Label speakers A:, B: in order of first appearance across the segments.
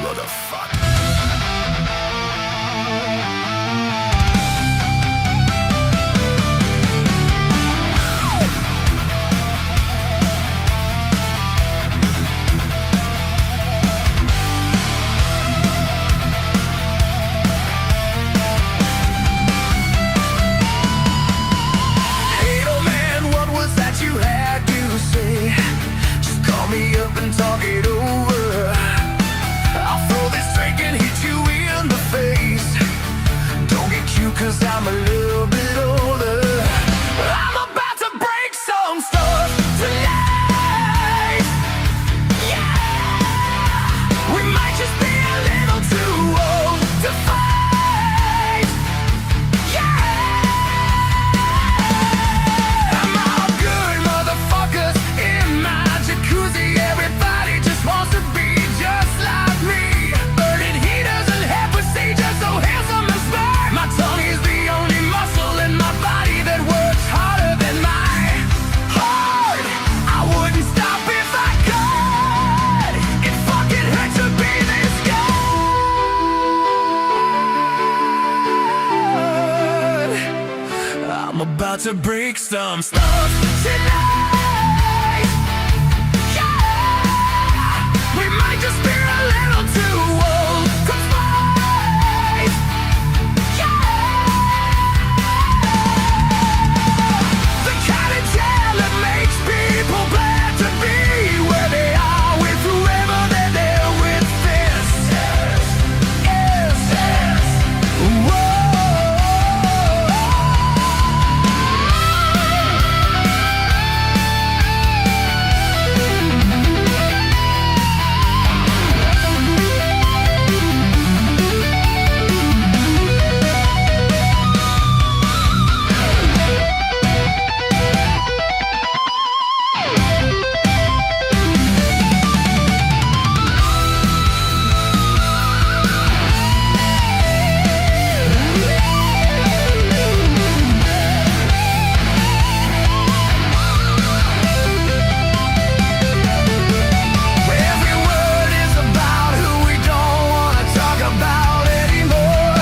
A: motherfucker. Hey, old man, what was that you had to say? Just call me up and talk it over. I'll throw this drink and hit you in the face. Don't get cute cause I'm a little bit older. I'm about to break some stuff tonight. Yeah, we might just be a little too old to fight. Yeah, I'm all good, motherfuckers, in my jacuzzi. Everybody just wants to be just like me. Burning heaters and hair procedures, so handsome and smart. My tongue is the only muscle in my body that works harder than my heart. I wouldn't stop if I could. It fucking hurts to be this good. I'm about to break some stuff tonight. Yeah, we might just be a little too old to fight. Yeah, the kind of jam that makes people glad to be where they are with whoever they're there with. This is whoa. Every word is about who we don't want to talk about anymore.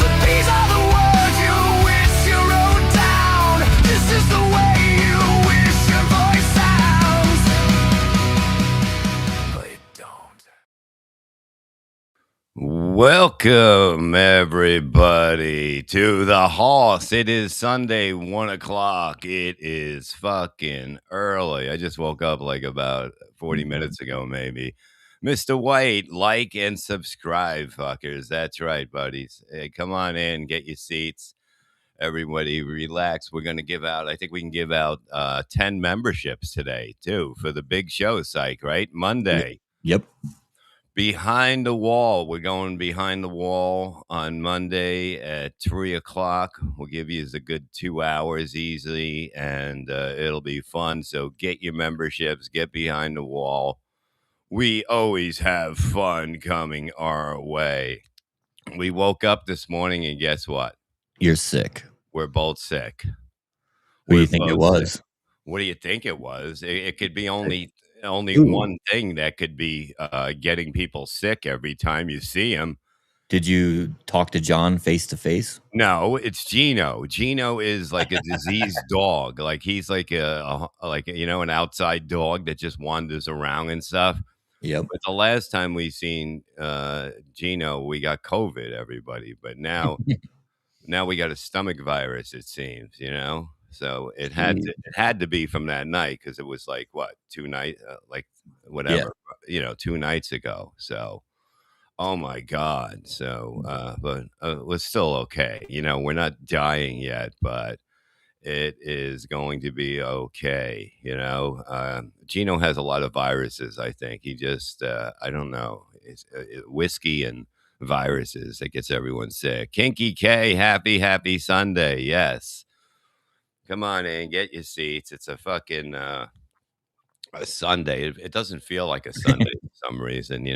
A: But these are the words you wish you wrote down. This is the way you wish your voice sounds. But it don't. Welcome, everybody, to the house. It is Sunday, 1 o'clock. It is fucking early. I just woke up like about 40 minutes ago, maybe. Mr. White, like and subscribe, fuckers. That's right, buddies. Hey, come on in, get your seats. Everybody relax. We're going to give out, I think we can give out 10 memberships today, too, for the big show, Psych, right? Monday.
B: Yep.
A: Behind the Wall. We're going Behind the Wall on Monday at 3 o'clock. We'll give you a good 2 hours easily, and it'll be fun. So get your memberships, get Behind the Wall. We always have fun coming our way. We woke up this morning, and guess what?
B: You're sick.
A: We're both sick.
B: What do you
A: We're
B: think it
A: both
B: was?
A: sick. What do you think it was? It could be only
B: Ooh.
A: one thing that could be getting people sick every time you see them.
B: Did you talk to John face to face?
A: No, it's Gino. Gino is like a diseased dog. Like he's like an outside dog that just wanders around and stuff.
B: Yep.
A: But the last time we seen Gino, we got COVID, everybody. But now we got a stomach virus, it seems, So it had to be from that night because it was like what 2 nights, whatever, 2 nights ago. So, oh my God. So, but we're still okay. We're not dying yet, but it is going to be okay. Gino has a lot of viruses. I think he just, I don't know, it's whiskey and viruses that gets everyone sick. Kinky K, happy Sunday. Yes. Come on in, get your seats. It's a fucking a Sunday. It doesn't feel like a Sunday for some reason,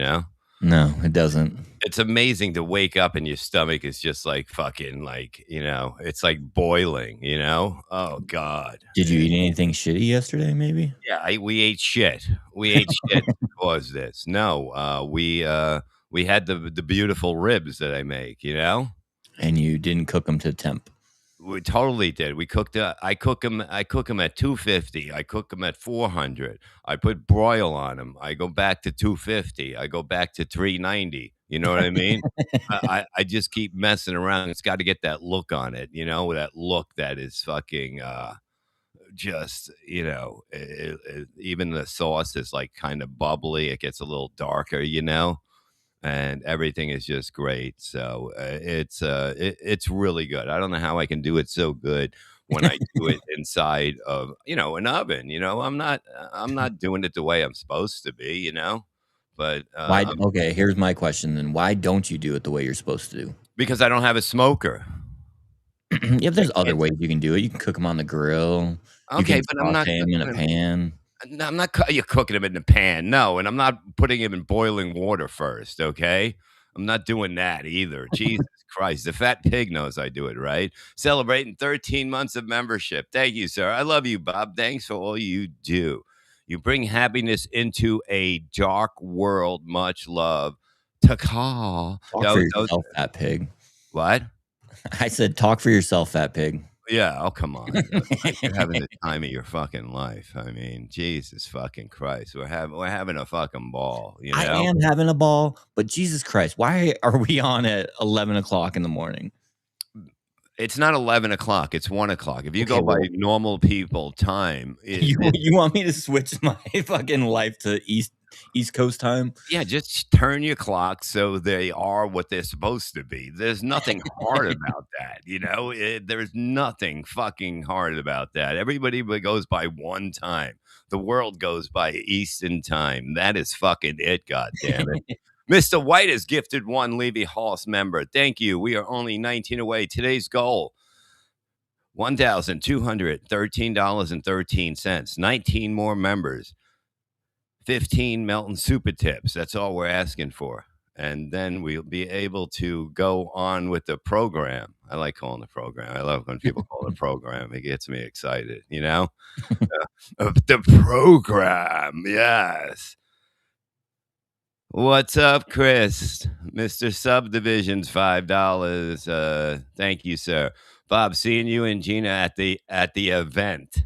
B: No, it doesn't.
A: It's amazing to wake up and your stomach is just like fucking like, it's like boiling, you know? Oh god.
B: Did you eat anything shitty yesterday, maybe?
A: Yeah, we ate shit. We ate shit to cause this. No, we had the beautiful ribs that I make, you know?
B: And you didn't cook them to temp.
A: We totally did. We cooked, I cook them at 250. I cook them at 400. I put broil on them. I go back to 250. I go back to 390. You know what I mean? I just keep messing around. It's gotta get that look on it, that look that is fucking, just, even the sauce is, like, kinda bubbly. It gets a little darker, and everything is just great. So it's really good. I don't know how I can do it so good when I do it inside of an oven. I'm not doing it the way I'm supposed to be. But
B: Why okay, here's my question then. Why don't you do it the way you're supposed to do?
A: because I don't have a smoker,
B: Yeah,
A: I
B: there's other
A: can't.
B: ways you can do it. You can cook them on the grill. You
A: Okay,
B: can
A: but I'm not
B: saute them in a
A: cooking 'em.
B: pan.
A: No, I'm not you're cooking them in the pan, no, and I'm not putting them in boiling water first, okay? I'm not doing that either. Jesus Christ, the fat pig knows I do it right. Celebrating 13 months of membership. Thank you, sir. I love you, Bob. Thanks for all you do. You bring happiness into a dark world. Much love. Taka.
B: Talk for yourself, fat pig.
A: What?
B: I said, "Talk for yourself, fat pig."
A: Yeah, oh, come on. Like you're having the time of your fucking life. I mean, Jesus fucking Christ. We're having a fucking ball, you
B: I
A: know?
B: am having a ball, but Jesus Christ, why are we on at 11 o'clock in the morning?
A: It's not 11 o'clock, it's 1 o'clock. If you
B: Okay,
A: go by
B: well,
A: normal people time,
B: you want me to switch my fucking life to East Coast time?
A: yeah, just turn your clocks so they are what they're supposed to be. There's nothing hard about that, there's nothing fucking hard about that. Everybody goes by one time. The world goes by Eastern time. That is fucking it, God damn it. Mr. White has gifted one Levy Halls member. Thank you. We are only 19 away. Today's goal, $1,213.13. 19 more members. 15 Melton Supertips. That's all we're asking for. And then we'll be able to go on with the program. I like calling the program. I love when people call it program. It gets me excited, the program. Yes. What's up, Chris? Mr. Subdivisions, $5. Thank you, sir. Bob, seeing you and Gina at the event.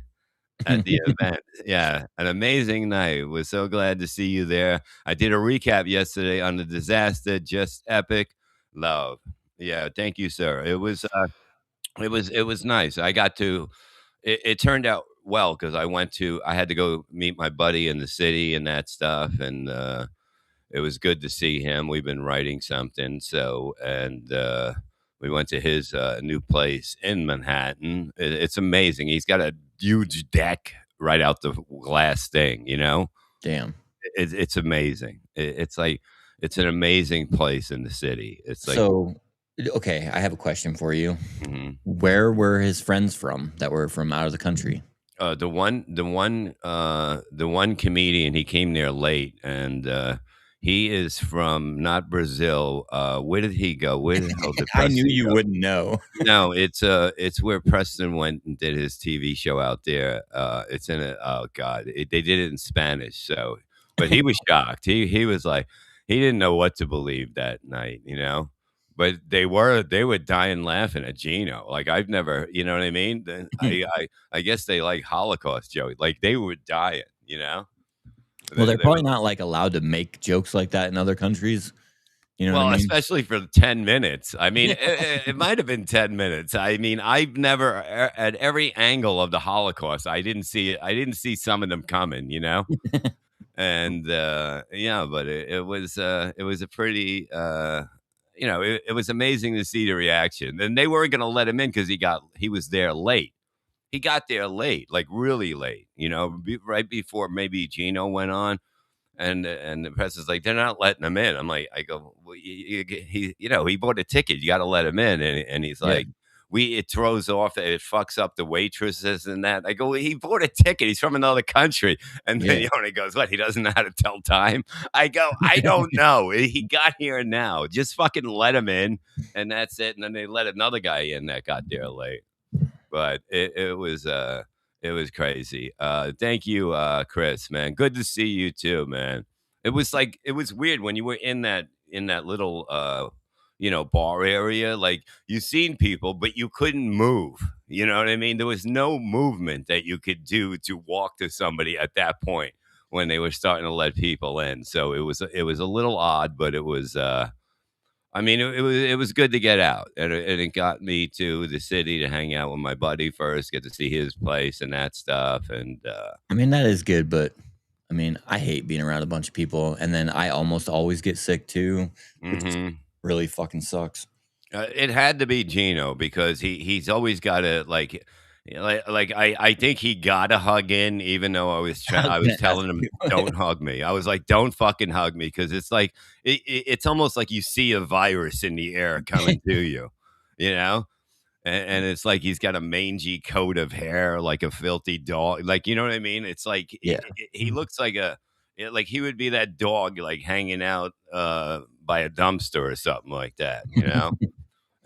A: At the event. Yeah, an amazing night. We're so glad to see you there. I did a recap yesterday on the disaster, just epic. Love. Yeah, thank you, sir. It was nice. I got to it turned out well because I had to go meet my buddy in the city and that stuff, and it was good to see him. We've been writing something, and we went to his new place in Manhattan. It's amazing. He's got a huge deck right out the glass thing.
B: Damn.
A: It's amazing. It's like it's an amazing place in the city. It's like
B: So, okay, I have a question for you.
A: mhm.
B: Where were his friends from that were from out of the country?
A: The one comedian. He came there late, and he is from not Brazil. Where did he go? Where the hell did
B: I knew
A: Preston
B: you
A: go?
B: wouldn't know.
A: No, it's where Preston went and did his TV show out there. It's in a oh god, they did it in Spanish. So, but he was shocked. He was like, he didn't know what to believe that night. But they were dying laughing at Gino. Like I've never, you know what I mean? I guess they like Holocaust jokes. Like they were dying.
B: Well,
A: They,
B: they're
A: they were
B: probably not, like, allowed to make jokes like that in other countries. You know what I
A: Well,
B: mean?
A: especially for 10 minutes. I mean,
B: Yeah.
A: it might have been 10 minutes. I mean, I've never at every angle of the Holocaust, I didn't see it. I didn't see some of them coming. And, yeah, but it was a pretty, it was amazing to see the reaction. And they weren't gonna let him in because he was there late. He got there late, like, really late, right before maybe Gino went on. And the press is like, they're not letting him in. I go, well, he bought a ticket. You got to let him in. And he's
B: Yeah.
A: like, it throws off, it fucks up the waitresses and that. I go, he bought a ticket. He's from another country. And then
B: Yeah.
A: Yoni goes, what? He doesn't know how to tell time. I go, I don't know. He got here now. Just fucking let him in, and that's it. And then they let another guy in that got there late. But it was crazy. Thank you, Chris, man. Good to see you too, man. It was like it was weird when you were in that little bar area. Like you seen people, but you couldn't move. You know what I mean? There was no movement that you could do to walk to somebody at that point when they were starting to let people in. So it was a little odd, but it was I mean, it was good to get out, and it got me to the city to hang out with my buddy first, get to see his place and that stuff, and
B: I mean, that is good, but I mean, I hate being around a bunch of people, and then I almost always get sick too, which
A: mhm.
B: really fucking sucks.
A: It had to be Gino because he's always gotta, I think he got a hug in even though
B: I was
A: I was
B: gonna ask
A: telling him,
B: you.
A: "Don't hug me." I was like, "Don't fucking hug me," because it's like it's almost like you see a virus in the air coming to you, you know? And it's like he's got a mangy coat of hair like a filthy dog, like, you know what I mean? It's like
B: Yeah.
A: he looks like like he would be that dog, like, hanging out, by a dumpster or something like that, you know?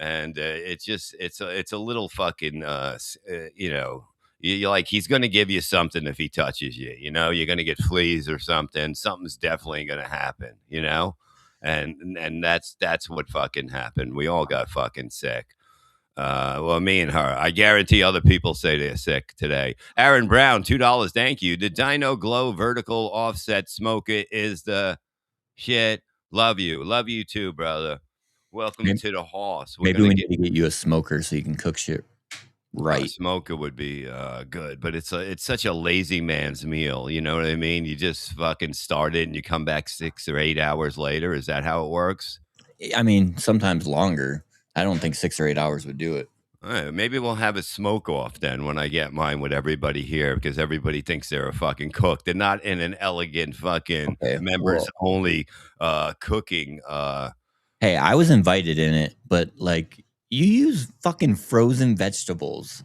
A: And, it's just it's a little fucking, you're like, he's gonna give you something if he touches you, you know? You're gonna get fleas or something. Something's definitely gonna happen, you know? And that's what fucking happened. We all got fucking sick. Well, me and her. I guarantee other people say they're sick today. Aaron Brown, $2. Thank you. The Dino Glow vertical offset smoker is the shit. Love you. Love you too, brother. Welcome
B: Maybe,
A: to the horse. We're
B: maybe
A: gonna
B: we
A: get
B: need to get you a smoker so you can cook shit
A: a
B: right.
A: smoker would be good, but it's such a lazy man's meal. You know what I mean? You just fucking start it and you come back 6 or 8 hours later. Is that how it works?
B: I mean, sometimes longer. I don't think 6 or 8 hours would do it.
A: All right, maybe we'll have a smoke off then when I get mine with everybody here because everybody thinks they're a fucking cook. They're not in an elegant fucking
B: Okay.
A: members
B: Well,
A: only cooking.
B: hey, I was invited in it, but like you use fucking frozen vegetables.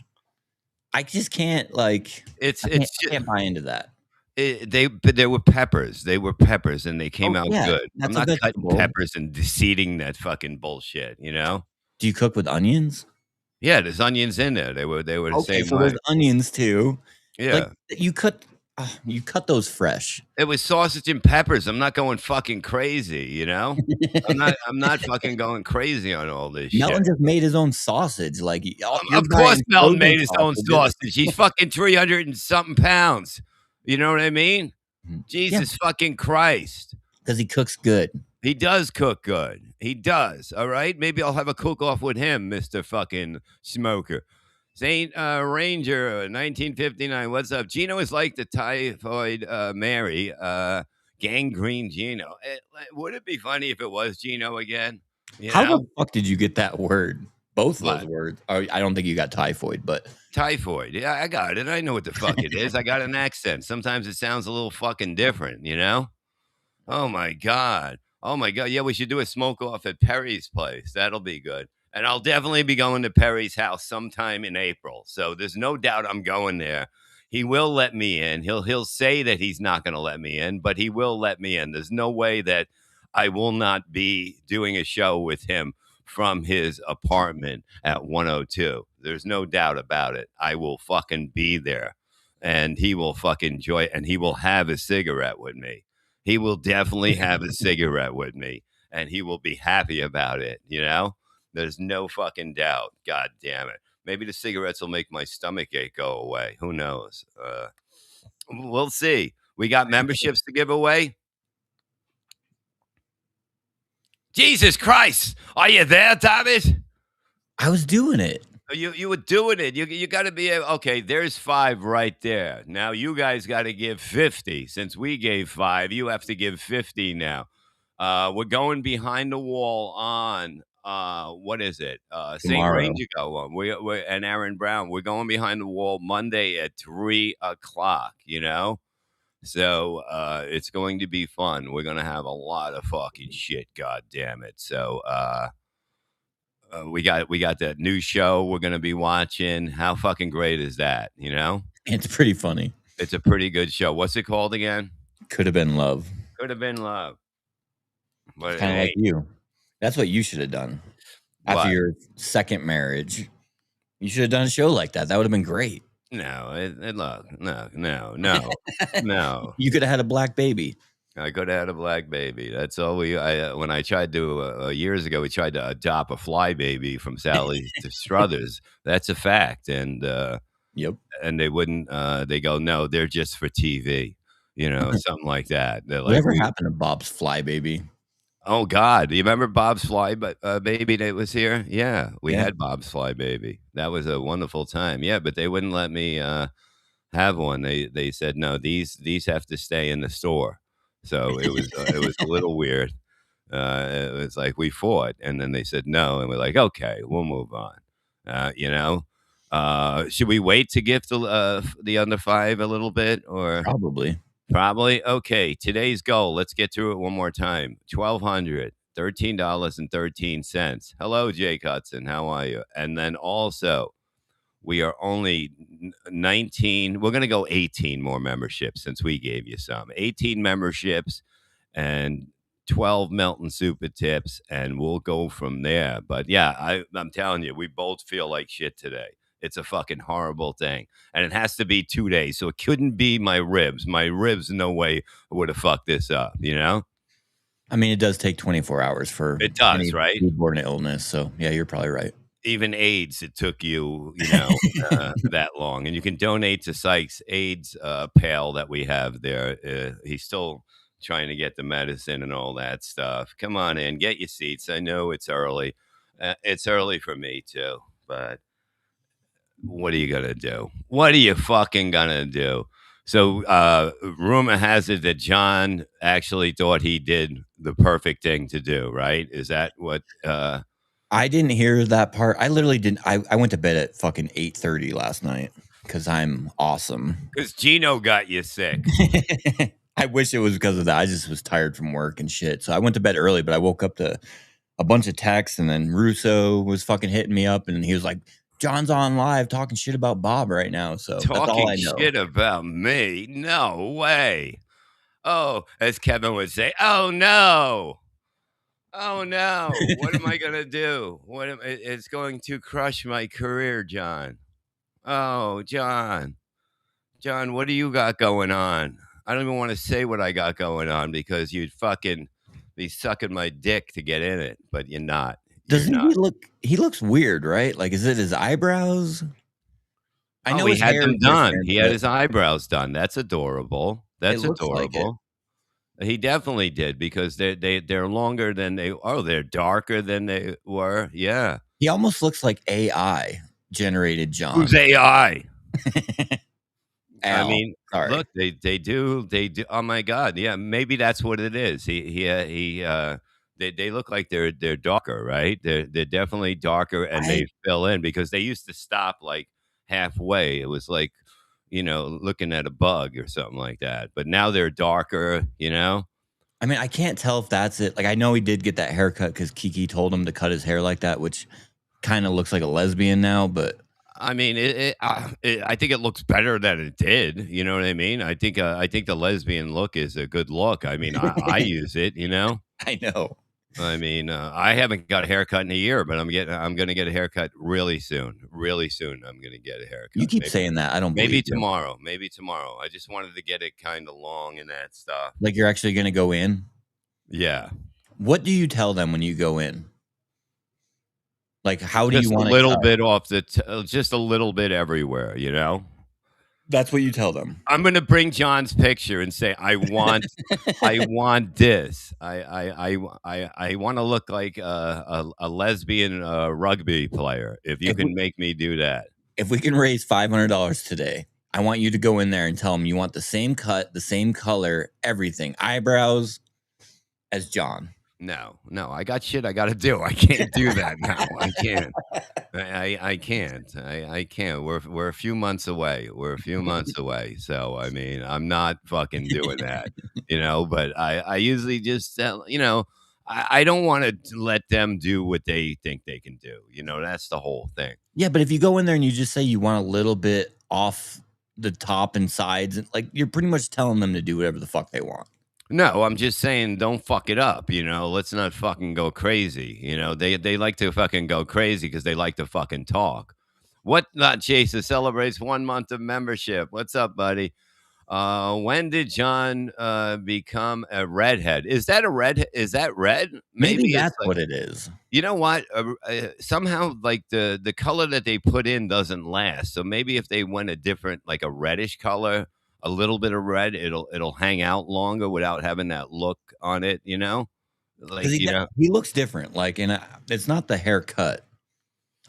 B: I just can't like
A: It's
B: I can't buy into that.
A: but they were peppers. They were peppers and they came
B: Oh
A: out
B: yeah,
A: good. I'm
B: that's a
A: not cutting
B: vegetable.
A: peppers and seeding that fucking bullshit, you know?
B: Do you cook with onions?
A: Yeah, there's onions in there. They were the
B: Okay,
A: same
B: so there's
A: way.
B: onions too. Like
A: Yeah.
B: you cut those fresh.
A: It was sausage and peppers. I'm not going fucking crazy, you know? I'm not fucking going crazy on all this shit.
B: Melton just made his own sausage. Like you're
A: Of course,
B: buying
A: Melton
B: frozen
A: made his own
B: sausages.
A: sausage. He's fucking 300 and something pounds. You know what I mean?
B: Yeah,
A: Jesus fucking Christ.
B: because he cooks good.
A: He does cook good. He does. All right. Maybe I'll have a cook off with him, Mr. fucking Smoker. Saint Ranger, 1959. What's up? Gino is like the typhoid Mary, gangrene Gino. Would it be funny if it was Gino again? You
B: How the
A: know?
B: fuck did you get that word? Both of those
A: What?
B: words. Oh, I don't think you got typhoid, but
A: Typhoid. Yeah, I got it. I know what the fuck it is. I got an accent. Sometimes it sounds a little fucking different, you know? Oh my god. Oh my god. Yeah, we should do a smoke off at Perry's place. That'll be good. And I'll definitely be going to Perry's house sometime in April. So there's no doubt I'm going there. He will let me in. He'll say that he's not going to let me in, but he will let me in. There's no way that I will not be doing a show with him from his apartment at 102. There's no doubt about it. I will fucking be there and he will fucking enjoy it and he will have a cigarette with me. He will definitely have a cigarette with me and he will be happy about it, you know? There's no fucking doubt. God damn it. Maybe the cigarettes will make my stomach ache go away. Who knows? We'll see. We got memberships to give away. Jesus Christ. Are you there, Thomas?
B: I was doing it.
A: You were doing it. You got to be okay. There's 5 right there. Now you guys got to give 50. Since we gave 5, you have to give 50 now. We're going behind the wall on what is it? St.
B: Tomorrow.
A: Ranger go on. We and Aaron Brown. We're going behind the wall Monday at 3 o'clock. You know. So it's going to be fun. We're gonna have a lot of fucking shit. God damn it. So we got that new show we're gonna be watching. How fucking great is that? You know,
B: It's pretty funny.
A: it's a pretty good show. What's it called again?
B: Could have been love.
A: Could have been love, but
B: It's
A: it
B: kind of like
A: ain't.
B: you. That's what you should have done after
A: What?
B: your second marriage. You should have done a show like that. That would have been great.
A: No, look, no.
B: You could have had a black baby.
A: I could have had a black baby. That's all when I tried to years ago, we tried to adopt a fly baby from Sally to Struthers. That's a fact,
B: Yep.
A: and they wouldn't. They go, no, they're just for TV, something like that. They're like,
B: Whatever happened to Bob's fly baby?
A: oh God, do you remember Bob's fly baby that was here? Yeah, we
B: Yeah.
A: had Bob's fly baby. That was a wonderful time. Yeah, but they wouldn't let me have one. They said no, these have to stay in the store. So it was a little weird. It was like we fought, and then they said no, and we're like, okay, we'll move on. Should we wait to gift the under five a little bit, or
B: Probably.
A: probably? Okay, today's goal. Let's get through it one more time. $1,213.13. Hello, Jake Hudson. How are you? And then also, we are only 19. We're going to go 18 more memberships since we gave you some. 18 memberships and 12 Melton Super Tips, and we'll go from there. But yeah, I'm telling you, we both feel like shit today. It's a fucking horrible thing. And it has to be 2 days. So it couldn't be my ribs. My ribs, no way would have fucked this up,
B: I mean, it does take 24 hours for
A: It does,
B: any
A: right?
B: foodborne illness. So yeah, you're probably right.
A: Even AIDS, it took you, that long. And you can donate to Sykes AIDS pal that we have there. He's still trying to get the medicine and all that stuff. Come on in, get your seats. I know it's early. It's early for me too, but what are you gonna do? What are you fucking gonna do? So, rumor has it that John actually thought he did the perfect thing to do, right? Is that what?
B: I didn't hear that part. I literally didn't. I went to bed at fucking 8:30 last night because I'm awesome.
A: Because Gino got you sick.
B: I wish it was because of that. I just was tired from work and shit. So I went to bed early, but I woke up to a bunch of texts, and then Russo was fucking hitting me up, and he was like, John's on live talking shit about Bob right now. So that's all
A: Talking
B: I know.
A: shit about me? No way. Oh, as Kevin would say, oh no. Oh no. What am I gonna do? It's going to crush my career, John. Oh, John. John, what do you got going on? I don't even want to say what I got going on because you'd fucking be sucking my dick to get in it, but you're not.
B: Doesn't he look? He looks weird, right? Like, is it his eyebrows? I know
A: he
B: his
A: had
B: hair
A: them
B: is
A: done.
B: different,
A: He had
B: but
A: his eyebrows done. That's adorable. That's
B: it looks like it.
A: adorable. He definitely did because they're longer than they're darker than they were. Yeah.
B: He almost looks like AI generated John.
A: Who's AI?
B: Al.
A: I mean,
B: Sorry.
A: look, they do. Oh my God, yeah, maybe that's what it is. They look like they're darker, right? They're definitely darker, and they fill in because they used to stop like halfway. It was like looking at a bug or something like that. But now they're darker.
B: I mean, I can't tell if that's it. Like, I know he did get that haircut because Kiki told him to cut his hair like that, which kind of looks like a lesbian now, but.
A: I mean, I think it looks better than it did. You know what I mean? I think the lesbian look is a good look. I mean, I use it.
B: I know.
A: I mean, I haven't got a haircut in a year, but I'm going to get a haircut really soon. Really soon, I'm going to get a haircut.
B: You keep saying that. I don't believe
A: maybe
B: you.
A: tomorrow. Maybe tomorrow. I just wanted to get it kind of long and that stuff.
B: Like, you're actually going to go in?
A: Yeah.
B: What do you tell them when you go in? Like, how do
A: just
B: you want
A: a little bit off just a little bit everywhere,
B: That's what you tell them.
A: I'm going to bring John's picture and say, I want this. I want to look like a lesbian rugby player. If you can make me do that.
B: If we can raise $500 today, I want you to go in there and tell them you want the same cut, the same color, everything, eyebrows as John.
A: No, I got shit I got to do. I can't do that now. I can't. I can't. I can't. We're a few months away. So I mean, I'm not fucking doing that. But I usually just I don't want to let them do what they think they can do. You know, that's the whole thing.
B: Yeah, but if you go in there and you just say you want a little bit off the top and sides, and like you're pretty much telling them to do whatever the fuck they want.
A: No, I'm just saying don't fuck it up, you know? Let's not fucking go crazy, you know? They like to fucking go crazy because they like to fucking talk. What Not Chaser celebrates 1 month of membership. What's up, buddy? When did John become a redhead? Is that a red? Is that red?
B: Maybe
A: Maybe it's
B: that's
A: like,
B: what it is.
A: you know what? Somehow, like the color that they put in doesn't last. So maybe if they went a different, like a reddish color, a little bit of red, it'll hang out longer without having that look on it. You know,
B: Because
A: like you know.
B: he looks different. Like, and it's not the haircut.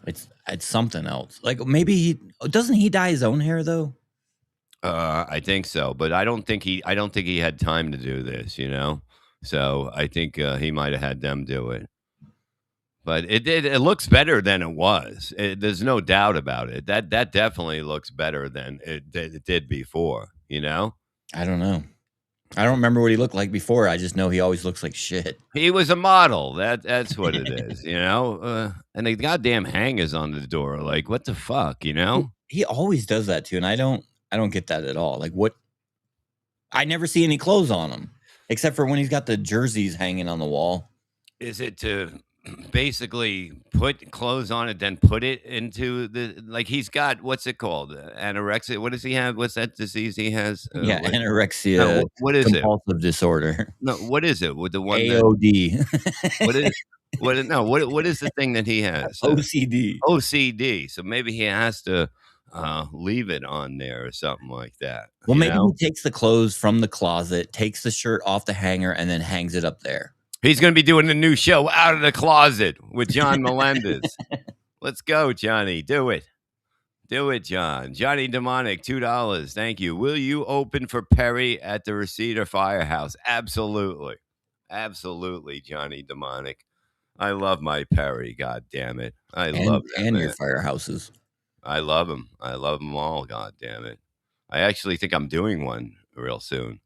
B: It's something else. Like maybe he doesn't he dye his own hair though.
A: I think so, but I don't think he had time to do this. You know, so I think he might have had them do it. But it looks better than it was. There's no doubt about it. That definitely looks better than it did before, you know?
B: I don't know. I don't remember what he looked like before. I just know he always looks like shit.
A: He was a model. That's what it is, you know? And the goddamn hangers on the door, like, what the fuck, you know?
B: He always does that too, and I don't get that at all. Like what? I never see any clothes on him except for when he's got the jerseys hanging on the wall.
A: Is it to basically put clothes on it, then put it into the like he's got what's it called? Anorexia. What does he have? What's that disease he has?
B: Yeah,
A: What,
B: anorexia,
A: no, what is it?
B: compulsive disorder,
A: No, what is it? With the one that
B: AOD,
A: what is what is the thing that he has?
B: OCD.
A: OCD. So maybe he has to leave it on there or something like that.
B: Well,
A: You
B: maybe he
A: know,
B: takes the clothes from the closet, takes the shirt off the hanger, and then hangs it up there.
A: he's going to be doing a new show out of the closet with John Melendez. Let's go, Johnny. Do it. Do it, John. Johnny Demonic, $2. Thank you. Will you open for Perry at the Reseda Firehouse? Absolutely. Absolutely, Johnny Demonic. I love my Perry, god damn it. I love that
B: And
A: man.
B: your firehouses.
A: I love them. I love them all, god damn it. I actually think I'm doing one real soon.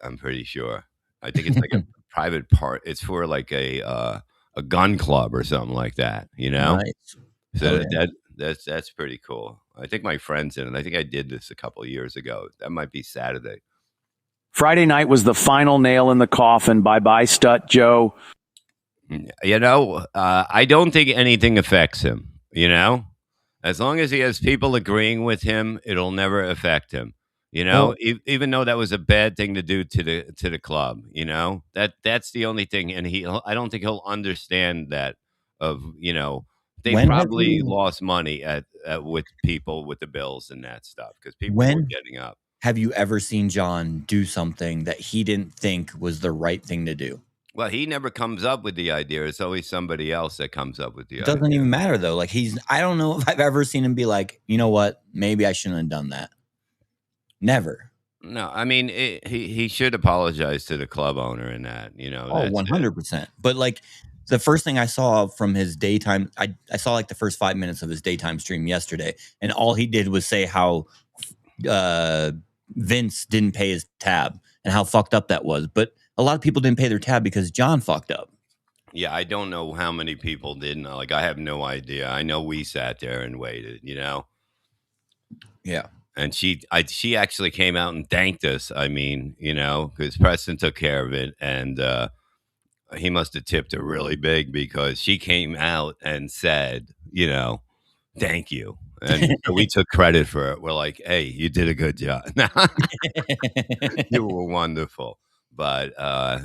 A: I'm pretty sure. I think it's like a private part. It's for like a gun club or something like that, you know?
B: Nice.
A: So
B: Hell yeah.
A: that's pretty cool. I think my friend's in it. I think I did this a couple of years ago. That might be Saturday.
C: Friday night was the final nail in the coffin. Bye-bye, Stutjo.
A: You know, I don't think anything affects him, you know? As long as he has people agreeing with him, it'll never affect him. You know,
B: Well,
A: even though that was a bad thing to do to the club, you know? That's the only thing, and I don't think he'll understand that of, you know, they
B: when have
A: probably
B: you
A: lost money at with people with the bills and that stuff because people were
B: when
A: getting up.
B: have you ever seen John do something that he didn't think was the right thing to do?
A: Well, he never comes up with the idea. It's always somebody else that comes up with the
B: It doesn't
A: idea.
B: even matter though. Like I don't know if I've ever seen him be like, you know what? Maybe I shouldn't have done that. Never.
A: No, I mean he should apologize to the club owner and that. You know,
B: Oh,
A: that's it.
B: 100%. But like the first thing I saw from his daytime, I saw like the first 5 minutes of his daytime stream yesterday, and all he did was say how Vince didn't pay his tab and how fucked up that was. But a lot of people didn't pay their tab because John fucked up.
A: Yeah, I don't know how many people didn't. Like, I have no idea. I know we sat there and waited. You know,
B: Yeah.
A: and she actually came out and thanked us. I mean, you know, because Preston took care of it, and he must have tipped her really big because she came out and said, you know, thank you. And so we took credit for it. We're like, hey, you did a good job. You were wonderful. But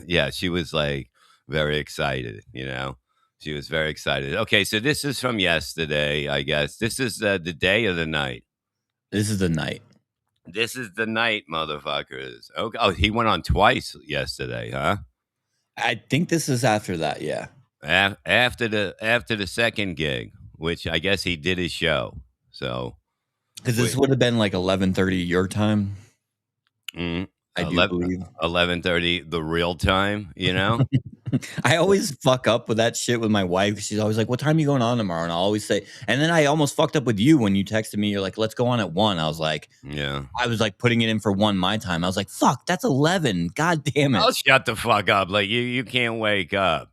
A: yeah, she was like very excited, you know. She was very excited. Okay, so this is from yesterday, I guess. This is the day of the night.
B: This is the night.
A: This is the night, motherfuckers. Okay. Oh, he went on twice yesterday, huh?
B: I think this is after that. Yeah.
A: After the second gig, which I guess he did his show. So
B: Because this would have been like 11:30 your time. I do believe
A: 11:30 the real time, you know.
B: I always fuck up with that shit with my wife. She's always like, "What time are you going on tomorrow?" And I always say, and then I almost fucked up with you when you texted me. You're like, "Let's go on at 1." I was like,
A: Yeah.
B: putting it in for 1 my time. I was like, "Fuck, that's 11." God damn it.
A: Oh, shut the fuck up. Like you can't wake up.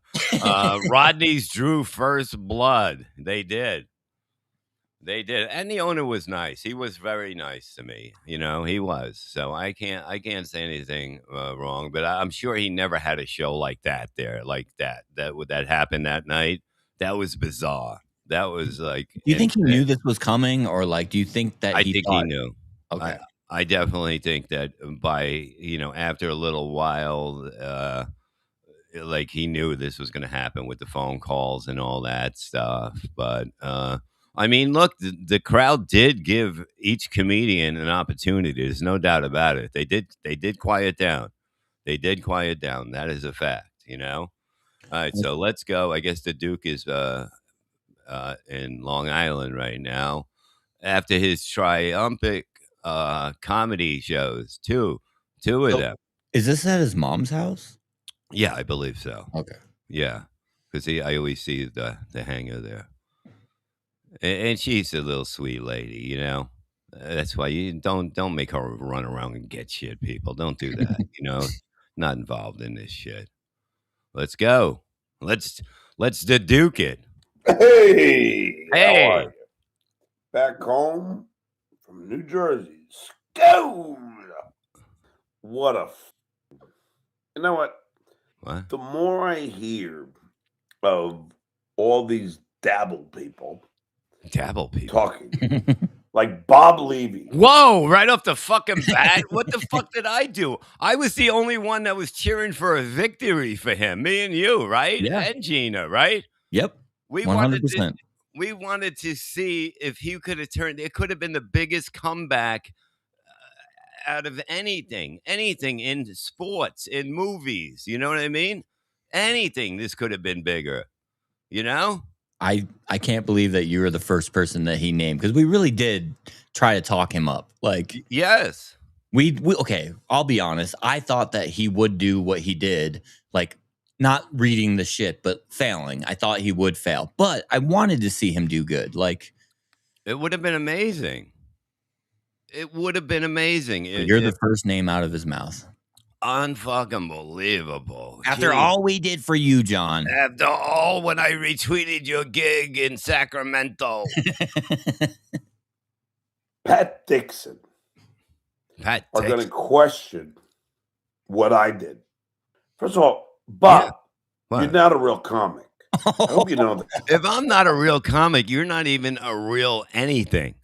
A: Rodney's drew first blood. They did. They did. And the owner was nice. He was very nice to me. You know, he was. So I can't say anything wrong, but I'm sure he never had a show like that there, like that. That happened that night. That was bizarre. That was like
B: Do you think he knew
A: insane.
B: this was coming, or like, do you think that
A: I
B: he
A: think he
B: thought?
A: knew.
B: Okay.
A: I definitely think that by, after a little while, like he knew this was going to happen with the phone calls and all that stuff. But I mean, look, the crowd did give each comedian an opportunity. There's no doubt about it. They did quiet down. They did quiet down. That is a fact. All right, so let's go. I guess the Duke is in Long Island right now after his triumphant comedy shows. Two of
B: So,
A: them.
B: is this at his mom's house?
A: Yeah, I believe so.
B: Okay.
A: Yeah, because I always see the hanger there, and she's a little sweet lady. That's why you don't make her run around and get shit. People don't do that. Not involved in this shit. Let's go. Let's deduke it.
D: Hey, how are
A: Hey,
D: you? Back home from New Jersey. Go! What a. You know what?
A: what?
D: The more I hear of all these dabble people
A: Dabble people.
D: talking, like Bob Levy.
A: Whoa! Right off the fucking bat. What the fuck did I do? I was the only one that was cheering for a victory for him. Me and you, right?
B: Yeah.
A: And Gina, right?
B: Yep.
A: We
B: 100%.
A: wanted to see if he could have turned. It could have been the biggest comeback out of anything in sports, in movies. You know what I mean? Anything. This could have been bigger.
B: I can't believe that you were the first person that he named, because we really did try to talk him up. Like,
A: Yes.
B: we okay, I'll be honest. I thought that he would do what he did, like not reading the shit, but failing. I thought he would fail, but I wanted to see him do good. Like,
A: It would have been amazing. It would have been amazing.
B: you're the first name out of his mouth.
A: Unfucking believable.
B: After
A: Gee.
B: all we did for you, John.
A: After all, when I retweeted your gig in Sacramento.
D: Pat Dixon
A: Pat
D: are going to
A: Dixon.
D: question what I did. First of all, Bob,
A: What?
D: you're not a real comic. I hope you know that.
A: If I'm not a real comic, you're not even a real anything.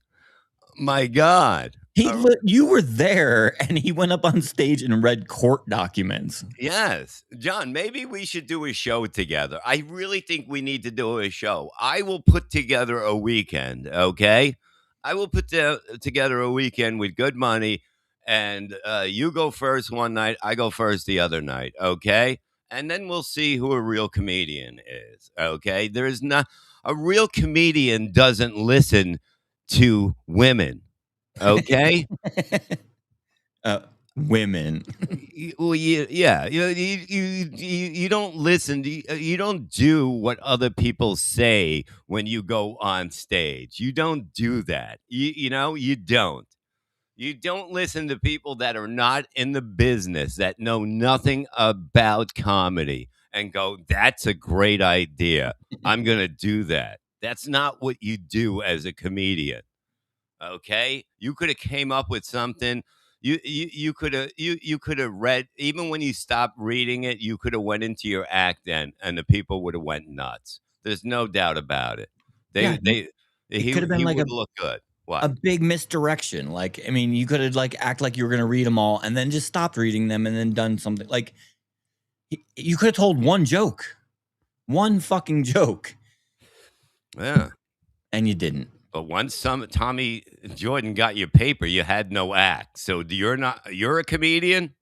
A: My God.
B: You were there, and he went up on stage and read court documents.
A: Yes. John, maybe we should do a show together. I really think we need to do a show. I will put together a weekend, okay? I will put together a weekend with good money, and you go first one night, I go first the other night, okay? And then we'll see who a real comedian is, okay? There is not a real comedian doesn't listen to women. Okay.
B: Women.
A: Well, yeah. You don't listen. You don't do what other people say when you go on stage. You don't do that. You don't. You don't listen to people that are not in the business, that know nothing about comedy, and go, "That's a great idea. I'm going to do that." That's not what you do as a comedian. Okay, you could have came up with something. You could have read, even when you stopped reading it. You could have went into your act then, and the people would have went nuts. There's no doubt about it. He
B: could have been like
A: would look good. What?
B: a big misdirection. Like, I mean, you could have like act like you were going to read them all and then just stopped reading them and then done something. Like, you could have told one fucking joke,
A: Yeah,
B: and you didn't.
A: but once Tommy Jordan got your paper, you had no act. So you're a comedian.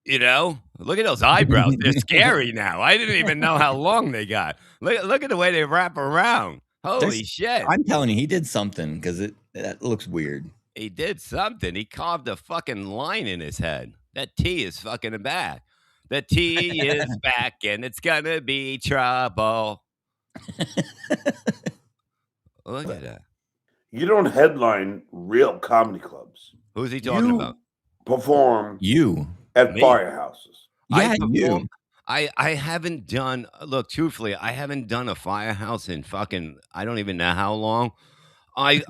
A: Look at those eyebrows. They're scary now. I didn't even know how long they got. Look at the way they wrap around. Holy shit.
B: I'm telling you, he did something, because that looks weird.
A: He did something. He carved a fucking line in his head. That T is fucking bad. The tea is back and it's gonna be trouble. Look at that.
D: You don't headline real comedy clubs.
A: Who's he talking about?
D: Perform
B: You.
D: at
A: Me?
D: firehouses.
B: Yeah,
A: perform.
B: you.
A: I haven't done. Look, truthfully, I haven't done a firehouse in fucking. I don't even know how long. I've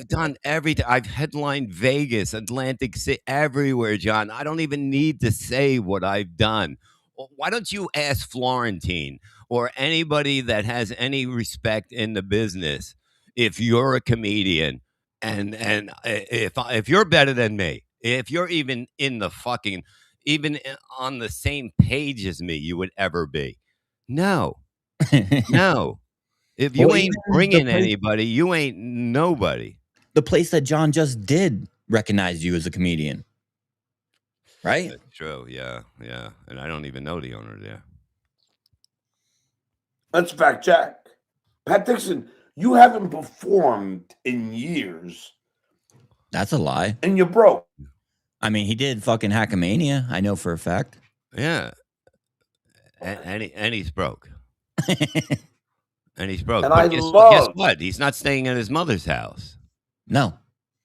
A: done everything. I've headlined Vegas, Atlantic City, everywhere, John. I don't even need to say what I've done. Why don't you ask Florentine or anybody that has any respect in the business if you're a comedian and if you're better than me, if you're even in the fucking on the same page as me, you would ever be. No, no. If you
B: Well,
A: ain't
B: even
A: bringing anybody, you ain't nobody.
B: the place that John just did recognize you as a comedian, right?
A: That's true. Yeah, yeah. And I don't even know the owner there.
D: Let's fact check. Pat Dixon, you haven't performed in years
B: That's a lie.
D: and you're broke.
B: I mean, he did fucking Hackamania. I know for a fact.
A: Yeah. And he's broke. And he's broke.
D: And
A: But
D: I
A: guess
D: love
A: what? He's not staying at his mother's house.
B: No,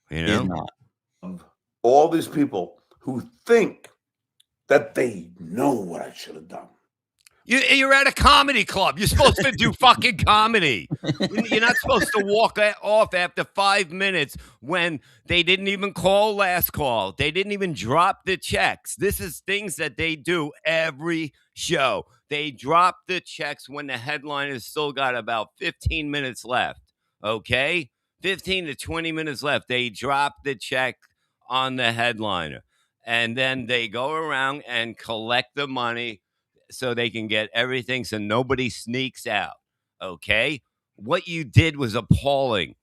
A: You
B: he
A: know?
B: did not.
D: all these people who think that they know what I should have done.
A: You're at a comedy club. You're supposed to do fucking comedy. You're not supposed to walk off after 5 minutes when they didn't even call last call. They didn't even drop the checks. This is things that they do every show. They drop the checks when the headliner's still got about 15 minutes left. Okay? 15 to 20 minutes left. They drop the check on the headliner. And then they go around and collect the money so they can get everything so nobody sneaks out. Okay? What you did was appalling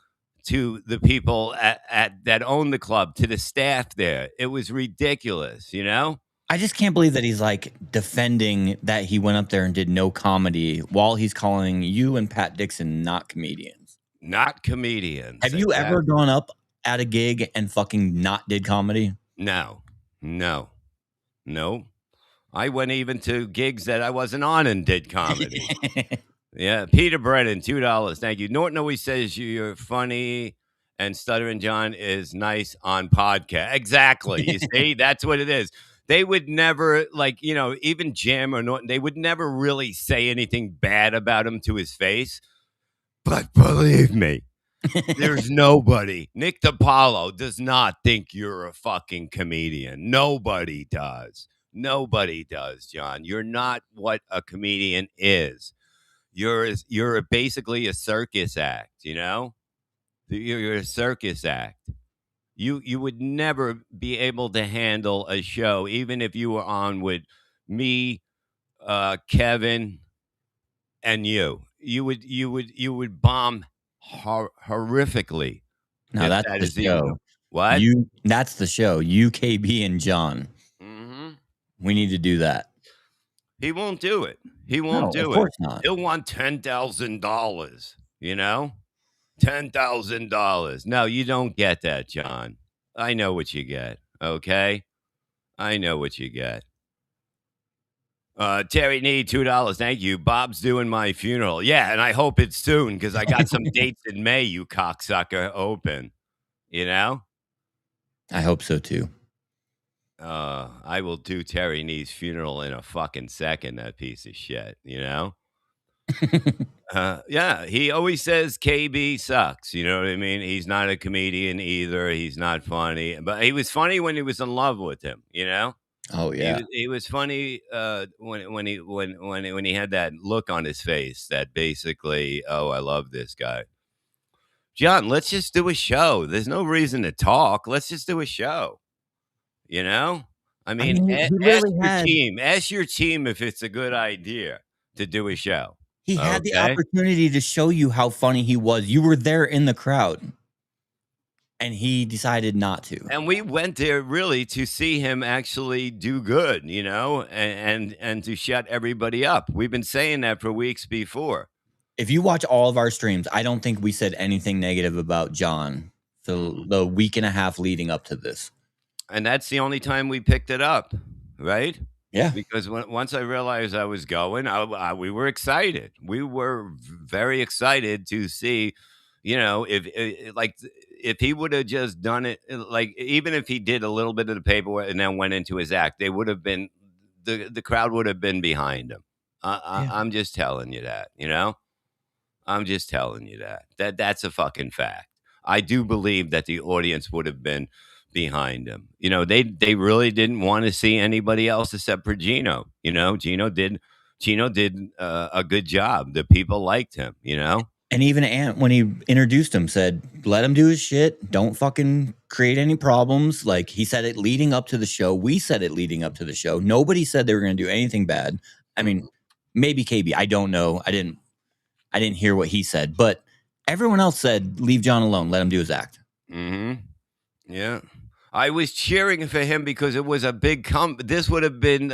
A: to the people at that own the club, to the staff there. It was ridiculous, you know?
B: I just can't believe that he's like defending that he went up there and did no comedy while he's calling you and Pat Dixon not comedians.
A: Not comedians.
B: Have you ever gone up at a gig and fucking not did comedy?
A: No. I went even to gigs that I wasn't on and did comedy. Yeah. Peter Brennan, $2. Thank you. Norton always says you're funny and Stuttering John is nice on podcast. Exactly. You see, that's what it is. They would never, like, you know, even Jim or Norton, they would never really say anything bad about him to his face. But believe me, there's nobody. Nick DiPaolo does not think you're a fucking comedian. Nobody does. Nobody does, John. You're not what a comedian is. You're basically a circus act, you know? You're a circus act. You would never be able to handle a show, even if you were on with me, Kevin, and you. You would bomb horrifically.
B: No, that's
A: that
B: the
A: is the
B: show.
A: What?
B: That's the show. UKB and John.
A: Mm-hmm.
B: We need to do that.
A: He won't do it. He won't do it.
B: Of course not.
A: He'll want $10,000. You know, $10,000. No, you don't get that, John. I know what you get. Okay, I know what you get. Terry need $2. Thank you. Bob's doing my funeral. Yeah, and I hope it's soon because I got some dates in May. You cocksucker, open. You know.
B: I hope so too.
A: I will do Terry Nee's funeral in a fucking second, that piece of shit, you know? Yeah, he always says KB sucks, you know what I mean? He's not a comedian either. He's not funny. But he was funny when he was in love with him, you know?
B: Oh yeah.
A: He was funny when he had that look on his face that basically, oh, I love this guy. John, let's just do a show. There's no reason to talk. Let's just do a show. You know, I mean ask your team if it's a good idea to do a show.
B: He had the opportunity to show you how funny he was. You were there in the crowd, and he decided not to.
A: And we went there really to see him actually do good, you know, and to shut everybody up. We've been saying that for weeks before.
B: If you watch all of our streams, I don't think we said anything negative about John the week and a half leading up to this.
A: And that's the only time we picked it up, right?
B: Yeah.
A: Because once I realized I was going, we were excited. We were very excited to see, if he would have just done it, like even if he did a little bit of the paperwork and then went into his act, they would have been the crowd would have been behind him.
B: Yeah.
A: I'm just telling you that, I'm just telling you that's a fucking fact. I do believe that the audience would have been behind him. They really didn't want to see anybody else except for Gino. Gino did a good job. The people liked him.
B: And even Ant, when he introduced him, said, let him do his shit. Don't fucking create any problems. Like, he said it leading up to the show. We said it leading up to the show. Nobody said they were going to do anything bad. I mean, maybe KB. I don't know. I didn't hear what he said. But everyone else said, leave John alone. Let him do his act.
A: Mm-hmm. Yeah. I was cheering for him because it was a big this would have been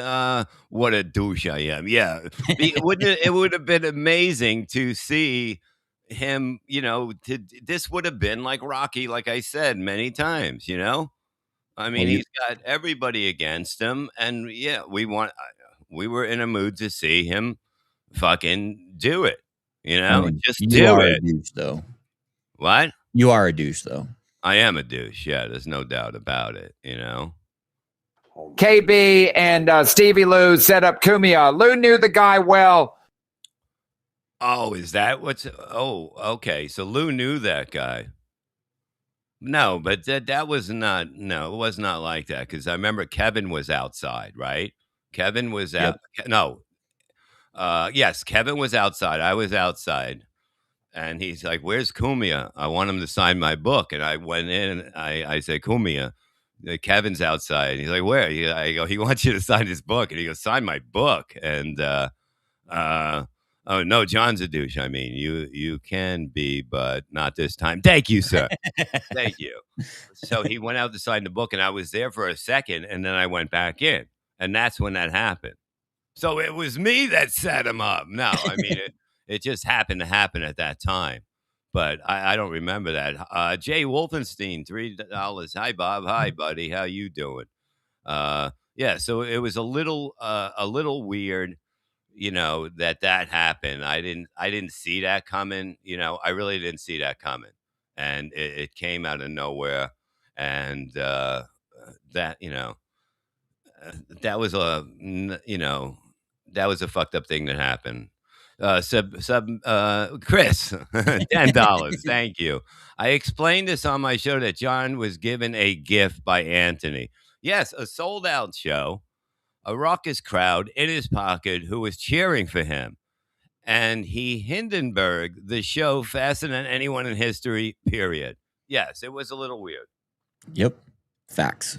A: what a douche I am. Yeah. It would have been amazing to see him, this would have been like Rocky, like I said many times, I mean, he's got everybody against him, and yeah, we were in a mood to see him fucking do it, just do it.
B: A douche, though.
A: What?
B: You are a douche, though.
A: I am a douche. Yeah, there's no doubt about it,
E: KB and Stevie Lou set up Cumia. Lou knew the guy well.
A: Oh, is that what's... Oh, okay. So Lou knew that guy. No, but that was not... No, it was not like that, because I remember Kevin was outside, right? Kevin was out... Yep. No. Yes, Kevin was outside. I was outside. And he's like, where's Cumia? I want him to sign my book. And I went in and I said, Cumia, Kevin's outside. And he's like, where? I go, he wants you to sign his book. And he goes, sign my book. And, oh, no, John's a douche. I mean, you can be, but not this time. Thank you, sir. Thank you. So he went out to sign the book, and I was there for a second, and then I went back in. And that's when that happened. So it was me that set him up. No, I mean, it just happened to happen at that time. But I don't remember that. Jay Wolfenstein, $3. Hi, Bob. Hi, buddy. How you doing? Yeah, so it was a little weird, that happened. I didn't see that coming. I really didn't see that coming. And it came out of nowhere. And that was a fucked up thing that happened. Chris, $10. Thank you. I explained this on my show that John was given a gift by Anthony. Yes, a sold out show, a raucous crowd in his pocket who was cheering for him. And he Hindenburg the show faster than anyone in history, period. Yes, it was a little weird.
B: Yep. Facts.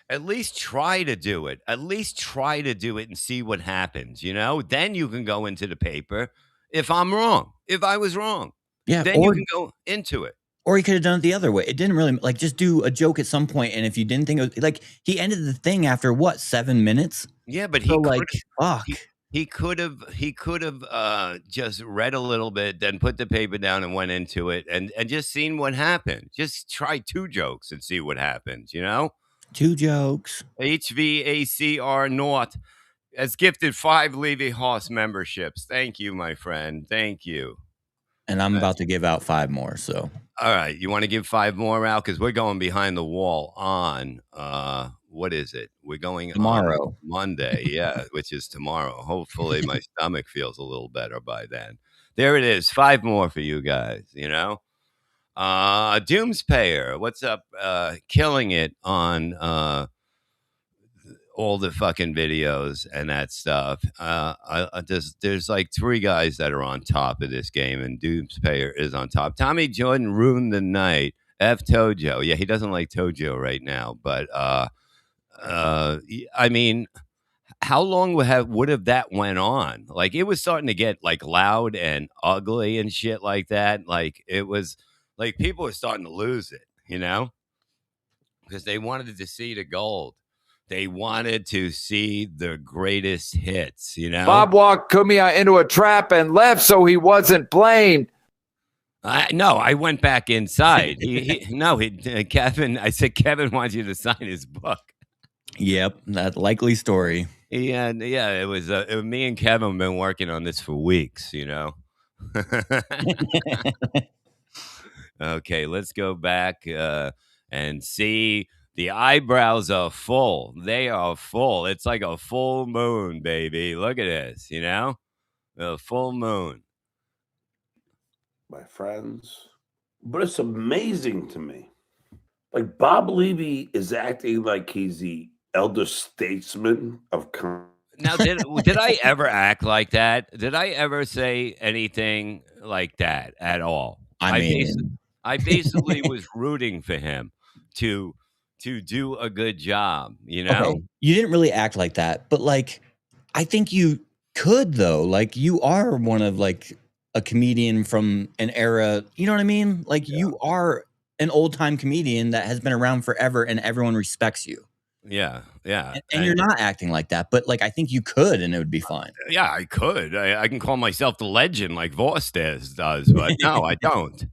A: At least try to do it. At least try to do it and see what happens, Then you can go into the paper if I'm wrong. If I was wrong.
B: Yeah.
A: Then you can go into it.
B: Or he could have done it the other way. It didn't really, just do a joke at some point, and if you didn't think it was, he ended the thing after, 7 minutes?
A: Yeah, but he could have just read a little bit, then put the paper down and went into it and just seen what happened. Just try 2 jokes and see what happens,
B: 2 jokes.
A: HVACR North has gifted 5 Levy Hoss memberships. Thank you, my friend. Thank you.
B: And I'm about to give out 5 more. So,
A: all right, you want to give 5 more out, because we're going behind the wall on what is it? We're going
B: tomorrow,
A: on Monday, yeah, which is tomorrow. Hopefully, my stomach feels a little better by then. There it is, 5 more for you guys. Doomspayer, what's up? Killing it on all the fucking videos and that stuff. There's like 3 guys that are on top of this game, and Doomspayer is on top. Tommy Jordan ruined the night. F Tojo. Yeah, he doesn't like Tojo right now, but I mean, how long would have that went on? Like, it was starting to get loud and ugly and shit like that. Like, it was like people were starting to lose it, because they wanted to see the gold. They wanted to see the greatest hits,
E: Bob walked Cumia into a trap and left, so he wasn't blamed.
A: No, I went back inside. Kevin, I said, Kevin wants you to sign his book.
B: Yep, that likely story.
A: Yeah, it was me and Kevin have been working on this for weeks, you know. Okay, let's go back and see. The eyebrows are full. They are full. It's like a full moon, baby. Look at this, you know? A full moon.
D: My friends. But it's amazing to me. Like Bob Levy is acting like he's the elder statesman of
A: Now, did I ever act like that? Did I ever say anything like that at all?
B: I mean,
A: I basically was rooting for him to do a good job, you know?
B: okay, you didn't really act like that, but like, I think you could though. Like, you are one of like a comedian from an era. You know what I mean? Like, you are an old time comedian that has been around forever, and everyone respects you.
A: Yeah, yeah.
B: And you're not acting like that, but like, I think you could, and it would be fine.
A: Yeah, I could. I can call myself the legend like Voss does, but no, I don't.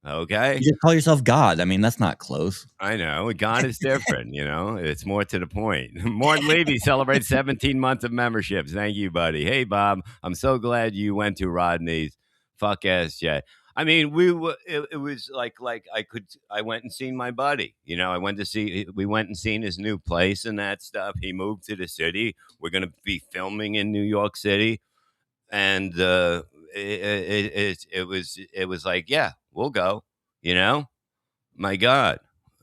A: Okay.
B: You just call yourself God. I mean, that's not close.
A: I know. God is different, you know. It's more to the point. Morton Levy celebrates 17 months of memberships. Thank you, buddy. Hey, Bob. I'm so glad you went to Rodney's. Fuck ass jet. I mean, it was like I went and seen my buddy. You know, we went and seen his new place and that stuff. He moved to the city. We're gonna be filming in New York City. And it was like, yeah, we'll go, you know. My God,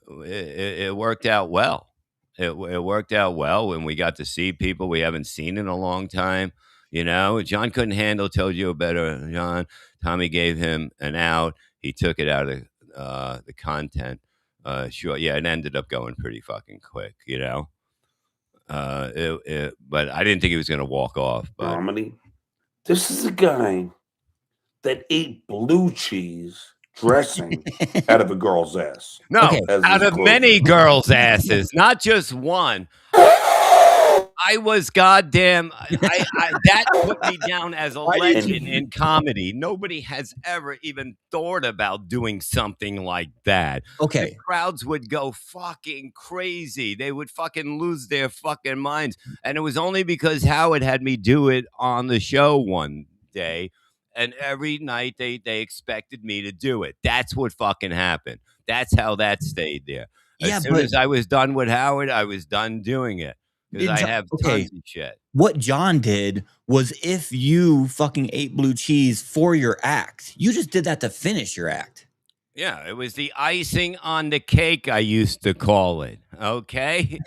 A: it worked out well. It worked out well when we got to see people we haven't seen in a long time. You know, John couldn't handle Told You Better, John. Tommy gave him an out. He took it out of the content. Sure, yeah, it ended up going pretty fucking quick, you know. But I didn't think he was going to walk off. But
D: comedy. This is a guy that ate blue cheese dressing out of a girl's ass.
A: no,
B: Okay.
A: out of many girls' asses, not just one. I was goddamn. That put me down as a legend in comedy. Nobody has ever even thought about doing something like that.
B: Okay.
A: The crowds would go fucking crazy. They would fucking lose their fucking minds. And it was only because Howard had me do it on the show one day. And every night they expected me to do it. That's what fucking happened. That's how that stayed there. As soon as I was done with Howard, I was done doing it. Because I have tons of shit.
B: What John did was, if you fucking ate blue cheese for your act, you just did that to finish your act.
A: Yeah, it was the icing on the cake, I used to call it. Okay?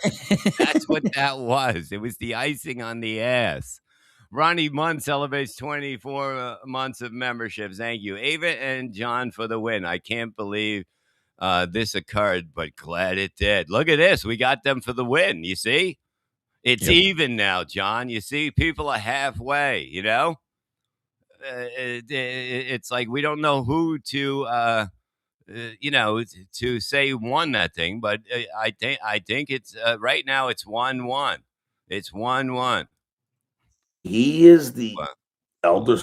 A: That's what that was. It was the icing on the ass. Ronnie Munn celebrates 24 months of membership. Thank you. Ava and John for the win. I can't believe this occurred, but glad it did. Look at this. We got them for the win. You see? It's even now, John. You see, people are halfway, you know? It's like we don't know who to, you know, to say won that thing, but I think it's right now it's 1-1. It's 1-1.
D: He is the elder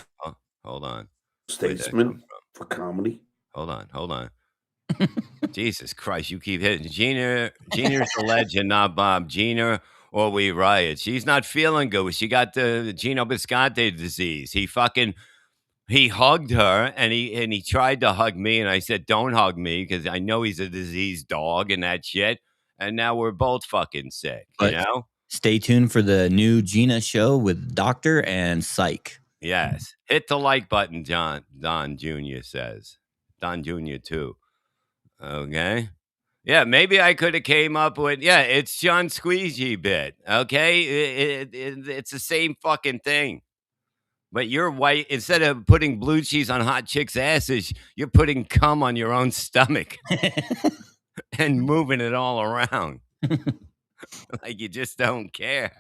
A: hold on.
D: statesman for comedy.
A: Hold on. Jesus Christ, you keep hitting. Gina's the legend, not Bob. Gina or we riot. She's not feeling good. She got the Gino Bisconte disease. He hugged her and he tried to hug me, and I said, don't hug me because I know he's a diseased dog and that shit. And now we're both fucking sick, you know?
B: Stay tuned for the new Gina show with Doctor and Psych.
A: Yes. Hit the like button, Don Jr. says. Don Jr. too. Okay. Yeah, maybe I could have came up with, it's John Squeegee bit, okay? It's the same fucking thing. But you're white. Instead of putting blue cheese on hot chicks' asses, you're putting cum on your own stomach and moving it all around. Like you just don't care.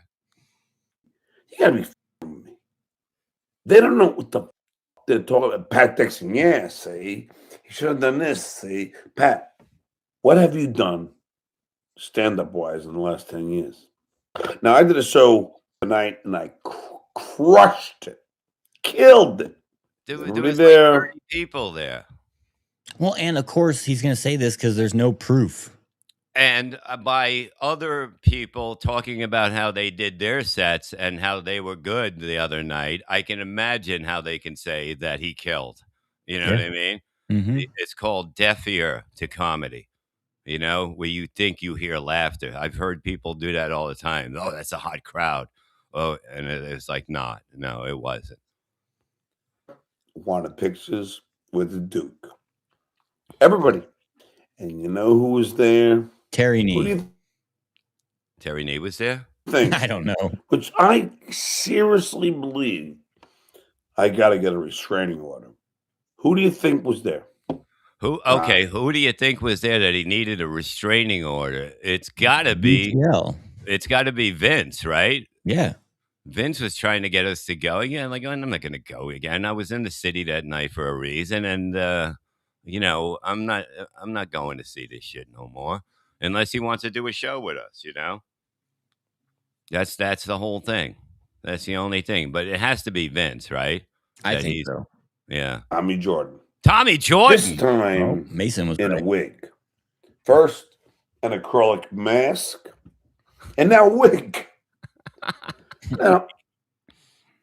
D: You gotta be f***ing me. They don't know what the they're talking about. Pat Dixon, yeah, see? He should have done this, see? Pat, what have you done stand-up wise in the last 10 years? Now, I did a show tonight and I crushed it. Killed it.
A: There was like 30 people there.
B: Well, and of course he's going to say this because there's no proof.
A: And by other people talking about how they did their sets and how they were good the other night, I can imagine how they can say that he killed. You know
B: Yeah.
A: what I mean?
B: Mm-hmm.
A: It's called deaf ear to comedy, where you think you hear laughter. I've heard people do that all the time. Oh, that's a hot crowd. Oh, and it's like, not. No, it wasn't.
D: Wanted pictures with the Duke. Everybody. And you know who was there?
B: Terry
D: Who do
B: Nee.
D: you
A: Terry Nee was there?
D: think?
B: I don't know.
D: Which I seriously believe I got to get a restraining order. Who do you think was there?
A: Who? Okay, who do you think was there that he needed a restraining order? It's got to be.
B: BTL.
A: It's got to be Vince, right?
B: Yeah.
A: Vince was trying to get us to go again. Like, I'm not going to go again. I was in the city that night for a reason, and I'm not going to see this shit no more unless he wants to do a show with us. That's the whole thing. That's the only thing. But it has to be Vince, right?
B: I think so.
A: Yeah.
D: Tommy Jordan.
A: Tommy Jordan.
D: This time
B: Mason was
D: in
B: right.
D: a wig. First, an acrylic mask, and now a wig. Now,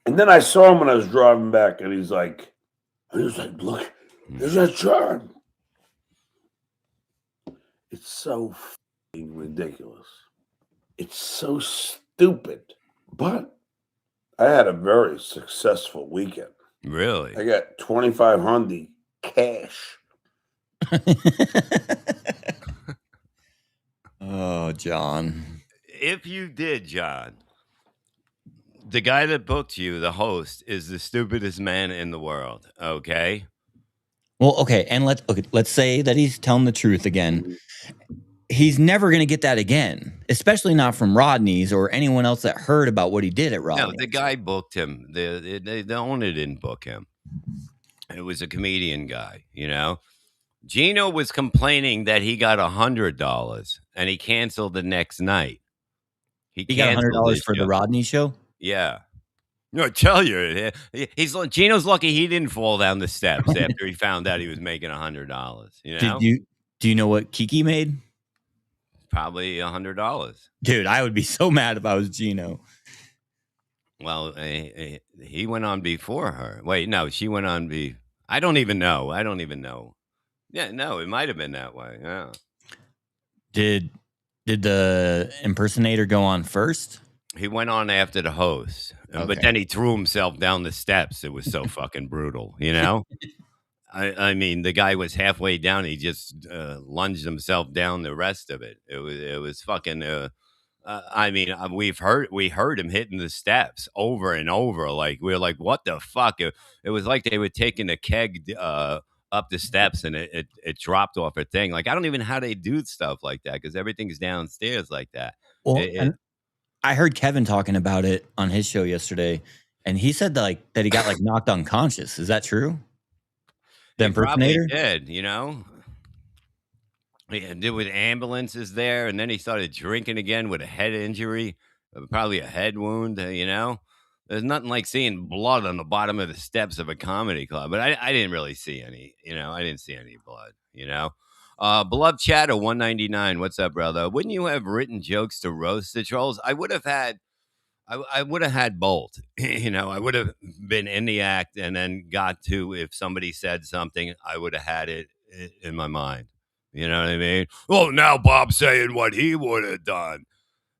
D: and then I saw him when I was driving back, and he was like, look, there's that John. It's so fucking ridiculous. It's so stupid. But I had a very successful weekend.
A: Really?
D: I got 2,500 cash.
B: Oh, John.
A: If you did, John, the guy that booked you, the host, is the stupidest man in the world. Okay.
B: Well, okay, and let's say that he's telling the truth again. He's never going to get that again, especially not from Rodney's or anyone else that heard about what he did at Rodney's.
A: No, the guy booked him. The owner didn't book him. It was a comedian guy, Gino was complaining that he got $100 and he canceled the next night.
B: He got $100 for the Rodney show?
A: Yeah. No, I tell you, Gino's lucky he didn't fall down the steps after he found out he was making $100.
B: Do you know what Kiki made?
A: Probably $100.
B: Dude, I would be so mad if I was Gino.
A: Well, he went on before her. Wait, no, she went on I don't even know. Yeah, no, it might have been that way. Yeah.
B: Did the impersonator go on first?
A: He went on after the host, but then he threw himself down the steps. It was so fucking brutal, I mean, the guy was halfway down. He just lunged himself down the rest of it. It was fucking. I mean, we heard him hitting the steps over and over. Like we were like, what the fuck? It was like they were taking a keg up the steps and it dropped off a thing. Like I don't even know how they do stuff like that because everything's downstairs like that.
B: Well, and I heard Kevin talking about it on his show yesterday, and he said that he got knocked unconscious. Is that true? The impersonator
A: did, He did with ambulances there, and then he started drinking again with a head injury, probably a head wound. There's nothing like seeing blood on the bottom of the steps of a comedy club, but I didn't really see any. I didn't see any blood. Beloved Chatter 199. What's up, brother? Wouldn't you have written jokes to roast the trolls? I would have had. I would have had both. I would have been in the act and then got to, if somebody said something, I would have had it in my mind. You know what I mean? Oh, now Bob's saying what he would have done.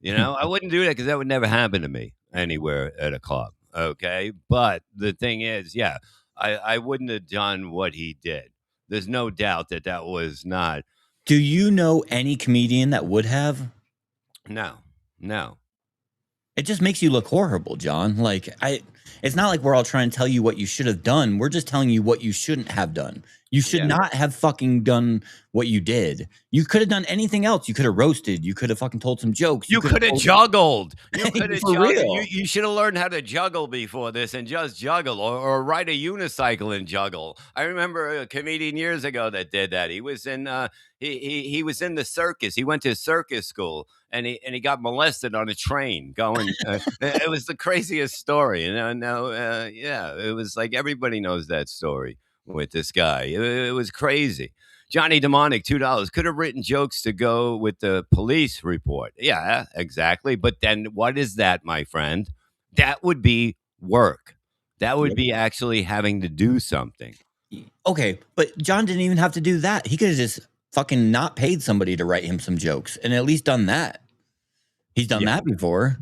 A: I wouldn't do that because that would never happen to me anywhere at a club. Okay. But the thing is, yeah, I wouldn't have done what he did. There's no doubt that was not.
B: Do you know any comedian that would have?
A: No.
B: It just makes you look horrible, John. It's not like we're all trying to tell you what you should have done. We're just telling you what you shouldn't have done. You should not have fucking done what you did. You could have done anything else. You could have roasted. You could have fucking told some jokes.
A: You could have juggled. You could have juggled.
B: Real.
A: You should have learned how to juggle before this and just juggle or ride a unicycle and juggle. I remember a comedian years ago that did that. He was in he was in the circus. He went to circus school and he got molested on a train going. It was the craziest story. It was like everybody knows that story. with this guy. It was crazy. Johnny Demonic, $2. Could have written jokes to go with the police report. Yeah, exactly. But then what is that, my friend? That would be work. That would be actually having to do something.
B: Okay, but John didn't even have to do that. He could have just fucking not paid somebody to write him some jokes and at least done that. He's done that before.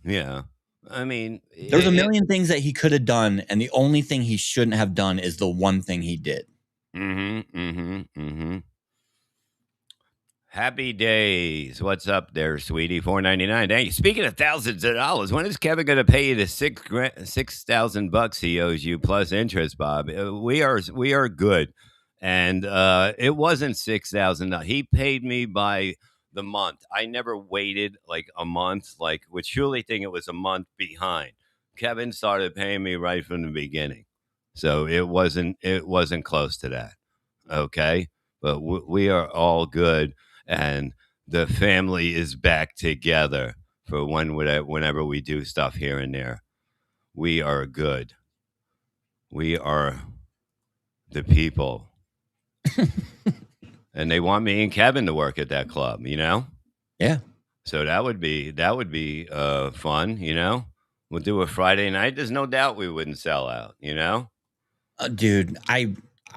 A: Yeah. I mean,
B: there's a million things that he could have done, and the only thing he shouldn't have done is the one thing he did.
A: Happy days. What's up there, sweetie? $4.99. Thank you. Speaking of thousands of dollars, when is Kevin going to pay you the $6,000 he owes you plus interest, Bob? We are good, and it wasn't $6,000. He paid me by the month. I never waited like a month. Like would surely think it was a month behind. Kevin started paying me right from the beginning, so it wasn't close to that. Okay, but we are all good. And the family is back together for whenever we do stuff here and there. We are good. We are the people. And they want me and Kevin to work at that club, you know?
B: Yeah.
A: So that would be fun, you know? We'll do a Friday night. There's no doubt we wouldn't sell out, you know?
B: Dude, I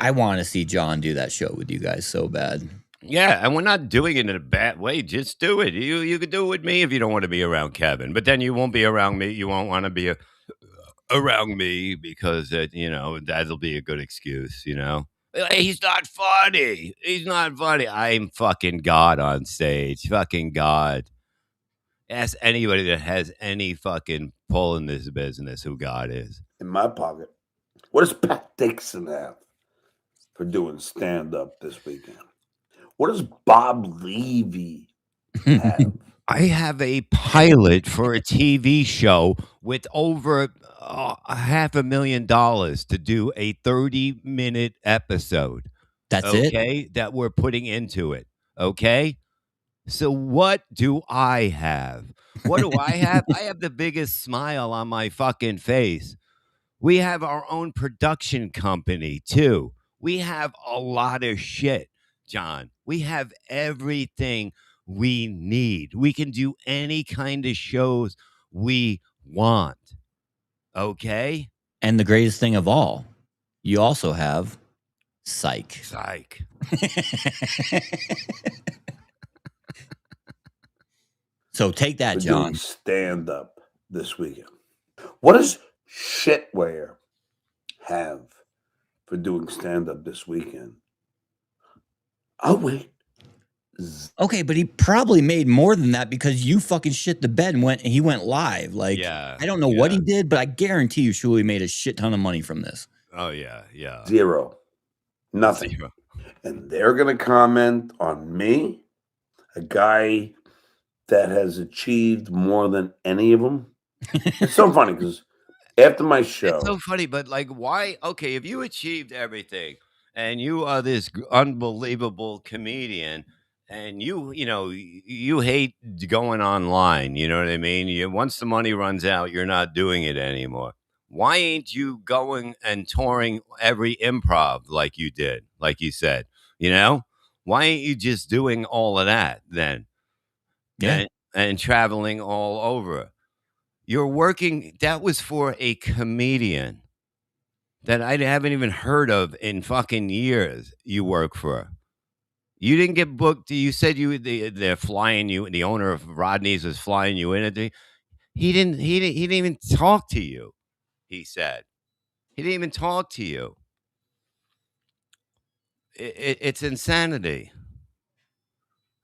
B: want to see John do that show with you guys so bad.
A: Yeah, and we're not doing it in a bad way. Just do it. You could do it with me if you don't want to be around Kevin, but then you won't be around me. You won't want to be around me because that'll be a good excuse. He's not funny. He's not funny. I'm fucking God on stage. Fucking God. Ask anybody that has any fucking pull in this business who God is.
D: In my pocket. What does Pat Dixon have for doing stand up this weekend? What does Bob Levy have?
A: I have a pilot for a TV show with over $500,000 to do a 30-minute episode.
B: That's it?
A: Okay, that we're putting into it. Okay, so what do I have? What do I have? I have the biggest smile on my fucking face. We have our own production company too. We have a lot of shit. John, we have everything we need. We can do any kind of shows we want. Okay?
B: And the greatest thing of all, you also have Psych.
A: Psych.
B: So take that,
D: We're
B: John.
D: doing stand up this weekend. What does Shitware have for doing stand up this weekend? Oh, wait.
B: Okay, but he probably made more than that because you fucking shit the bed and he went live. Like,
A: Yeah,
B: I don't know what he did, but I guarantee you Shuli made a shit ton of money from this.
A: Oh, yeah.
D: Zero. Nothing.
A: Zero.
D: And they're going to comment on me, a guy that has achieved more than any of them. It's so funny because after my show.
A: It's so funny, but like, why? Okay, if you achieved everything and you are this unbelievable comedian and you hate going online, you know what I mean? Once the money runs out, you're not doing it anymore. Why ain't you going and touring every improv like you did, like you said, Why ain't you just doing all of that then?
B: Yeah.
A: And traveling all over. You're working, that was for a comedian that I haven't even heard of in fucking years you work for. You didn't get booked. You said they're flying you. The owner of Rodney's was flying you in. He didn't even talk to you. He said he didn't even talk to you. It's insanity.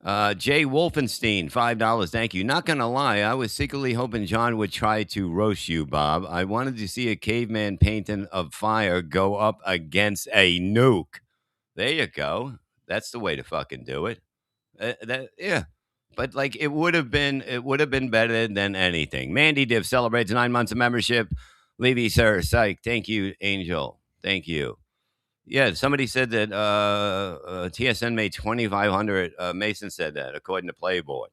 A: Jay Wolfenstein, $5. Thank you. Not gonna lie, I was secretly hoping John would try to roast you, Bob. I wanted to see a caveman painting of fire go up against a nuke. There you go. That's the way to fucking do it. Yeah. But like it would have been better than anything. Mandy Div celebrates 9 months of membership. Levy, sir, psych. Thank you, Angel. Thank you. Yeah, somebody said that TSN made 2,500. Mason said that, according to Playboy.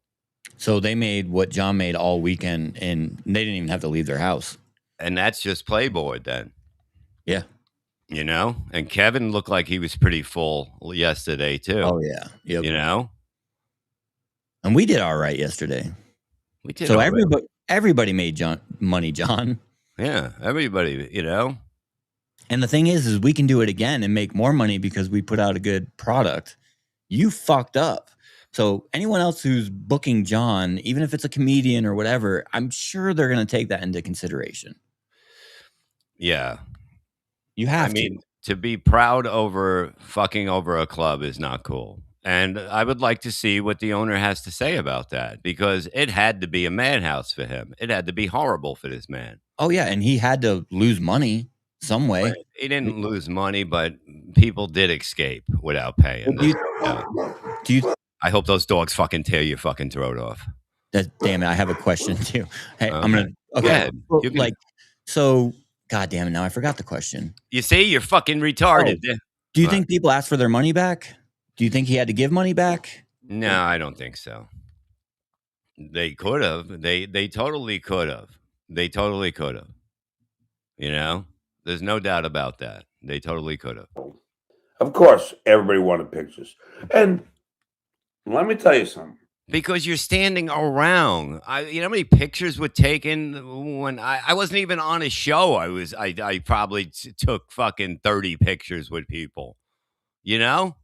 B: So they made what John made all weekend, and they didn't even have to leave their house.
A: And that's just Playboy then.
B: Yeah.
A: You know, and Kevin looked like he was pretty full yesterday too.
B: Oh yeah, yep.
A: You know,
B: and we did all right yesterday.
A: we did.
B: So
A: all right.
B: everybody made money, John.
A: Yeah, everybody. You know,
B: and the thing is we can do it again and make more money because we put out a good product. You fucked up. So anyone else who's booking John, even if it's a comedian or whatever, I'm sure they're going to take that into consideration.
A: Yeah.
B: You have
A: to be proud over fucking over a club is not cool. And I would like to see what the owner has to say about that, because it had to be a madhouse for him. It had to be horrible for this man.
B: Oh yeah, and he had to lose money some way.
A: Well, he didn't lose money, but people did escape without paying. I hope those dogs fucking tear your fucking throat off.
B: Damn it, I have a question too. Hey,
A: okay.
B: I'm gonna. Okay,
A: well,
B: so. God damn it! Now I forgot the question.
A: You see, you're fucking retarded.
B: Oh, do you think people asked for their money back? Do you think he had to give money back?
A: No, I don't think so. They could have. They totally could have. They totally could have. You know, there's no doubt about that. They totally could have.
D: Of course, everybody wanted pictures, and let me tell you something.
A: Because you're standing around. You know how many pictures were taken when I wasn't even on a show. I probably took fucking 30 pictures with people. You know,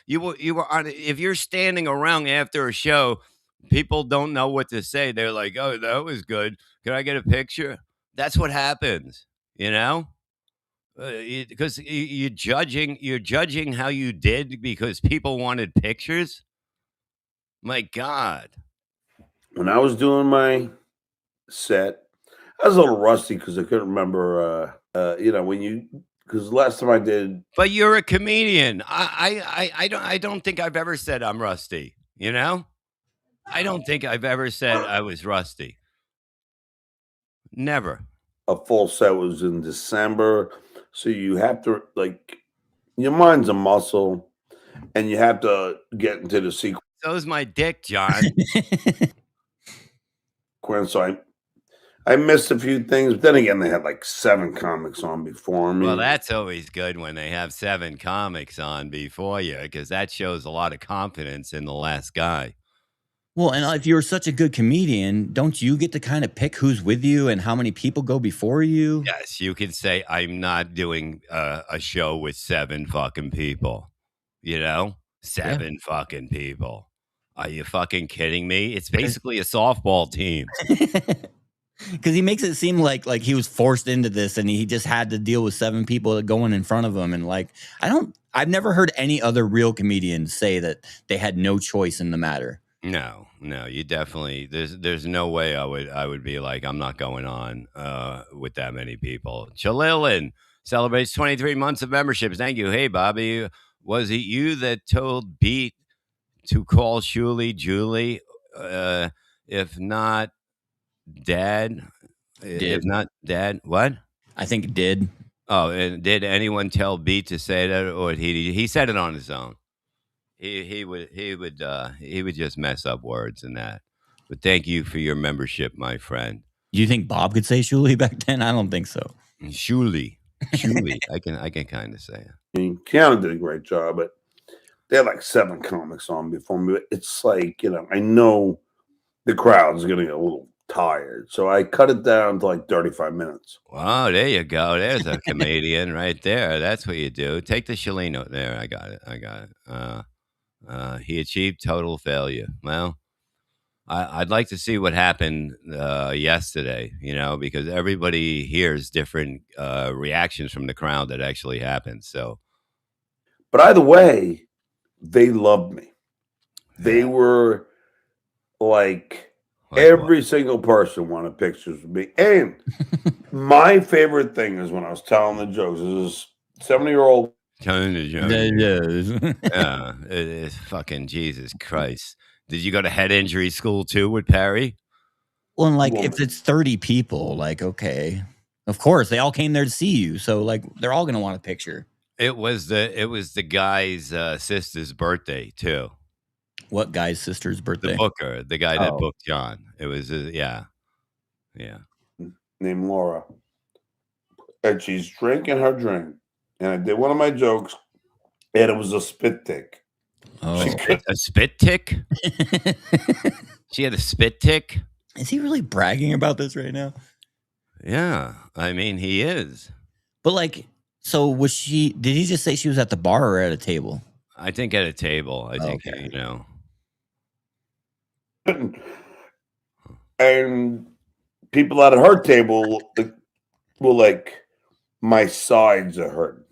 A: you were on. If you're standing around after a show, people don't know what to say. They're like, "Oh, that was good. Can I get a picture?" That's what happens. You know, because you're judging how you did because people wanted pictures. My God.
D: When I was doing my set, I was a little rusty because I couldn't remember, because last time I did.
A: But you're a comedian. I don't think I've ever said I'm rusty. You know, I don't think I've ever said I was rusty. Never.
D: A full set was in December, so you have to your mind's a muscle, and you have to get into the sequence.
A: So's my dick, John.
D: So I missed a few things, but then again, they had like 7 comics on before me.
A: Well, that's always good when they have 7 comics on before you, because that shows a lot of confidence in the last guy.
B: Well, and if you're such a good comedian, don't you get to kind of pick who's with you and how many people go before you?
A: Yes, you can say, I'm not doing a show with 7 fucking people. You know? 7 fucking people. Are you fucking kidding me? It's basically a softball team.
B: Because he makes it seem like he was forced into this and he just had to deal with 7 people going in front of him. And I've never heard any other real comedian say that they had no choice in the matter.
A: No, you definitely, there's no way I would be like, I'm not going on with that many people. Chalilin celebrates 23 months of memberships. Thank you. Hey, Bobby, was it you that told Beat to call Julie? If not Dad? If not Dad, what?
B: I think it did.
A: Oh, and did anyone tell Beat to say that, or he said it on his own? He would just mess up words and that. But thank you for your membership, my friend.
B: Do you think Bob could say Shuli back then? I don't think so.
A: Shuli. I can kind of say it.
D: I mean, Keanu did a great job, but they had like 7 comics on before me. But it's like, I know the crowd's getting a little tired, so I cut it down to like 35 minutes.
A: Wow, there you go. There's a comedian right there. That's what you do. Take the Shalino. There, I got it. He achieved total failure. Well, I'd like to see what happened yesterday, because everybody hears different reactions from the crowd that actually happened. So,
D: but either way, they loved me. They were like every
A: what?
D: single person wanted pictures with me. And my favorite thing is when I was telling the jokes. This 70-year-old.
A: Telling the jokes. Yeah, it's fucking Jesus Christ. Did you go to head injury school too with Perry?
B: Well, and if it's 30 people, okay, of course they all came there to see you, so they're all gonna want a picture.
A: It was the guy's sister's birthday too.
B: What guy's sister's birthday?
A: The booker, the guy that booked John. It was yeah.
D: Named Laura. and she's drinking her drink, and I did one of my jokes, and it was a spit tick.
B: Oh.
A: A spit tick? She had a spit tick?
B: Is he really bragging about this right now?
A: Yeah, I mean, he is.
B: But like, so was she? Did he just say she was at the bar or at a table?
A: I think at a table. I think,
B: Okay.
A: you know.
D: And people at her table were like, my sides are hurting.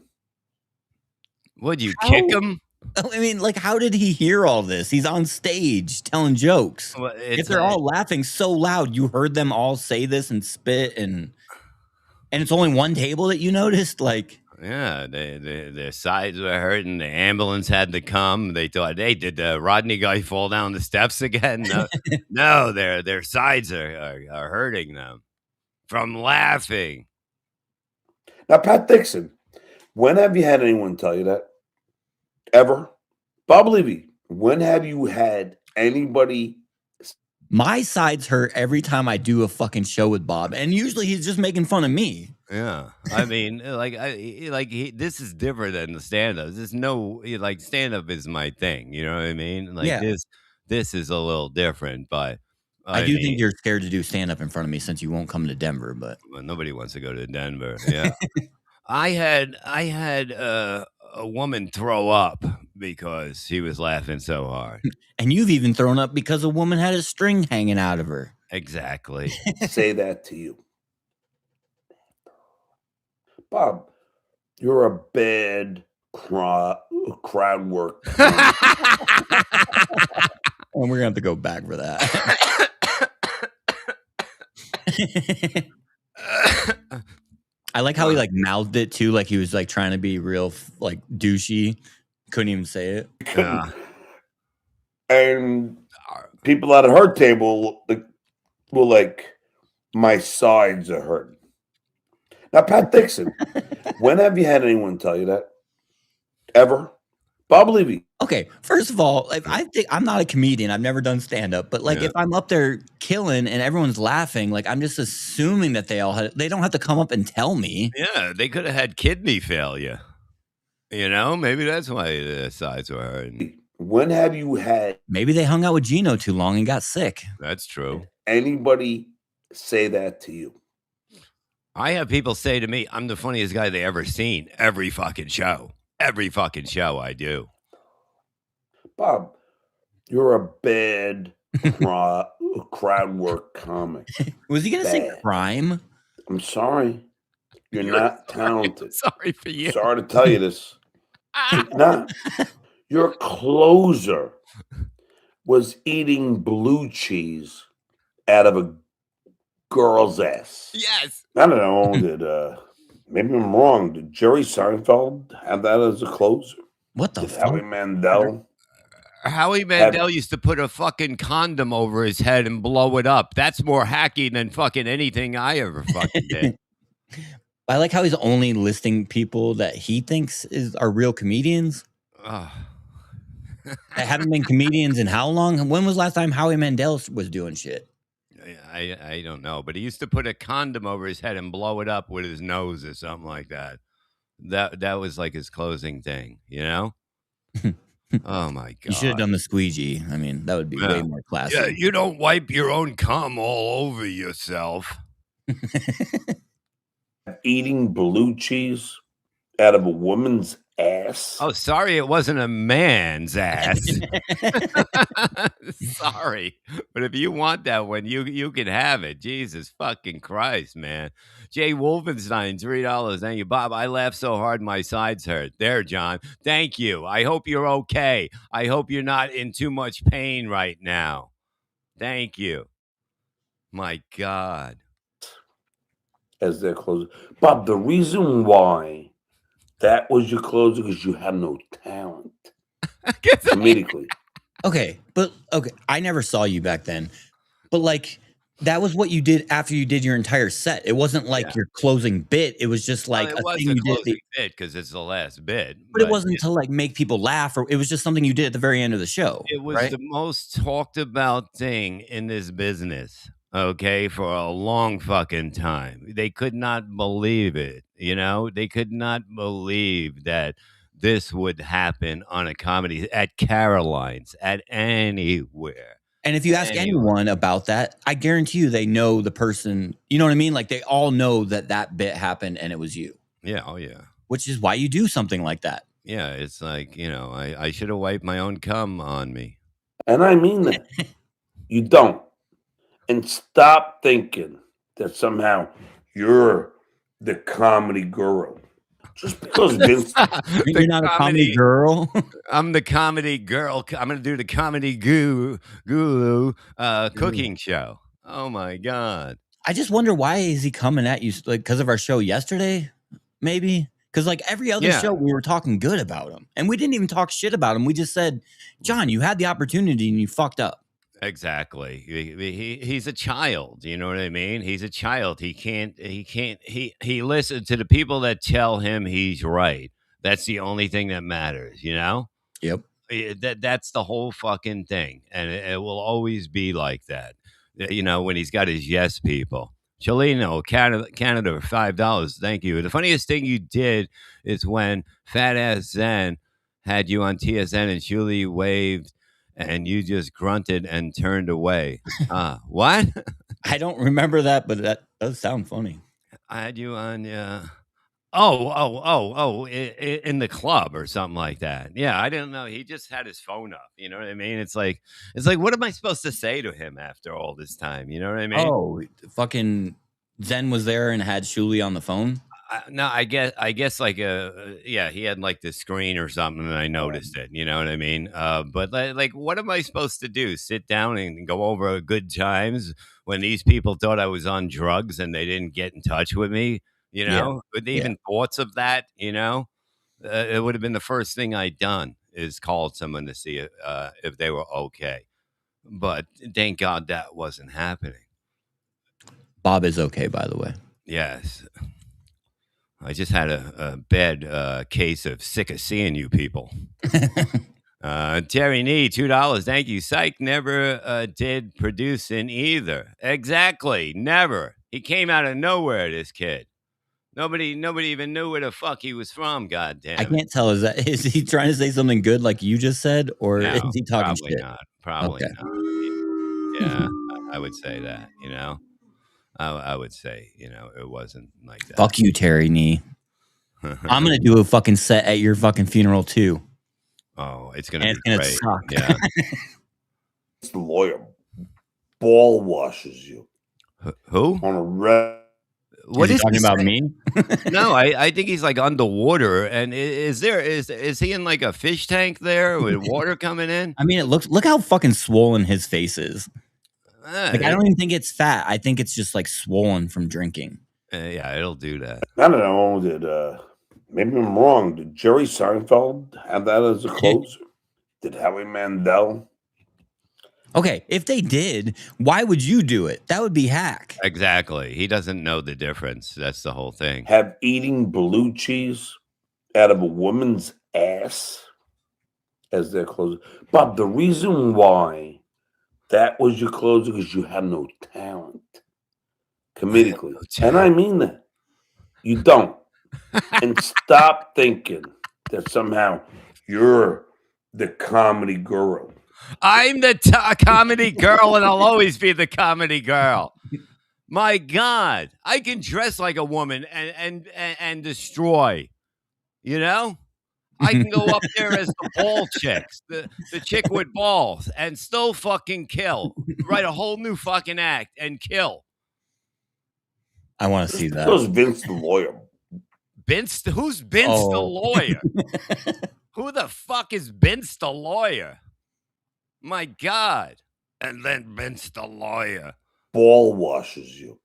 A: Would you kick him?
B: I mean, like, how did he hear all this? He's on stage telling jokes.
A: Well,
B: If they're all laughing so loud, you heard them all say this and spit, and it's only one table that you noticed. Like,
A: yeah, their sides were hurting. The ambulance had to come. They thought, hey, did the Rodney guy fall down the steps again? No, no, their sides are hurting them from laughing.
D: Now, Pat Dixon, when have you had anyone tell you that? Ever? Bob Levy, when have you had anybody?
B: my sides hurt every time I do a fucking show with Bob, and usually he's just making fun of me.
A: Yeah, I mean, this is different than the stand-up. There's no like stand-up is my thing. You know what I mean? Like
B: Yeah.
A: this is a little different, but
B: I do think you're scared to do stand-up in front of me since you won't come to Denver, but
A: well, nobody wants to go to Denver. Yeah, I had a woman throw up because she was laughing so hard.
B: and you've even thrown up because a woman had a string hanging out of her.
A: Exactly.
D: Say that to you. Bob, you're a bad crowd work.
B: And we're gonna have to go back for that. I like how he like mouthed it too, like he was like trying to be real like douchey. Couldn't even say it.
D: And people at her table were like, my sides are hurting. Now, Pat Dixon, when have you had anyone tell you that? Ever? Bob Levy.
B: Okay, first of all, if I think I'm not a comedian, I've never done stand-up, but like if I'm up there killing and everyone's laughing, like I'm just assuming that they don't have to come up and tell me.
A: Yeah, they could have had kidney failure. You know, maybe that's why the sides were hurting.
D: When have you had?
B: Maybe they hung out with Gino too long and got sick.
A: That's true.
D: Anybody say that to you?
A: I have people say to me, I'm the funniest guy they ever seen. Every fucking show I do.
D: Bob, you're a bad crowd work comic.
B: Was he going to say crime?
D: I'm sorry. You're not talented.
A: Sorry for you.
D: Sorry to tell you this. Your closer was eating blue cheese out of a girl's ass.
A: Yes.
D: I don't know. Maybe I'm wrong. Did Jerry Seinfeld have that as a closer?
B: What the fuck?
D: Howie Mandel?
A: Howie Mandel used to put a fucking condom over his head and blow it up. That's more hacky than fucking anything I ever fucking did.
B: I like how he's only listing people that he thinks are real comedians. That haven't been comedians in how long? When was the last time Howie Mandel was doing shit?
A: I don't know, but he used to put a condom over his head and blow it up with his nose or something like that. That was like his closing thing, you know? Oh my god!
B: You should have done the squeegee. I mean, that would be way more classy.
A: Yeah, you don't wipe your own cum all over yourself.
D: Eating blue cheese out of a woman's ass.
A: Oh, sorry, it wasn't a man's ass. Sorry, but if you want that one, you can have it. Jesus fucking Christ, man. Jay Wolfenstein, $3. Thank you, Bob. I laughed so hard my sides hurt. There, John. Thank you. I hope you're okay. I hope you're not in too much pain right now. Thank you. My God.
D: As their closer, Bob. The reason why that was your closer because you had no talent comedically.
B: Okay, I never saw you back then, but like that was what you did after you did your entire set. It wasn't like your closing bit. It was just like
A: it was
B: thing
A: a
B: you
A: closing
B: did
A: bit because it's the last bit.
B: But it wasn't to like make people laugh, or it was just something you did at the very end of the show.
A: It was
B: right?
A: the most talked about thing in this business. okay, for a long fucking time. They could not believe it, you know? They could not believe that this would happen on a comedy at Caroline's, at anywhere.
B: And if you ask anyone about that, I guarantee you they know the person. You know what I mean? Like they all know that bit happened and it was you.
A: Yeah, oh yeah.
B: Which is why you do something like that.
A: Yeah, it's like, you know, I should have wiped my own cum on me.
D: And I mean that. You don't. And stop thinking that somehow you're the comedy guru. Just because Vince,
B: you're not a comedy girl.
A: I'm the comedy girl. I'm going to do the comedy guru cooking show. Oh my God.
B: I just wonder, why is he coming at you? Like, because of our show yesterday, maybe? Because like every other show, we were talking good about him, and we didn't even talk shit about him. We just said, John, you had the opportunity and you fucked up.
A: Exactly. He's a child. You know what I mean? He's a child. He listens to the people that tell him he's right. That's the only thing that matters, you know?
B: Yep.
A: That's the whole fucking thing. And it will always be like that. You know, when he's got his yes people. Cholino, Canada, $5. Thank you. The funniest thing you did is when Fat Ass Zen had you on TSN and Julie waved and you just grunted and turned away. What?
B: I don't remember that, but that does sound funny.
A: I had you on, in the club or something like that. Yeah, I didn't know. He just had his phone up. You know what I mean? It's like, what am I supposed to say to him after all this time? You know what I mean?
B: Oh, fucking Zen was there and had Shuli on the phone.
A: No, I guess like he had like the screen or something, and I noticed it. You know what I mean? But like, what am I supposed to do? Sit down and go over good times when these people thought I was on drugs and they didn't get in touch with me? You know, with even thoughts of that, you know, it would have been the first thing I'd done is called someone to see if they were okay. But thank God that wasn't happening.
B: Bob is okay, by the way.
A: Yes. I just had a bad case of sick of seeing you people. Terry Nee, $2. Thank you. Psych never did produce in either. Exactly. Never. He came out of nowhere, this kid. Nobody even knew where the fuck he was from, goddamn.
B: I can't tell. Is he trying to say something good like you just said? Or is he talking
A: probably
B: shit?
A: Not. Probably not. Yeah, I would say that, you know. I would say, you know, it wasn't like that.
B: Fuck you, Terry Nee. I'm gonna do a fucking set at your fucking funeral too.
A: Oh, it's gonna great.
B: Suck.
A: Yeah.
D: The lawyer ball washes you.
A: Who?
D: On a red.
B: What is he talking about me?
A: No, I think he's like underwater. And is he in like a fish tank there with water coming in?
B: I mean, look how fucking swollen his face is. Like, I don't even think it's fat. I think it's just like swollen from drinking.
A: Yeah, it'll do that.
D: I don't know. Maybe I'm wrong. Did Jerry Seinfeld have that as a closer? Did Howie Mandel?
B: Okay, if they did, why would you do it? That would be hack.
A: Exactly. He doesn't know the difference. That's the whole thing.
D: Have eating blue cheese out of a woman's ass as their closer. Bob, the reason why that was your closer because you had no talent comedically. And I mean that. You don't. And stop thinking that somehow you're the comedy guru.
A: I'm the comedy girl, and I'll always be the comedy girl. My God, I can dress like a woman and destroy. You know, I can go up there as the ball chicks, the chick with balls, and still fucking kill. Write a whole new fucking act and kill.
B: I want to see that.
D: Who's Vince the lawyer?
A: Who's Vince the lawyer? Who the fuck is Vince the lawyer? My God. And then Vince the lawyer.
D: Ball washes you.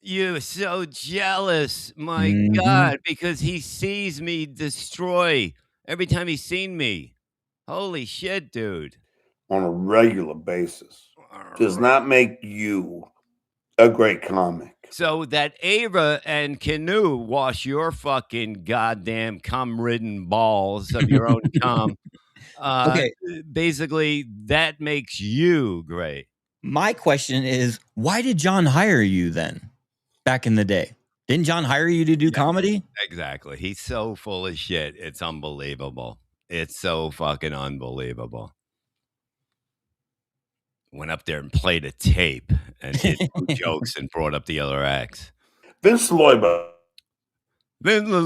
A: You're so jealous. My God. Because he sees me destroy every time he's seen me. Holy shit, dude.
D: On a regular basis. Does not make you a great comic.
A: So that Ava and Canoe wash your fucking goddamn cum-ridden balls of your own cum. Okay. Basically, that makes you great.
B: My question is, why did John hire you then? Back in the day, didn't John hire you to do comedy?
A: Exactly. He's so full of shit. It's unbelievable. It's so fucking unbelievable. Went up there and played a tape and did 2 jokes and brought up the other acts.
D: Vince Loiber.
A: Vince the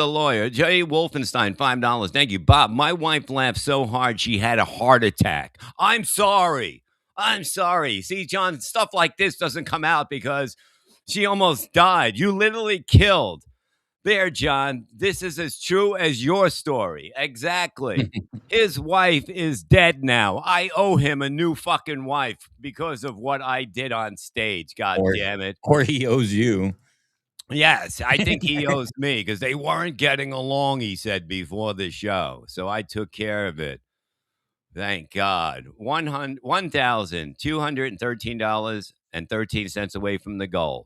A: lawyer. Jay Wolfenstein, $5. Thank you, Bob. My wife laughed so hard she had a heart attack. I'm sorry. See, John, stuff like this doesn't come out because she almost died. You literally killed. There, John. This is as true as your story. Exactly. His wife is dead now. I owe him a new fucking wife because of what I did on stage. God damn it.
B: Or he owes you.
A: Yes, I think he owes me because they weren't getting along, he said, before the show. So I took care of it. Thank God. $1,213.13 away from the goal.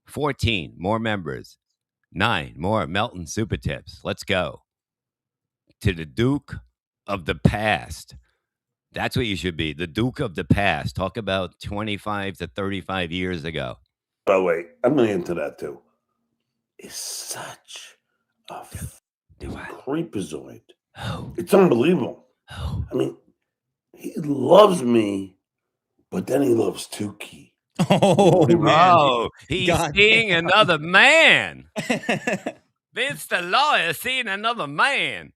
A: 14 more members. 9 more Melton Super Tips. Let's go. To the Duke of the Past. That's what you should be. The Duke of the Past. Talk about 25 to 35 years ago.
D: By the way, I'm going to get into that too. Is such a creepazoid.
A: Oh.
D: It's unbelievable.
A: Oh.
D: I mean, he loves me, but then he loves Tukey.
B: Oh,
A: he's
B: God
A: seeing
B: damn.
A: another man. Vince the lawyer seeing another man.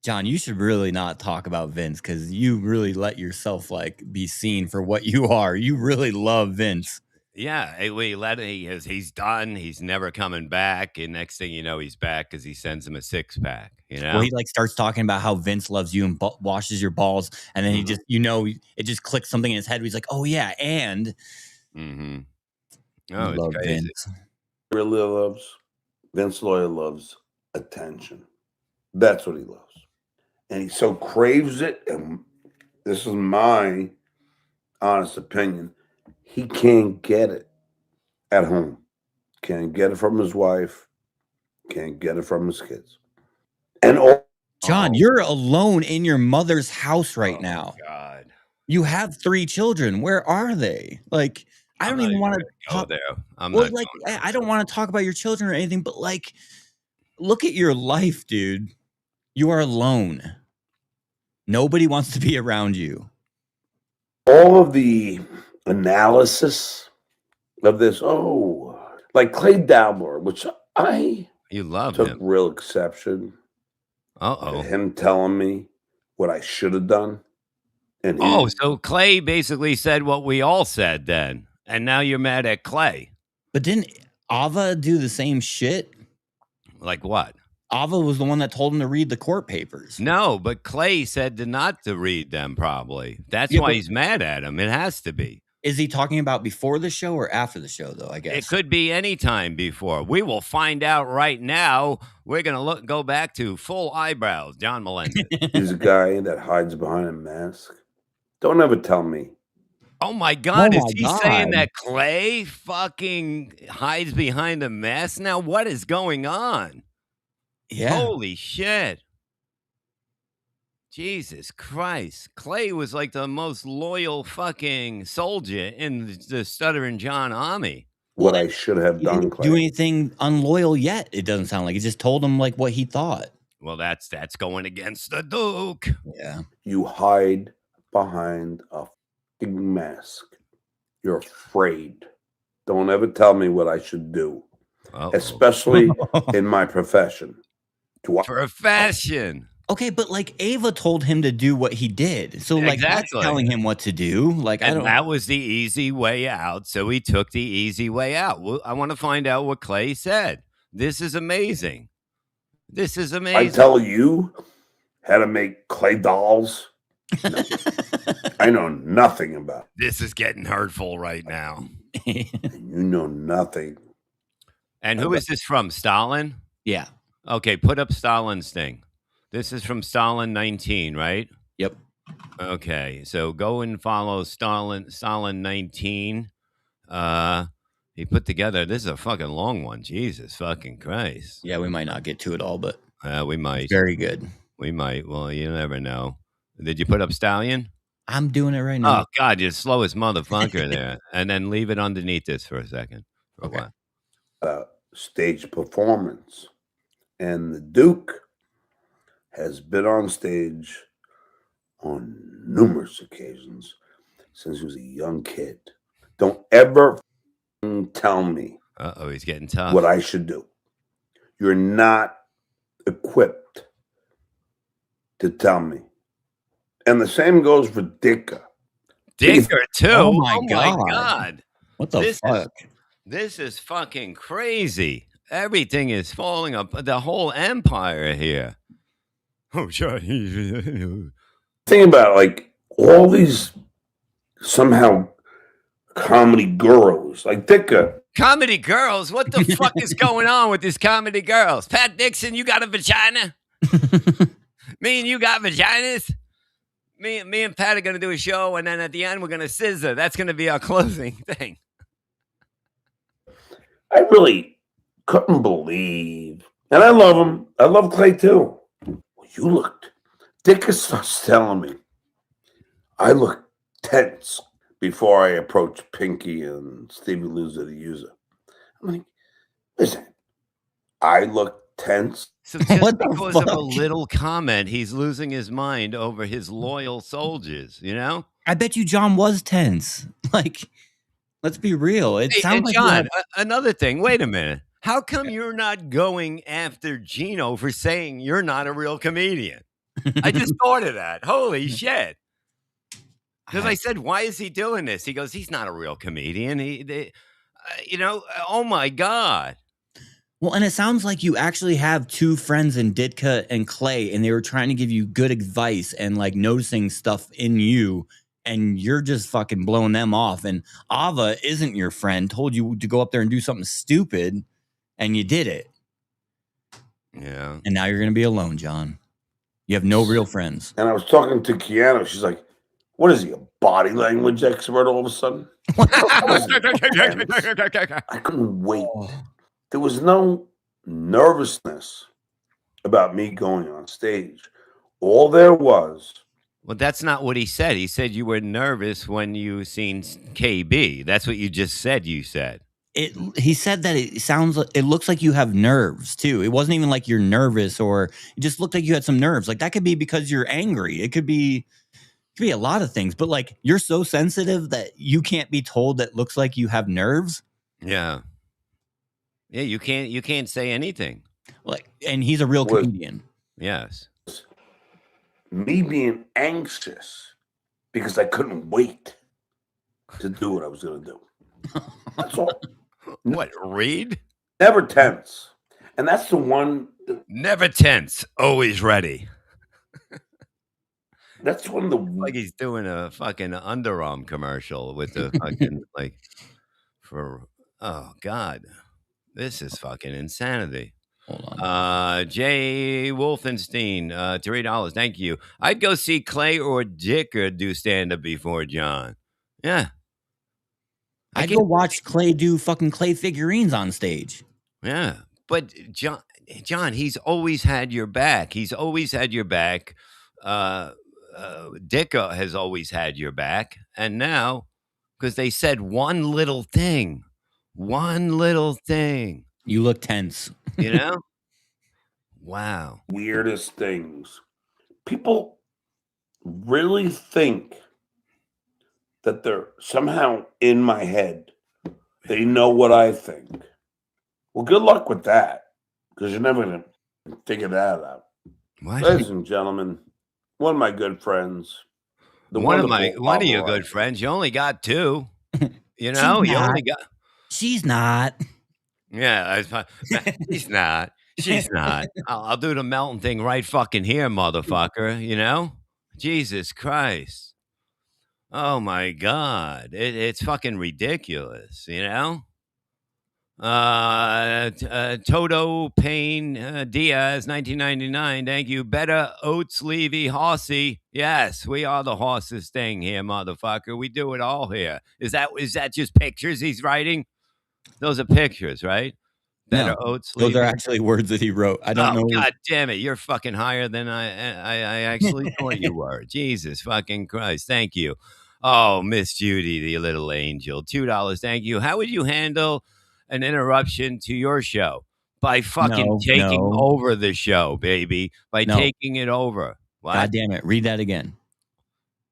B: John, you should really not talk about Vince because you really let yourself like be seen for what you are. You really love Vince.
A: Yeah, he's done. He's never coming back. And next thing you know, he's back because he sends him a 6-pack. You know,
B: Well, he like starts talking about how Vince loves you and washes your balls, and then he just, it just clicks something in his head. Where he's like, "Oh yeah," and
A: oh,
B: I love Vince.
D: Really loves Vince Lawyer loves attention. That's what he loves, and he so craves it. And this is my honest opinion. He can't get it at home. Can't get it from his wife. Can't get it from his kids. And
B: John, you're alone in your mother's house right now.
A: God,
B: you have 3 children. Where are they? Like, I don't even want to
A: go there.
B: I don't want to talk about your children or anything, but like, look at your life, dude. You are alone. Nobody wants to be around you.
D: All of the analysis of this, like Clay Dableverse, which
A: you love
D: took
A: him.
D: Real exception. To him telling me what I should have done. And
A: so Clay basically said what we all said then, and now you're mad at Clay.
B: But didn't Ava do the same shit?
A: Like what?
B: Ava was the one that told him to read the court papers.
A: No, but Clay said not to read them probably. That's why he's mad at him. It has to be.
B: Is he talking about before the show or after the show, though, I guess?
A: It could be any time before. We will find out right now. We're going to go back to full eyebrows, John Melendez.
D: He's a guy that hides behind a mask. Don't ever tell me.
A: Oh, my God. Is he saying that Clay fucking hides behind a mask now? What is going on?
B: Yeah.
A: Holy shit. Jesus Christ. Clay was like the most loyal fucking soldier in the Stuttering John army.
D: What I should have done, Clay.
B: Do anything unloyal yet? It doesn't sound like. He just told him like what he thought.
A: Well, that's going against the Duke.
B: Yeah.
D: You hide behind a fucking mask. You're afraid. Don't ever tell me what I should do. Especially in my profession.
A: Profession.
B: Okay, but like Ava told him to do what he did. So like that's telling him what to do. Like
A: that was the easy way out. So he took the easy way out. Well, I want to find out what Clay said. This is amazing. This is amazing.
D: I tell you how to make clay dolls. No. I know nothing about it.
A: This is getting hurtful right now.
D: You know nothing.
A: And who is this from? Stalin?
B: Yeah.
A: Okay, put up Stalin's thing. This is from Stalin 19, right?
B: Yep.
A: Okay, so go and follow Stalin 19. He put together, this is a fucking long one. Jesus fucking Christ.
B: Yeah, we might not get to it all, but
A: we might.
B: It's very good.
A: We might. Well, you never know. Did you put up Stallion?
B: I'm doing it right now.
A: Oh God, you're the slowest motherfucker there. And then leave it underneath this for a second. For
B: Okay.
A: what?
D: Stage performance. And the Duke has been on stage on numerous occasions since he was a young kid. Don't ever tell me
A: Uh-oh, he's getting tough.
D: what I should do. You're not equipped to tell me. And the same goes for Dicker.
A: Dicker too.
B: Oh my
A: God.
B: What the fuck?
A: This is fucking crazy. Everything is falling up. The whole empire here. Oh, sure.
D: Think about it, like all these somehow comedy gurus, like Dicker.
A: Comedy girls? What the fuck is going on with these comedy girls? Pat Dixon, you got a vagina? Me and you got vaginas? Me and Pat are going to do a show, and then at the end, we're going to scissor. That's going to be our closing thing.
D: I really couldn't believe, and I love him. I love Clay too. You looked. Dick starts telling me I look tense before I approach Pinky and Stevie Loser the User. I'm like, listen, I look tense.
A: So just because of a little comment, he's losing his mind over his loyal soldiers, you know?
B: I bet you John was tense. Like, let's be real. It sounds like
A: John, another thing. Wait a minute. How come you're not going after Gino for saying you're not a real comedian? I just thought of that. Holy shit. Because I said, why is he doing this? He goes, he's not a real comedian. Oh my God.
B: Well, and it sounds like you actually have two friends in Ditka and Clay, and they were trying to give you good advice and like noticing stuff in you, and you're just fucking blowing them off. And Ava isn't your friend, told you to go up there and do something stupid, and you did it.
A: Yeah.
B: And now you're going to be alone, John. You have no real friends.
D: And I was talking to Keanu. She's like, what is he, a body language expert all of a sudden? I couldn't wait. There was no nervousness about me going on stage. All there was.
A: Well, that's not what he said. He said you were nervous when you seen KB. That's what you just said. You said.
B: He said that it looks like you have nerves too. It wasn't even like you're nervous, or it just looked like you had some nerves. Like that could be because you're angry. It could be a lot of things, but like you're so sensitive that you can't be told that looks like you have nerves.
A: Yeah. Yeah, you can't say anything.
B: Like, and he's a real comedian.
A: Yes.
D: Me being anxious because I couldn't wait to do what I was going to do. That's all.
A: What, read?
D: Never tense. And that's the one.
A: Never tense, always ready.
D: That's one of the.
A: Like he's doing a fucking underarm commercial with the fucking, like, oh, God. This is fucking insanity.
B: Hold on.
A: Jay Wolfenstein, $3. Thank you. I'd go see Clay or Dicker do stand-up before John. Yeah.
B: I'd go watch Clay do fucking clay figurines on stage.
A: Yeah. But John, he's always had your back. He's always had your back. Dicker has always had your back. And now, because they said one little thing.
B: You look tense.
A: You know? Wow.
D: Weirdest things. People really think that they're somehow in my head. They know what I think. Well, good luck with that, because you're never going to figure that out.
A: What?
D: Ladies and gentlemen, one of my good friends.
A: One of your good friends. You only got two. You know, you only got.
B: She's not.
A: Yeah, he's not. She's not. I'll do the melting thing right fucking here, motherfucker. You know? Jesus Christ. Oh my God. It's fucking ridiculous, you know? Toto Payne Diaz, 1999. Thank you. Better Oates Levy Horsey. Yes, we are the horsest thing here, motherfucker. We do it all here. Is that just pictures he's writing? Those are pictures, right? Better
B: No,
A: oats
B: those are
A: leaving.
B: actually words that he wrote. I don't
A: Oh,
B: know.
A: God damn it. You're fucking higher than I actually thought you were. Jesus fucking Christ. Thank you. Oh, Miss Judy, the little angel. $2. Thank you. How would you handle an interruption to your show? By fucking
B: No,
A: taking
B: no,
A: over the show, baby. By
B: no.
A: taking it over. What?
B: God damn it. Read that again.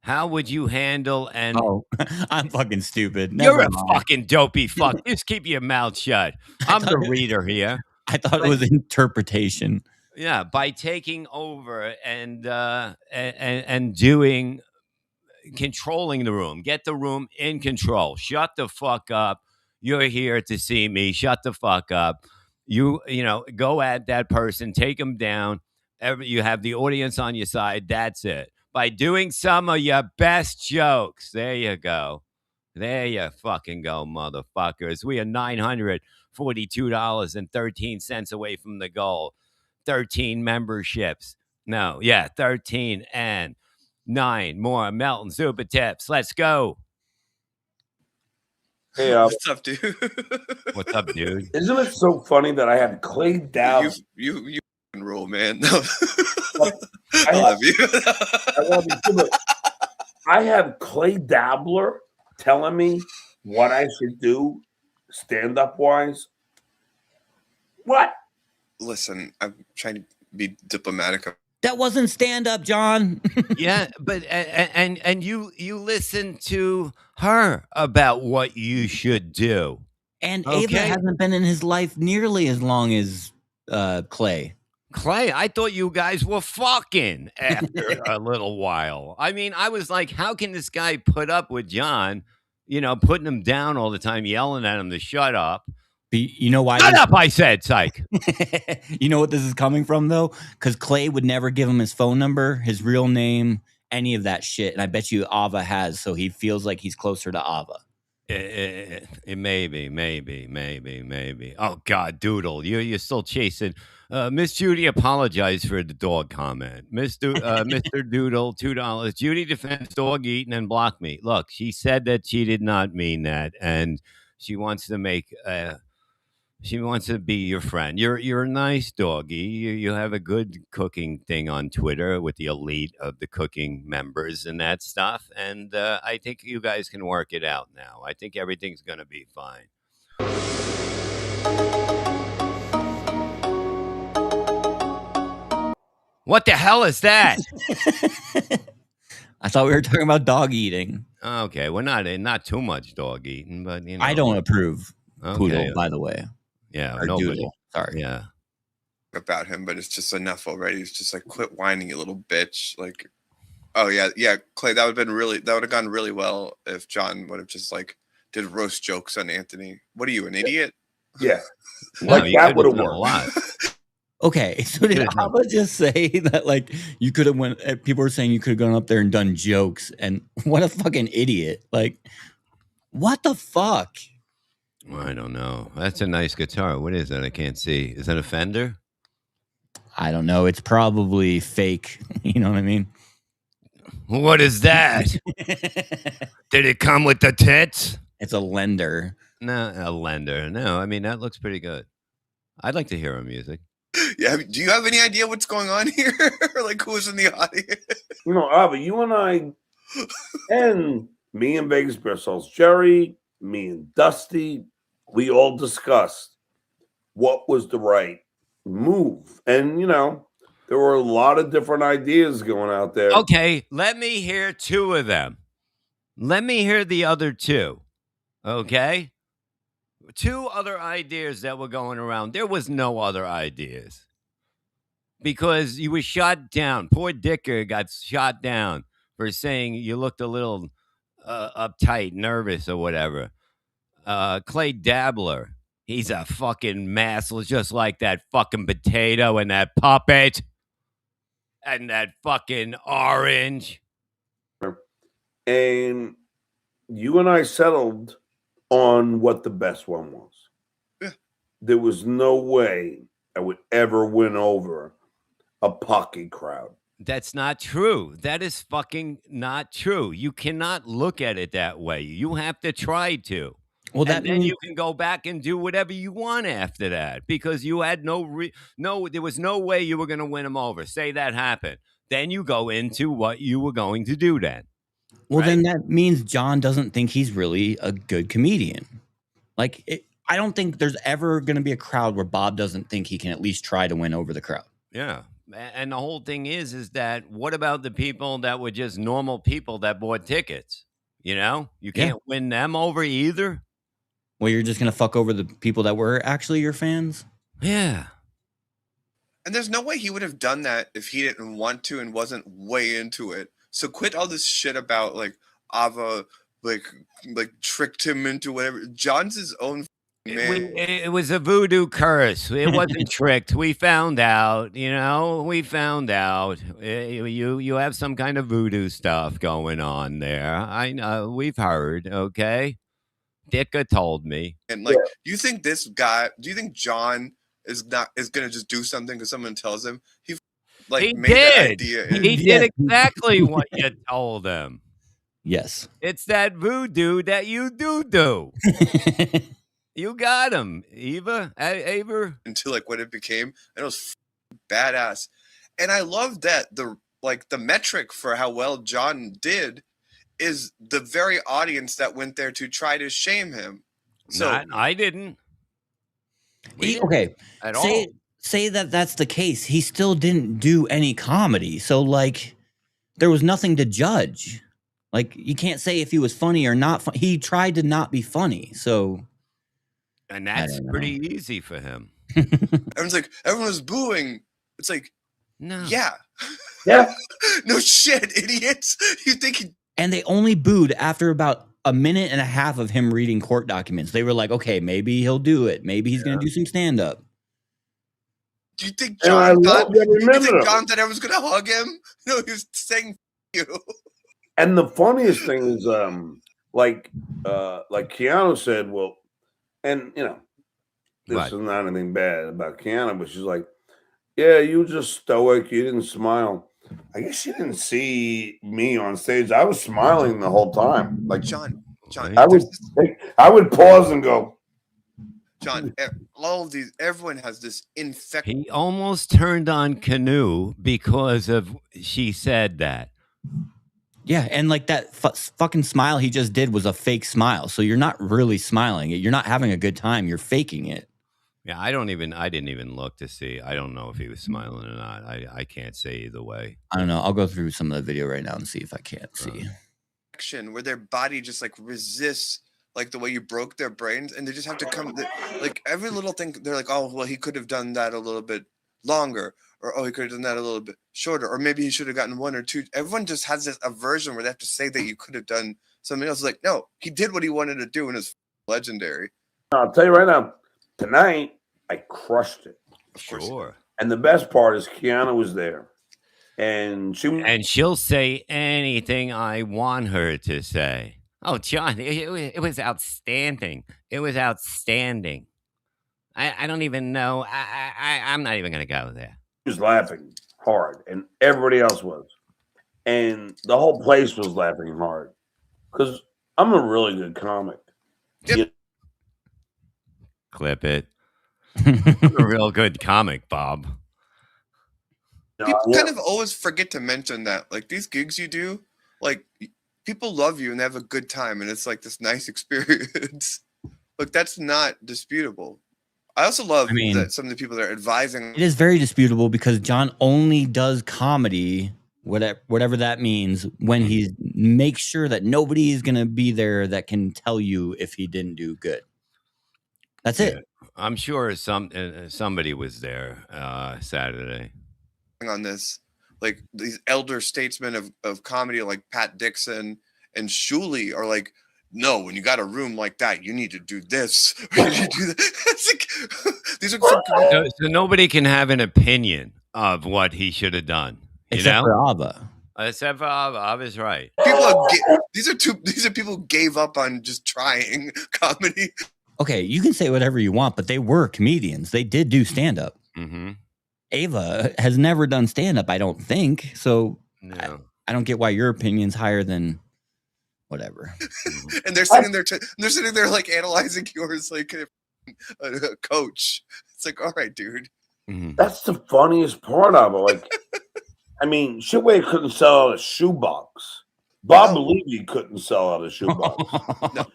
A: How would you handle an
B: Oh, I'm fucking stupid.
A: You're
B: Never
A: a
B: mind.
A: fucking dopey fuck. Just keep your mouth shut. I'm the reader here.
B: I thought it was interpretation.
A: Yeah, by taking over and doing controlling the room. Get the room in control. Shut the fuck up. You're here to see me. Shut the fuck up. You know, go at that person, take them down. You have the audience on your side. That's it. By doing some of your best jokes. There you go. There you fucking go, motherfuckers. We are $942.13 away from the goal. 13 memberships. No, yeah, 13 and 9 more Melton Super Tips. Let's go.
D: Hey,
F: What's up, dude?
A: What's up, dude?
D: isn't it so funny that I had Clay Dow?
F: You rule, man. No.
D: I
F: love you.
D: I have Clay Dabbler telling me what I should do stand-up wise. What?
F: Listen, I'm trying to be diplomatic.
B: That wasn't stand up, John.
A: Yeah, but and you listen to her about what you should do.
B: And
A: Okay.
B: Ava hasn't been in his life nearly as long as Clay.
A: Clay, I thought you guys were fucking after a little while. I mean, I was like, how can this guy put up with John, you know, putting him down all the time, yelling at him to shut up?
B: You know why?
A: Shut up, I said, psych.
B: You know what this is coming from, though? Because Clay would never give him his phone number, his real name, any of that shit. And I bet you Ava has, so he feels like he's closer to Ava.
A: Maybe. Oh, God, Doodle, you're still chasing. Miss Judy apologized for the dog comment. Mr. Doodle, $2. Judy defends dog eating and block me. Look, she said that she did not mean that, and she wants to make. She wants to be your friend. You're a nice doggy. You have a good cooking thing on Twitter with the elite of the cooking members and that stuff. And I think you guys can work it out now. I think everything's going to be fine. What the hell is that?
B: I thought we were talking about dog eating.
A: Okay, we're not too much dog eating, but you know.
B: I don't approve.
A: Okay.
B: Poodle, by the way.
A: Yeah,
B: Or
A: nobody.
B: Doodle. Sorry.
A: Yeah.
F: About him, but it's just enough already. It's just like, quit whining, you little bitch. Like, oh yeah, Clay, that would have gone really well if John would have just like did roast jokes on Anthony. What are you, an idiot?
D: Yeah.
A: No,
D: Like, that would have
A: a
D: worked.
A: lot.
B: Okay, so did Ava just say that like you could have went? People were saying you could have gone up there and done jokes, and what a fucking idiot! Like, what the fuck?
A: I don't know. That's a nice guitar. What is that? I can't see. Is that a Fender?
B: I don't know. It's probably fake. You know what I mean?
A: What is that? Did it come with the tits?
B: It's a lender.
A: No, a lender. No, I mean, that looks pretty good. I'd like to hear her music.
F: Yeah. Do you have any idea what's going on here? Like, who's in the audience?
D: You know, Ava, you and I, and me and Vegas Bristles, Jerry, me and Dusty, we all discussed what was the right move. And, you know, there were a lot of different ideas going out there.
A: Okay, let me hear two of them. Let me hear the other two. Okay? Two other ideas that were going around. There was no other ideas. Because you were shot down. Poor Dicker got shot down for saying you looked a little uptight, nervous, or whatever. Clay Dabbler, he's a fucking massless, just like that fucking potato and that puppet and that fucking orange.
D: And you and I settled on what the best one was.
F: Yeah.
D: There was no way I would ever win over a pocky crowd.
A: That's not true. That is fucking not true. You cannot look at it that way. You have to try to.
B: Well, that
A: And then
B: means
A: you can go back and do whatever you want after that because you had there was no way you were going to win him over. Say that happened. Then you go into what you were going to do then.
B: well,
A: right?
B: then that means John doesn't think he's really a good comedian. Like, I don't think there's ever going to be a crowd where Bob doesn't think he can at least try to win over the crowd.
A: Yeah. And the whole thing is that what about the people that were just normal people that bought tickets? You know, you can't win them over either.
B: Well, you're just going to fuck over the people that were actually your fans?
A: Yeah.
F: And there's no way he would have done that if he didn't want to and wasn't way into it. So quit all this shit about like Ava like tricked him into whatever. John's his own man.
A: It was a voodoo curse. It wasn't tricked. We found out, you know, we found out. You have some kind of voodoo stuff going on there. I know. We've heard, okay? Dicka told me.
F: And like, do you think John is gonna just do something because someone tells him? He made that idea.
A: He did exactly what you told him.
B: Yes.
A: It's that voodoo that you do. You got him, Ava.
F: Until like what it became, and it was badass. And I love that the metric for how well John did is the very audience that went there to try to shame him. So
A: I didn't.
B: Okay.
A: At all.
B: Say that that's the case. He still didn't do any comedy. So like there was nothing to judge. Like you can't say if he was funny or not. He tried to not be funny. So
A: and that's pretty easy for him.
F: Everyone was booing. It's like,
A: no.
F: Yeah. No shit, idiots. You think
B: And they only booed after about a minute and a half of him reading court documents. They were like, okay, maybe he'll do it. Maybe he's going to do some stand-up.
F: Do you think John thought everyone's going to hug him? No, he was saying you.
D: And the funniest thing is, like Keanu said, well, and, you know, this is not anything bad about Keanu, but she's like, yeah, you were just stoic. You didn't smile. I guess she didn't see me on stage. I was smiling the whole time. Like
F: John,
D: I would pause and go.
F: John, all of these, everyone has this infection.
A: He almost turned on Canoe because of she said that.
B: Yeah, and like that fucking smile he just did was a fake smile. So you're not really smiling. You're not having a good time. You're faking it.
A: Yeah, I didn't even look to see. I don't know if he was smiling or not. I can't say either way.
B: I don't know. I'll go through some of the video right now and see if I can't see.
F: Where their body just like resists like the way you broke their brains, and they just have to come like every little thing. They're like, oh well, he could have done that a little bit longer, or oh, he could have done that a little bit shorter, or maybe he should have gotten one or two. Everyone just has this aversion where they have to say that you could have done something else. Like, no, he did what he wanted to do, and it's legendary.
D: I'll tell you right now, tonight I crushed it.
A: Sure.
D: And the best part is Kiana was there, and
A: she'll say anything I want her to say. Oh, John, it was outstanding. It was outstanding. I don't even know. I'm not even going to go there.
D: He was laughing hard, and everybody else was. And the whole place was laughing hard because I'm a really good comic.
F: Yep.
A: Clip it. I'm a real good comic, Bob.
F: People kind of always forget to mention that. Like these gigs you do, like people love you and they have a good time, and it's like this nice experience. Like that's not disputable. I also love that some of the people that are advising.
B: It is very disputable because John only does comedy, whatever that means, when he makes sure that nobody is going to be there that can tell you if he didn't do good. That's it.
A: I'm sure somebody was there Saturday.
F: On this, like these elder statesmen of comedy, like Pat Dixon and Shuley, are like, no, when you got a room like that, you need to do this. Or you do that. It's like, these are
A: so nobody can have an opinion of what he should have done.
B: Except for Ava.
A: Except for Ava. Ava's right.
F: These are people who gave up on just trying comedy.
B: Okay, you can say whatever you want, but they were comedians. They did do stand-up.
A: Mm-hmm.
B: Ava has never done stand-up, I don't think. So
A: no.
B: I don't get why your opinion's higher than whatever.
F: And they're sitting there. They're sitting there like analyzing yours like a coach. It's like, all right, dude.
D: That's the funniest part of it. Like, I mean, Shitway couldn't sell out a shoebox. Bob Levy couldn't sell out a shoebox.
F: No.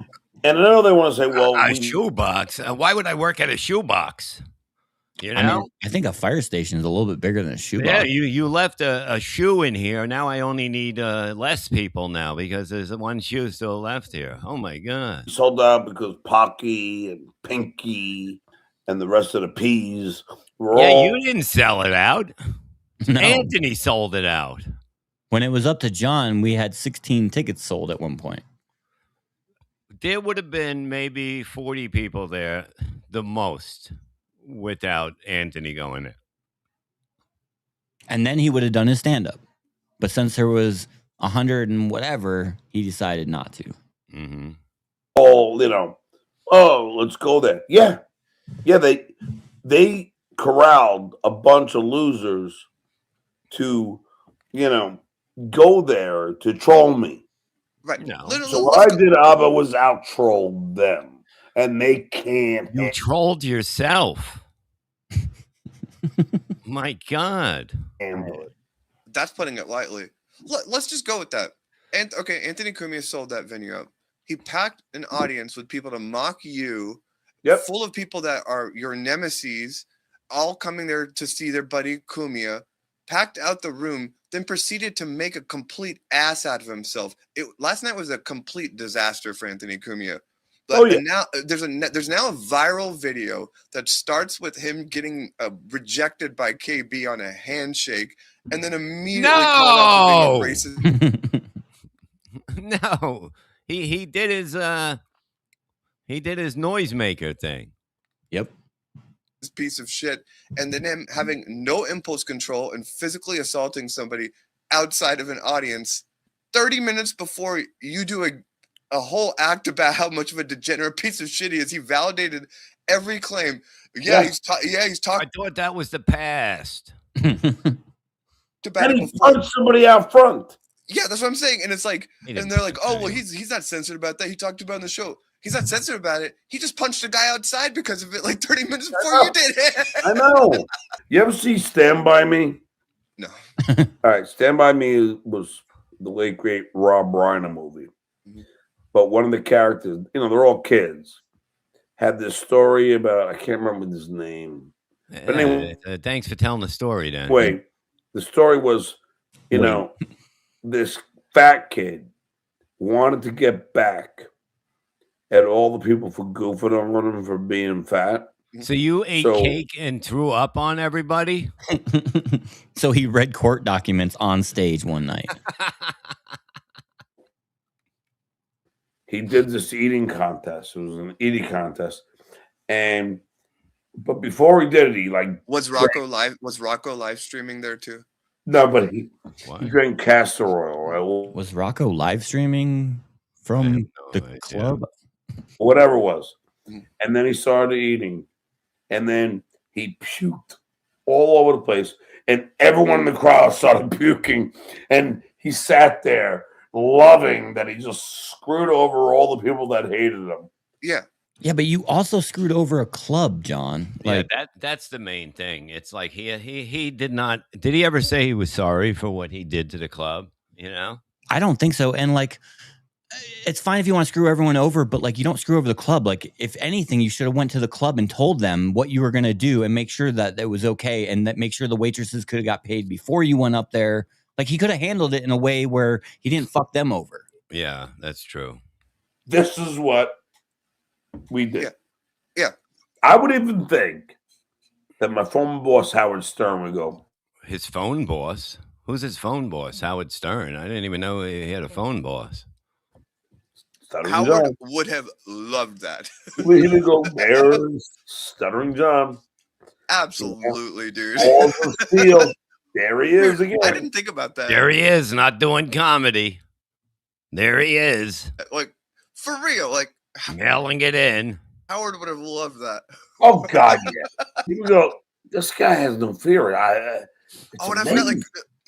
D: And I know they want to say, well,
A: a shoebox. Why would I work at a shoebox? You know,
B: I mean, I think a fire station is a little bit bigger than a shoebox.
A: Yeah, you left a shoe in here. Now I only need less people now because there's one shoe still left here. Oh my god!
D: He sold out because Pocky and Pinky and the rest of the P's were all.
A: You didn't sell it out.
B: No.
A: Anthony sold it out.
B: When it was up to John, we had 16 tickets sold at one point.
A: There would have been maybe 40 people there, the most, without Anthony going in.
B: And then he would have done his stand-up. But since there was 100 and whatever, he decided not to.
A: Mm-hmm.
D: Let's go there. Yeah. They corralled a bunch of losers to, go there to troll me.
F: Right.
A: No.
D: So what I did, Abba, was out troll them, and they can't.
A: You trolled yourself. My God.
D: Handle it.
F: That's putting it lightly. Let's just go with that. And okay, Anthony Cumia sold that venue up. He packed an audience with people to mock you.
D: Yep.
F: Full of people that are your nemesis, all coming there to see their buddy Cumia. Packed out the room, then proceeded to make a complete ass out of himself. Last night was a complete disaster for Anthony Cumia. But and now there's now a viral video that starts with him getting rejected by KB on a handshake, and then immediately called out for being a racist.
A: No, he did his noisemaker thing.
B: Yep.
F: This piece of shit, and then him having no impulse control and physically assaulting somebody outside of an audience 30 minutes before you do a whole act about how much of a degenerate piece of shit he is. He validated every claim. He's talking.
A: I thought that was the past.
D: And he punched somebody out front.
F: Yeah, that's what I'm saying. And it's like, and they're like, oh, well, he's not sensitive about that. He talked about it on the show. He's not sensitive about it. He just punched a guy outside because of it like 30 minutes before you did it.
D: I know. You ever see Stand By Me?
F: No.
D: All right. Stand By Me was the late, great Rob Reiner movie. Mm-hmm. But one of the characters, they're all kids, had this story about, I can't remember his name. But anyway,
A: thanks for telling the story, then.
D: Wait. The story was, this fat kid wanted to get back at all the people for goofing on him for being fat.
A: So you ate cake and threw up on everybody?
B: So he read court documents on stage one night.
D: He did this eating contest. It was an eating contest. But before he did it, he
F: was Rocco live streaming there too?
D: No, but he drank castor oil. Right?
B: Was Rocco live streaming from the club?
D: Whatever it was. And then he started eating. And then he puked all over the place. And everyone in the crowd started puking. And he sat there loving that he just screwed over all the people that hated him.
F: Yeah.
B: Yeah, but you also screwed over a club, John.
A: That's the main thing. It's like he did not. Did he ever say he was sorry for what he did to the club?
B: I don't think so. And it's fine if you want to screw everyone over, but you don't screw over the club. If anything, you should have went to the club and told them what you were going to do and make sure that it was okay, and that make sure the waitresses could have got paid before you went up there. He could have handled it in a way where he didn't fuck them over.
A: Yeah, that's true.
D: This is what we did.
F: Yeah.
D: I would even think that my former boss, Howard Stern, would go.
A: His phone boss? Who's his phone boss? Howard Stern. I didn't even know he had a phone boss.
F: Howard would have loved that.
D: We would go, there's Stuttering John.
F: Absolutely, dude.
D: All the steel. There he is again.
F: I didn't think about that.
A: There he is, not doing comedy. There he is.
F: For real,
A: mailing it in.
F: Howard would have loved that.
D: Oh, God, yeah. He would go, this guy has no fear.
F: And I forgot,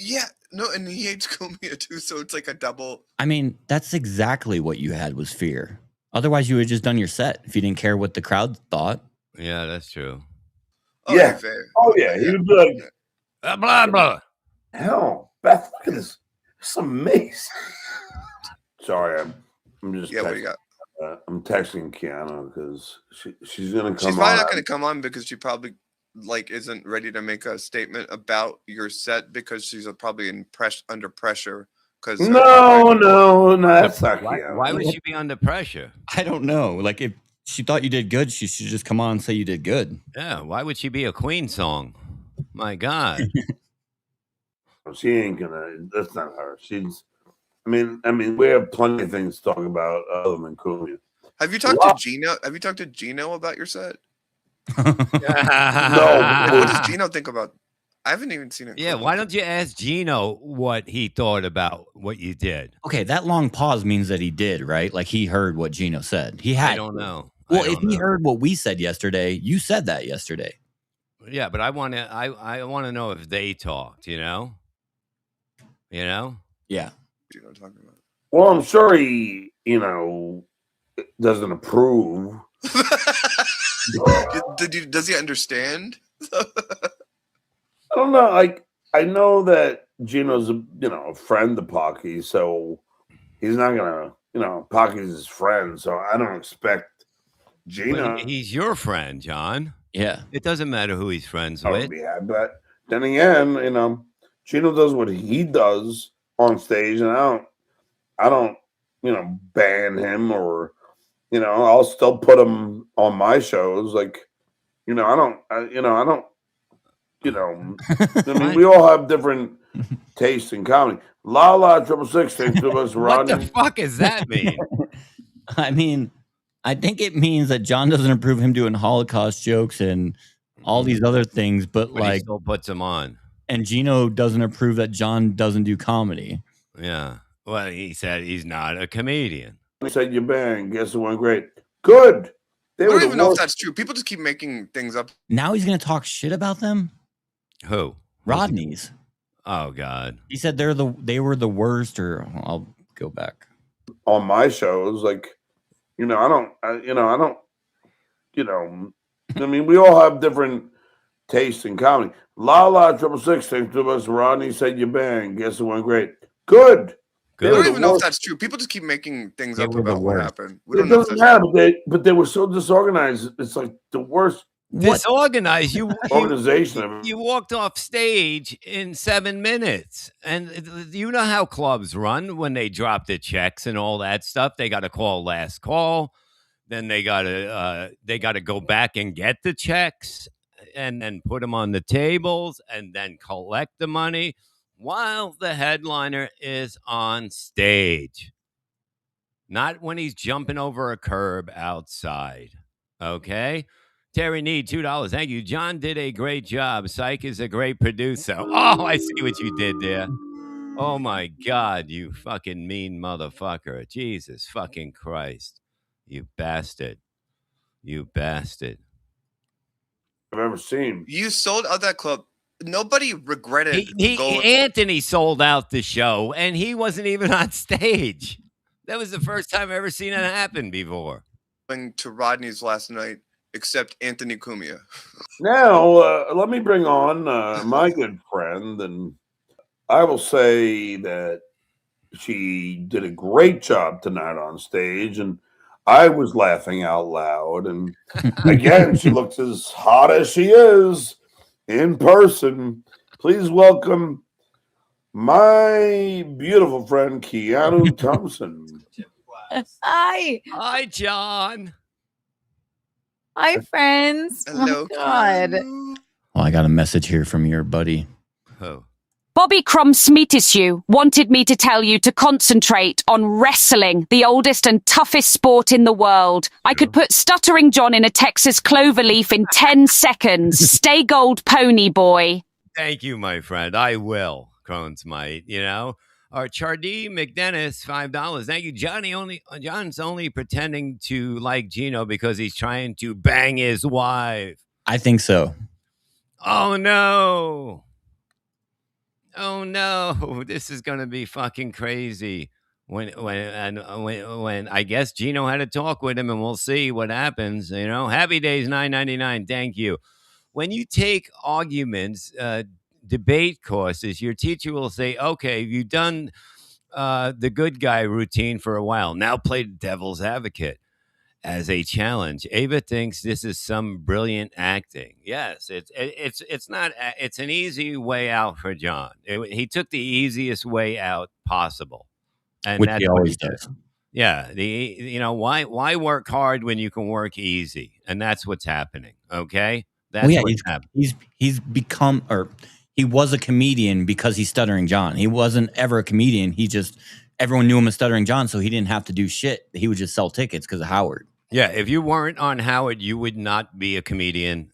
F: Yeah, no, and he hates Kumia too, so it's like a double.
B: I mean, that's exactly what you had was fear. Otherwise, you would have just done your set if you didn't care what the crowd thought.
A: Yeah, that's true.
F: Oh,
D: Yeah.
F: fair.
D: Oh yeah, he would be like,
A: Blah blah.
D: hell, Beth, look at this. It's amazing. Sorry, I'm just.
F: Yeah, what do you got?
D: I'm texting Keanu because she's gonna come.
F: She's probably not gonna come on because she probably like isn't ready to make a statement about your set because she's probably under pressure. Because
D: no, that's not Keanu.
A: Why would she be under pressure?
B: I don't know. Like, if she thought you did good, she should just come on and say you did good.
A: Yeah, why would she be a Queen song? My God.
D: She ain't gonna. That's not her. She's. I mean, we have plenty of things to talk about other than Kumia.
F: Have you talked to Gino? Have you talked to Gino about your set?
D: No.
F: What does Gino think about? I haven't even seen it.
A: Yeah, why don't you ask Gino what he thought about what you did?
B: Okay, that long pause means that he did, right? Like, he heard what Gino said. He had.
A: I don't know.
B: Well, if he heard what we said yesterday, you said that yesterday.
A: Yeah, but I want to know if they talked. You know.
B: Yeah.
F: Gino talking about?
D: Well, I'm sure he, doesn't approve.
F: Does he understand?
D: I don't know. Like, I know that Gino's a friend of Pocky, so he's not gonna, Pocky's his friend, so I don't expect Gino.
A: He's your friend, John.
B: Yeah.
A: It doesn't matter who he's friends with.
D: Yeah, but then again, Gino does what he does on stage, and I don't, ban him or, I'll still put him on my shows. Like, I don't. I mean, we all have different tastes in comedy. La 666, thanks to us,
A: What
D: Rodney.
A: the fuck does that mean?
B: I mean, I think it means that John doesn't approve him doing Holocaust jokes and all these other things, but
A: he
B: like,
A: still puts them on.
B: And Gino doesn't approve that John doesn't do comedy.
A: Yeah. Well, he said he's not a comedian.
D: He said your band, guess it went great. Good.
F: I don't even know if that's true. People just keep making things up.
B: Now he's going to talk shit about them?
A: Who?
B: Rodney's.
A: Oh God.
B: He said they were the worst, or I'll go back.
D: On my shows, like, I mean, we all have different tastes in comedy. La 666, thanks to us, Rodney said your band, guess it went great. Good.
F: I don't even know if that's true. People just keep making things up about what happened. We
D: It
F: don't know if
D: doesn't
F: that's
D: matter, but they were so disorganized. It's like the worst
A: Disorganized.
D: organization.
A: You walked off stage in 7 minutes, and you know how clubs run when they drop the checks and all that stuff. They got to call last call, then they got to go back and get the checks, and then put them on the tables, and then collect the money while the headliner is on stage. Not when he's jumping over a curb outside. Okay? Terry Need, $2. Thank you. John did a great job. Psych is a great producer. Oh, I see what you did there. Oh, my God, you fucking mean motherfucker. Jesus fucking Christ. You bastard. You bastard.
D: I've ever seen.
F: You sold out that club. Nobody regretted
A: Anthony sold out the show, and he wasn't even on stage. That was the first time I've ever seen it happen before.
F: To Rodney's last night, except Anthony Cumia.
D: Now, let me bring on my good friend, and I will say that she did a great job tonight on stage, and I was laughing out loud. And again, she looks as hot as she is in person. Please welcome my beautiful friend, Keanu Thompson.
G: Hi.
A: Hi, John.
G: Hi, friends.
F: Hello.
G: Oh, God.
B: Oh, I got a message here from your buddy.
A: Oh.
H: Bobby Crumb Smeetishew wanted me to tell you to concentrate on wrestling, the oldest and toughest sport in the world. I could put Stuttering John in a Texas cloverleaf in 10 seconds. Stay gold, pony boy.
A: Thank you, my friend. I will, Crohn's might, Our Chardy McDennis, $5. Thank you. John's only pretending to like Gino because he's trying to bang his wife.
B: I think so.
A: Oh, no. Oh, oh no, this is gonna be fucking crazy. When I guess Gino had a talk with him, and we'll see what happens. You know, Happy Days 9.99. Thank you. When you take arguments, debate courses, your teacher will say, "Okay, you've done the good guy routine for a while. Now play devil's advocate." As a challenge. Ava thinks this is some brilliant acting. Yes, it's not. It's an easy way out for John. He took the easiest way out possible, and
B: Which
A: that's
B: he
A: what
B: always
A: he did.
B: does.
A: Yeah, why work hard when you can work easy, and that's what's happening. Okay, that's
B: Well, yeah,
A: what's happening.
B: he's become, or he was a comedian because he's Stuttering John. He wasn't ever a comedian. Everyone knew him as Stuttering John, so he didn't have to do shit. He would just sell tickets because of Howard.
A: Yeah, if you weren't on Howard, you would not be a comedian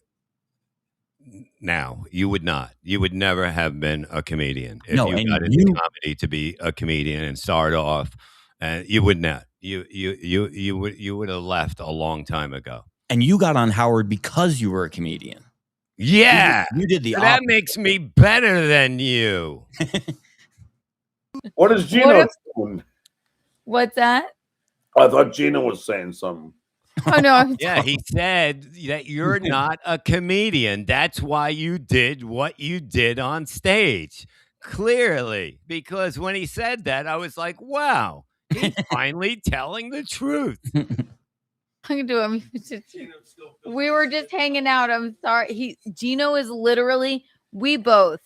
A: now. You would not. You would never have been a comedian if
B: No,
A: you
B: and
A: got into comedy to be a comedian and start off. You would not. You would have left a long time ago.
B: And you got on Howard because you were a comedian.
A: Yeah,
B: you did the
A: so that
B: opposite.
A: makes me better than you.
D: What is Gino doing?
G: What's that?
D: I thought Gino was saying something.
G: Oh no.
A: Yeah, he said that you're not a comedian. That's why you did what you did on stage. Clearly, because when he said that, I was like, wow, he's finally telling the truth.
G: I can do him. We were just hanging out. I'm sorry. Gino is literally, we both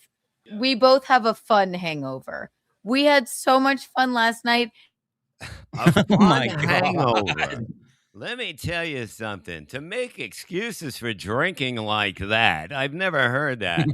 G: have a fun hangover. We had so much fun last night.
A: A fun
B: my
A: hangover.
B: God.
A: Let me tell you something. To make excuses for drinking like that, I've never heard that.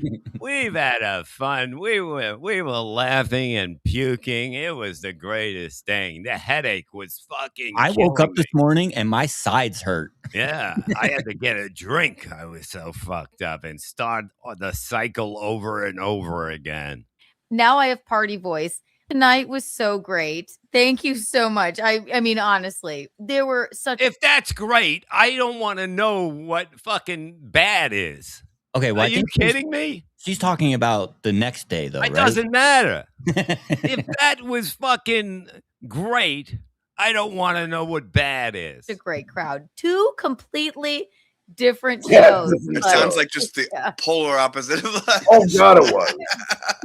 A: We've had a fun. We were laughing and puking. It was the greatest thing. The headache was fucking.
B: I woke up
A: killing
B: this
A: me.
B: morning and my sides hurt.
A: Yeah, I had to get a drink. I was so fucked up and start the cycle over and over again.
G: Now I have party voice. Tonight was so great. Thank you so much. I mean, honestly, there were such.
A: If that's great, I don't want to know what fucking bad is.
B: Okay, well,
A: Are you kidding me?
B: She's talking about the next day, though,
A: It
B: right?
A: doesn't matter. If that was fucking great, I don't want to know what bad is.
G: A great crowd. Two completely different
D: Yeah,
G: shows.
F: It sounds like just the polar opposite of that.
D: Oh, God, it was.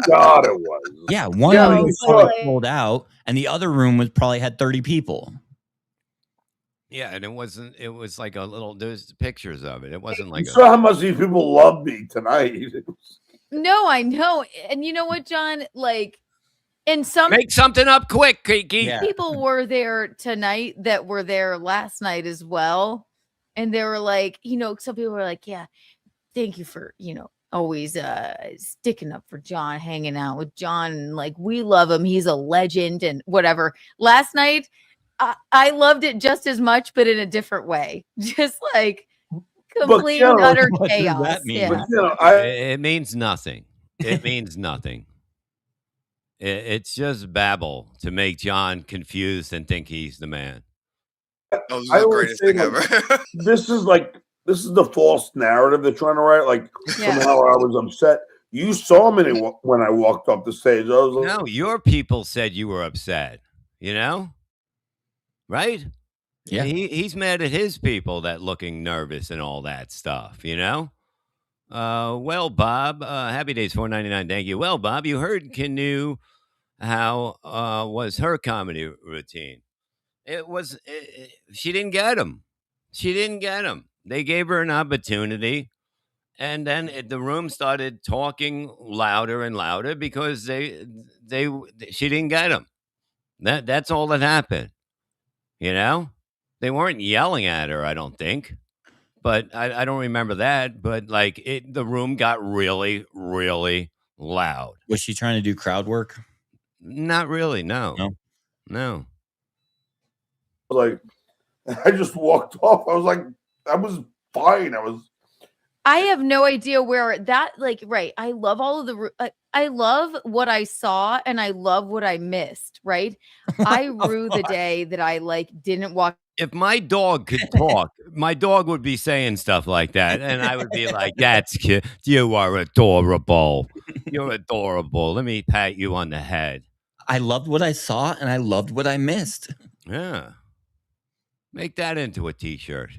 D: God, it was.
B: Yeah, one
D: Yeah,
B: room
D: you
B: was
D: saw
B: probably
D: it.
B: sold out, and the other room was probably had 30 people.
A: Yeah, and it was like a little, there's pictures of it. It wasn't like
D: You saw how much these people love me tonight.
G: No, I know. And you know what, John? Like, and some
A: make something up quick, Kiki.
B: Yeah.
G: people were there tonight that were there last night as well. And they were like, some people were like, yeah, thank you for, always sticking up for John, hanging out with John. And like, we love him. He's a legend and whatever. Last night, I loved it just as much, but in a different way. Just like complete and utter
B: what does
G: chaos.
B: that mean?
G: Yeah.
A: It means nothing. It means nothing. It's just babble to make John confused and think he's the man.
F: That was
D: I
F: the
D: always
F: greatest
D: say,
F: thing
D: like,
F: ever.
D: this is the false narrative they're trying to write. Like,
G: Yeah.
D: somehow I was upset. You saw me when I walked up the stage. I was like,
A: No, your people said you were upset, right?
B: Yeah.
A: He's mad at his people that looking nervous and all that stuff, Well, Bob, Happy Days 4.99. Thank you. Well, Bob, you heard Canoe. How was her comedy routine? She didn't get him. She didn't get him. They gave her an opportunity, and then the room started talking louder and louder because she didn't get him. That's all that happened. They weren't yelling at her, I don't think, but I don't remember that. But like the room got really, really loud.
B: Was she trying to do crowd work?
A: Not really. No.
D: like, I just walked off. I was like, I was fine.
G: I have no idea where that, like, right. I love all of I love what I saw and I love what I missed, right? I rue the day that I didn't walk
A: if my dog could talk, my dog would be saying stuff like that, and I would be like, "That's cute. You are adorable. You're adorable. Let me pat you on the head."
B: I loved what I saw, and I loved what I missed.
A: Yeah, make that into a T-shirt.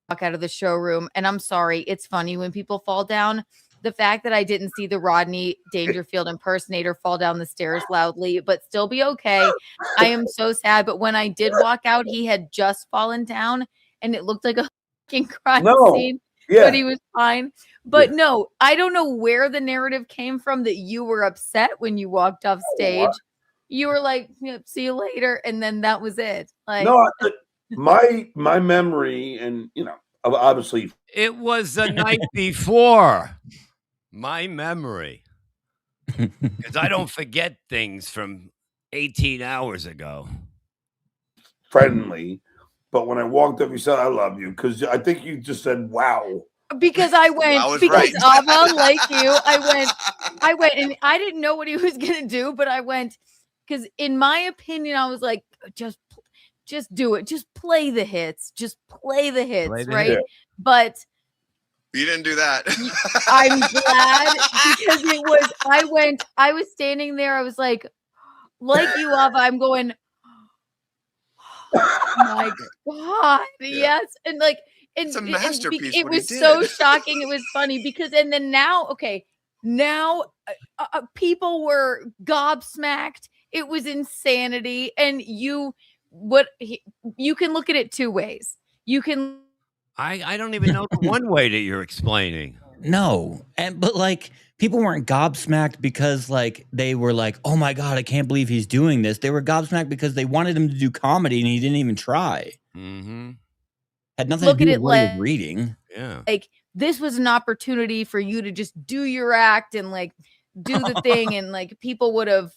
G: Walk out of the showroom, and I'm sorry, it's funny when people fall down. The fact that I didn't see the Rodney Dangerfield impersonator fall down the stairs loudly, but still be okay. I am so sad. But when I did walk out, he had just fallen down, and it looked like a fucking crime scene.
D: Yeah.
G: But he was fine. But no, I don't know where the narrative came from that you were upset when you walked off stage. You were like, "See you later," and then that was it. Like,
D: No, my memory, and obviously,
A: It was the night before. My memory, because I don't forget things from 18 hours ago.
D: friendly. But when I walked up, you said, "I love you," because I think you just said, "Wow."
G: because I went
F: Wow is
G: because
F: right.
G: Ava, like you, I went, and I didn't know what he was gonna do, but I went because, in my opinion, I was like, just do it, just play the hits,
A: Play the
G: right?
A: hit.
G: But
F: You didn't do that.
G: I'm glad because it was. I was standing there. I was like you, Ava. I'm going. Oh my God! Yes, and like, and
F: It's a masterpiece.
G: It
F: what he
G: was
F: did.
G: so shocking. It was funny because, and then now, people were gobsmacked. It was insanity, and you can look at it two ways. You can.
A: I don't even know the one way that you're explaining.
B: No, but like people weren't gobsmacked because like they were like, "Oh my God, I can't believe he's doing this." They were gobsmacked because they wanted him to do comedy and he didn't even try.
A: Mm-hmm.
B: Had nothing
G: Look
B: to do
G: at
B: with
G: it
B: what he was reading.
A: Yeah.
G: Like, this was an opportunity for you to just do your act and like do the thing, and like people would have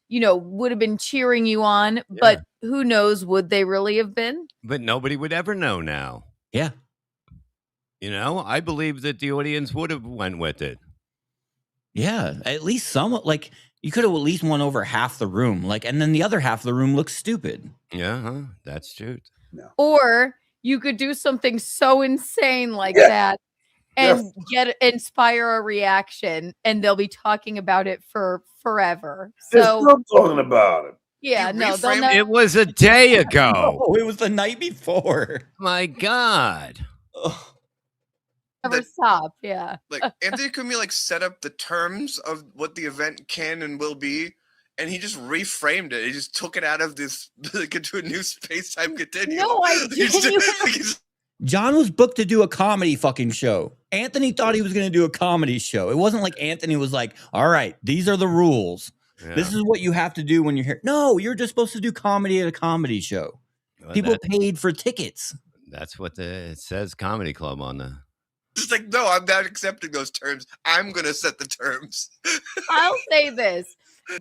G: been cheering you on, but who knows, would they really have been?
A: But nobody would ever know now.
B: Yeah.
A: I believe that the audience would have went with it.
B: Yeah, at least somewhat. Like you could have at least won over half the room, like, and then the other half of the room looks stupid.
A: Yeah, that's true.
G: Or you could do something so insane like that and inspire a reaction, and they'll be talking about it for forever.
D: They're
G: So
D: still talking about it.
G: yeah, no, they'll
F: reframed
G: never.
A: It was a day ago.
B: Oh, it was the night before.
A: My God.
G: Never stop. Yeah.
F: Like Anthony Cumia set up the terms of what the event can and will be, and he just reframed it. He just took it out of this into a new space-time continuum.
G: No, I genuinely.
B: John was booked to do a comedy fucking show. Anthony thought he was going to do a comedy show. It wasn't like Anthony was like, "All right, these are the rules.
A: Yeah.
B: This is what you have to do when you're here." No, you're just supposed to do comedy at a comedy show.
A: Well,
B: People paid for tickets.
A: That's what it says, comedy club on the.
F: It's like, no, I'm not accepting those terms. I'm gonna set the terms.
G: I'll say this: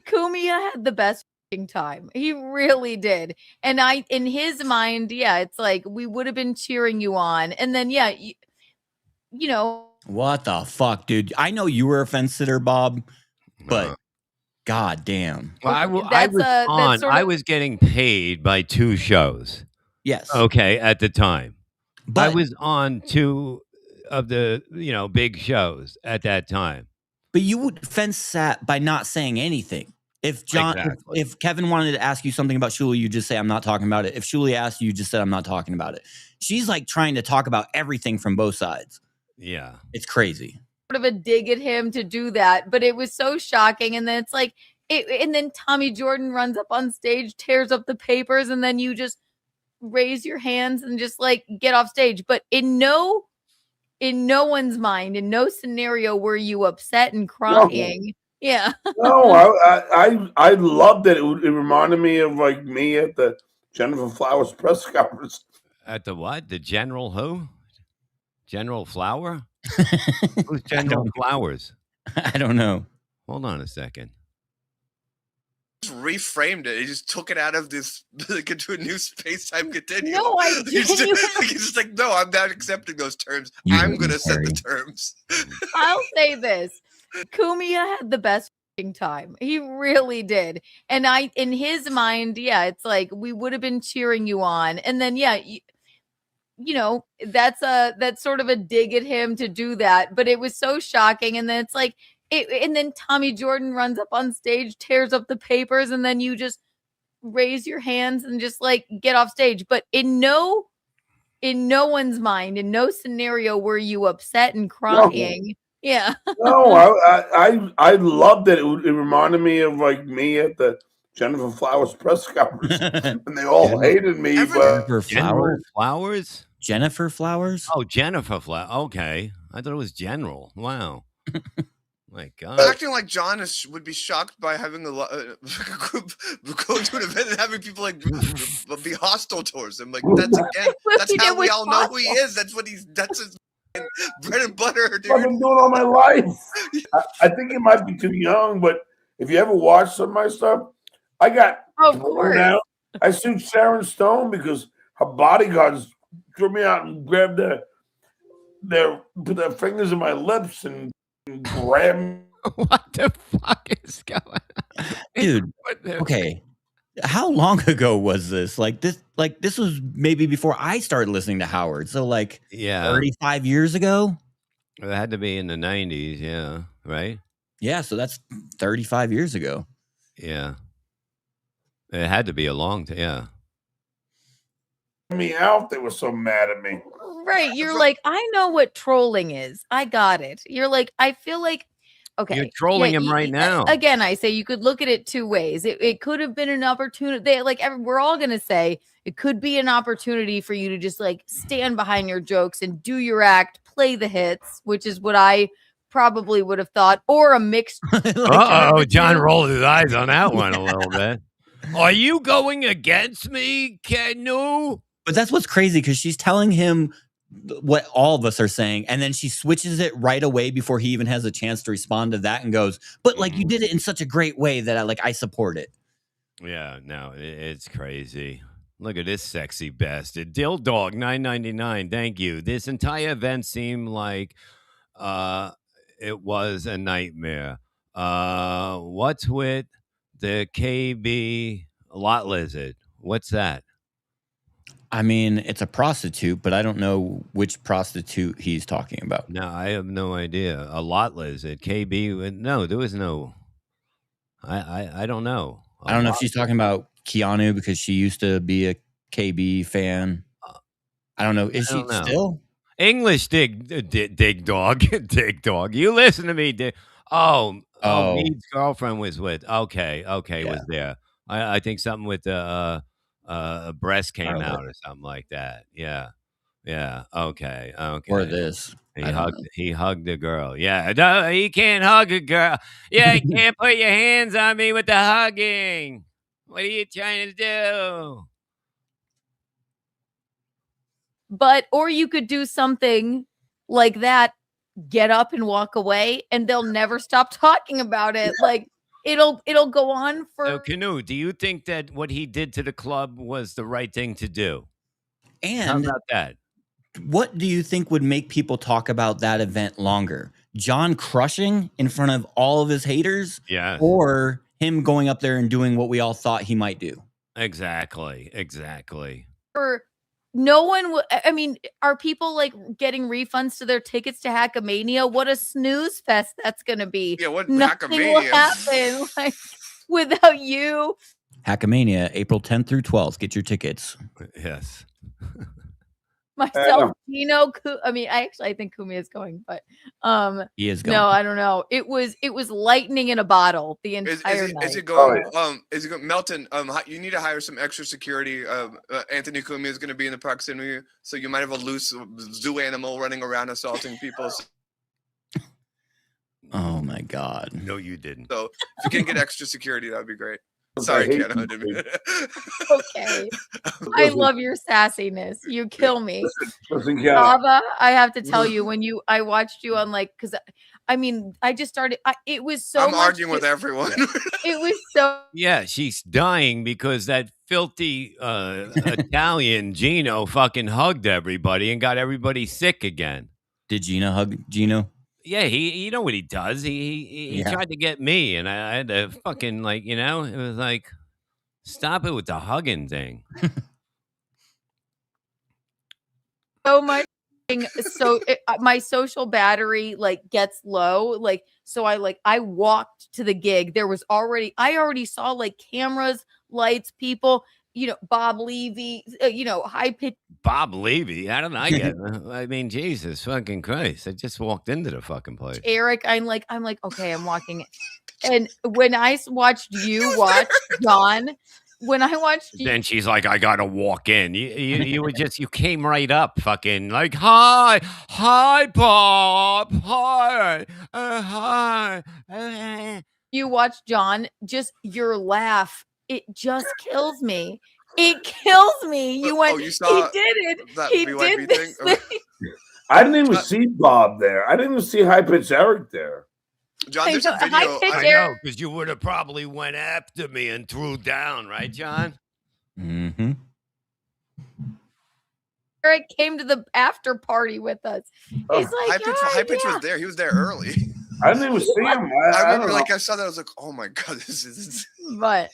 G: Cumia had the best time. He really did. And in his mind, it's like we would have been cheering you on, and then
B: What the fuck, dude? I know you were a fence sitter, Bob, but god damn.
A: Well, I was getting paid by 2 shows.
B: Yes.
A: Okay, at the time.
B: But
A: I was on 2 of the, big shows at that time.
B: But you would fence sat by not saying anything. If if Kevin wanted to ask you something about Shuli, you just say, "I'm not talking about it." If Shuli asked you, just said, "I'm not talking about it." She's like trying to talk about everything from both sides.
A: Yeah.
B: It's crazy.
G: Sort of a dig at him to do that, but it was so shocking. And then it's like, and then Tommy Jordan runs up on stage, tears up the papers, and then you just raise your hands and just like get off stage. But in no one's mind, in no scenario were you upset and crying. No. Yeah.
D: No, I loved it. It reminded me of like me at the Jennifer Flowers press conference.
A: At the what? The General who? General Flower? Who's General Flowers?
B: I don't know.
A: Hold on a second.
F: Just reframed it. He just took it out of this into a new space-time continuum.
G: No,
F: He's just like, no, I'm not accepting those terms. I'm going to set the terms.
G: I'll say this: Cumia had the best time. He really did. And in his mind, yeah, it's like we would have been cheering you on. And then, yeah, you know, that's sort of a dig at him to do that. But it was so shocking. And then it's like, and then Tommy Jordan runs up on stage, tears up the papers, and then you just raise your hands and just like get off stage. But in no one's mind, in no scenario were you upset and crying. No. Yeah.
D: No, I loved it. It reminded me of like me at the Jennifer Flowers press conference when they all hated me.
B: Jennifer
A: Flowers?
B: Jennifer Flowers?
A: Oh, Jennifer Flowers. Okay. I thought it was General. Wow. My God.
F: Acting like John would be shocked by having a group go to an event and having people like be hostile towards him. Like that's how we all know who he is. That's his bread and butter, dude.
D: I've been doing all my life. I think it might be too young, but if you ever watch some of my stuff, I got thrown out. I sued Sharon Stone because her bodyguards threw me out and grabbed put their fingers in my lips and grabbed me.
A: What the fuck is going on?
B: Dude, okay. How long ago was this? Like this was maybe before I started listening to Howard. So like 35 years ago?
A: It had to be in the 90s, yeah, right?
B: Yeah, so that's 35 years ago.
A: Yeah. It had to be a long time, yeah.
D: Me out, they were so mad at me.
G: Right, you're like, I know what trolling is. I got it. You're like, I feel like, okay.
A: You're trolling him right now.
G: Again, I say you could look at it two ways. It could have been an opportunity. We're all going to say it could be an opportunity for you to just like stand behind your jokes and do your act, play the hits, which is what I probably would have thought, or a mixed.
A: John rolled his eyes on that one a little bit. Are you going against me, Kenu?
B: But that's what's crazy because she's telling him what all of us are saying, and then she switches it right away before he even has a chance to respond to that and goes, but like you did it in such a great way that I support it.
A: Yeah, no, it's crazy. Look at this sexy bastard. Dill Dog 9.99. Thank you. This entire event seemed like it was a nightmare. What's with the KB lot lizard? What's that?
B: I mean, it's a prostitute, but I don't know which prostitute he's talking about.
A: No, I have no idea. A lot lizard, KB. No, there was no. I don't know.
B: I don't know if she's talking about Keanu because she used to be a KB fan. I don't know. Is she still?
A: English dig dog. Dig dog. You listen to me, dig. Oh, Mead's girlfriend was with. Okay, yeah. Was there. I think something with the breast came out or something like that. Yeah. Okay.
B: Or this.
A: He hugged the girl. Yeah. No, he can't hug a girl. Yeah, you can't put your hands on me with the hugging. What are you trying to do?
G: Or you could do something like that, get up and walk away, and they'll never stop talking about it. Like it'll go on for.
A: So, Kenu, do you think that what he did to the club was the right thing to do?
B: And
A: how about that?
B: What do you think would make people talk about that event longer? John crushing in front of all of his haters?
A: Yeah.
B: Or him going up there and doing what we all thought he might do?
A: Exactly.
G: Or no one I mean, are people like getting refunds to their tickets to Hackamania? What a snooze fest that's going to be.
F: Yeah, what
G: Nothing
F: Hackamania
G: will happen like without you.
B: Hackamania, April 10th through 12th. Get your tickets.
A: Yes.
G: Myself, Dino. I think Kumi is going, but
B: he is going.
G: No, I don't know. It was lightning in a bottle the entire night.
F: Is it going? Is it going? Melton? You need to hire some extra security. Anthony Kumi is going to be in the proximity, so you might have a loose zoo animal running around assaulting people.
B: Oh my God!
A: No, you didn't.
F: So if you can get extra security, that would be great. Sorry, Ken.
G: Okay. I love your sassiness. You kill me. Baba, I have to tell you, when I watched you on because I just started. It was so.
F: I'm arguing with everyone.
G: It was so.
A: Yeah, she's dying because that filthy Italian Gino fucking hugged everybody and got everybody sick again.
B: Did Gino hug Gino?
A: Yeah, you know what he does? He
B: Yeah.
A: tried to get me, and I had to fucking like, it was like, stop it with the hugging thing.
G: So much. So my social battery like gets low, like so I walked to the gig. I already saw like cameras, lights, people, Bob Levy, high pitch.
A: Bob Levy, how did I get? I mean, Jesus fucking Christ! I just walked into the fucking place.
G: Eric, I'm like, okay, I'm walking. And when I watched you watch John, when I watched you,
A: Then she's like, I gotta walk in. You were just, you came right up, fucking like, hi, Bob, hi, hi.
G: you watch John, just your laugh, it just kills me. It kills me. You went,
F: you saw
G: he did it.
F: that
G: He
F: BYB
G: did this
F: thing?
G: thing.
D: I didn't even see Bob there. I didn't even see High Pitch Eric there.
F: John, there's a
G: High
F: video.
G: pitch
A: I
G: Eric-
A: know, because you would have probably went after me and threw down, right, John?
B: Mm-hmm.
G: Eric came to the after party with us. He's like,
F: High pitch was there. He was there early.
D: I didn't even see him.
F: I remember,
D: don't
F: like,
D: know.
F: I saw that. I was like, oh my god, this is.
G: But,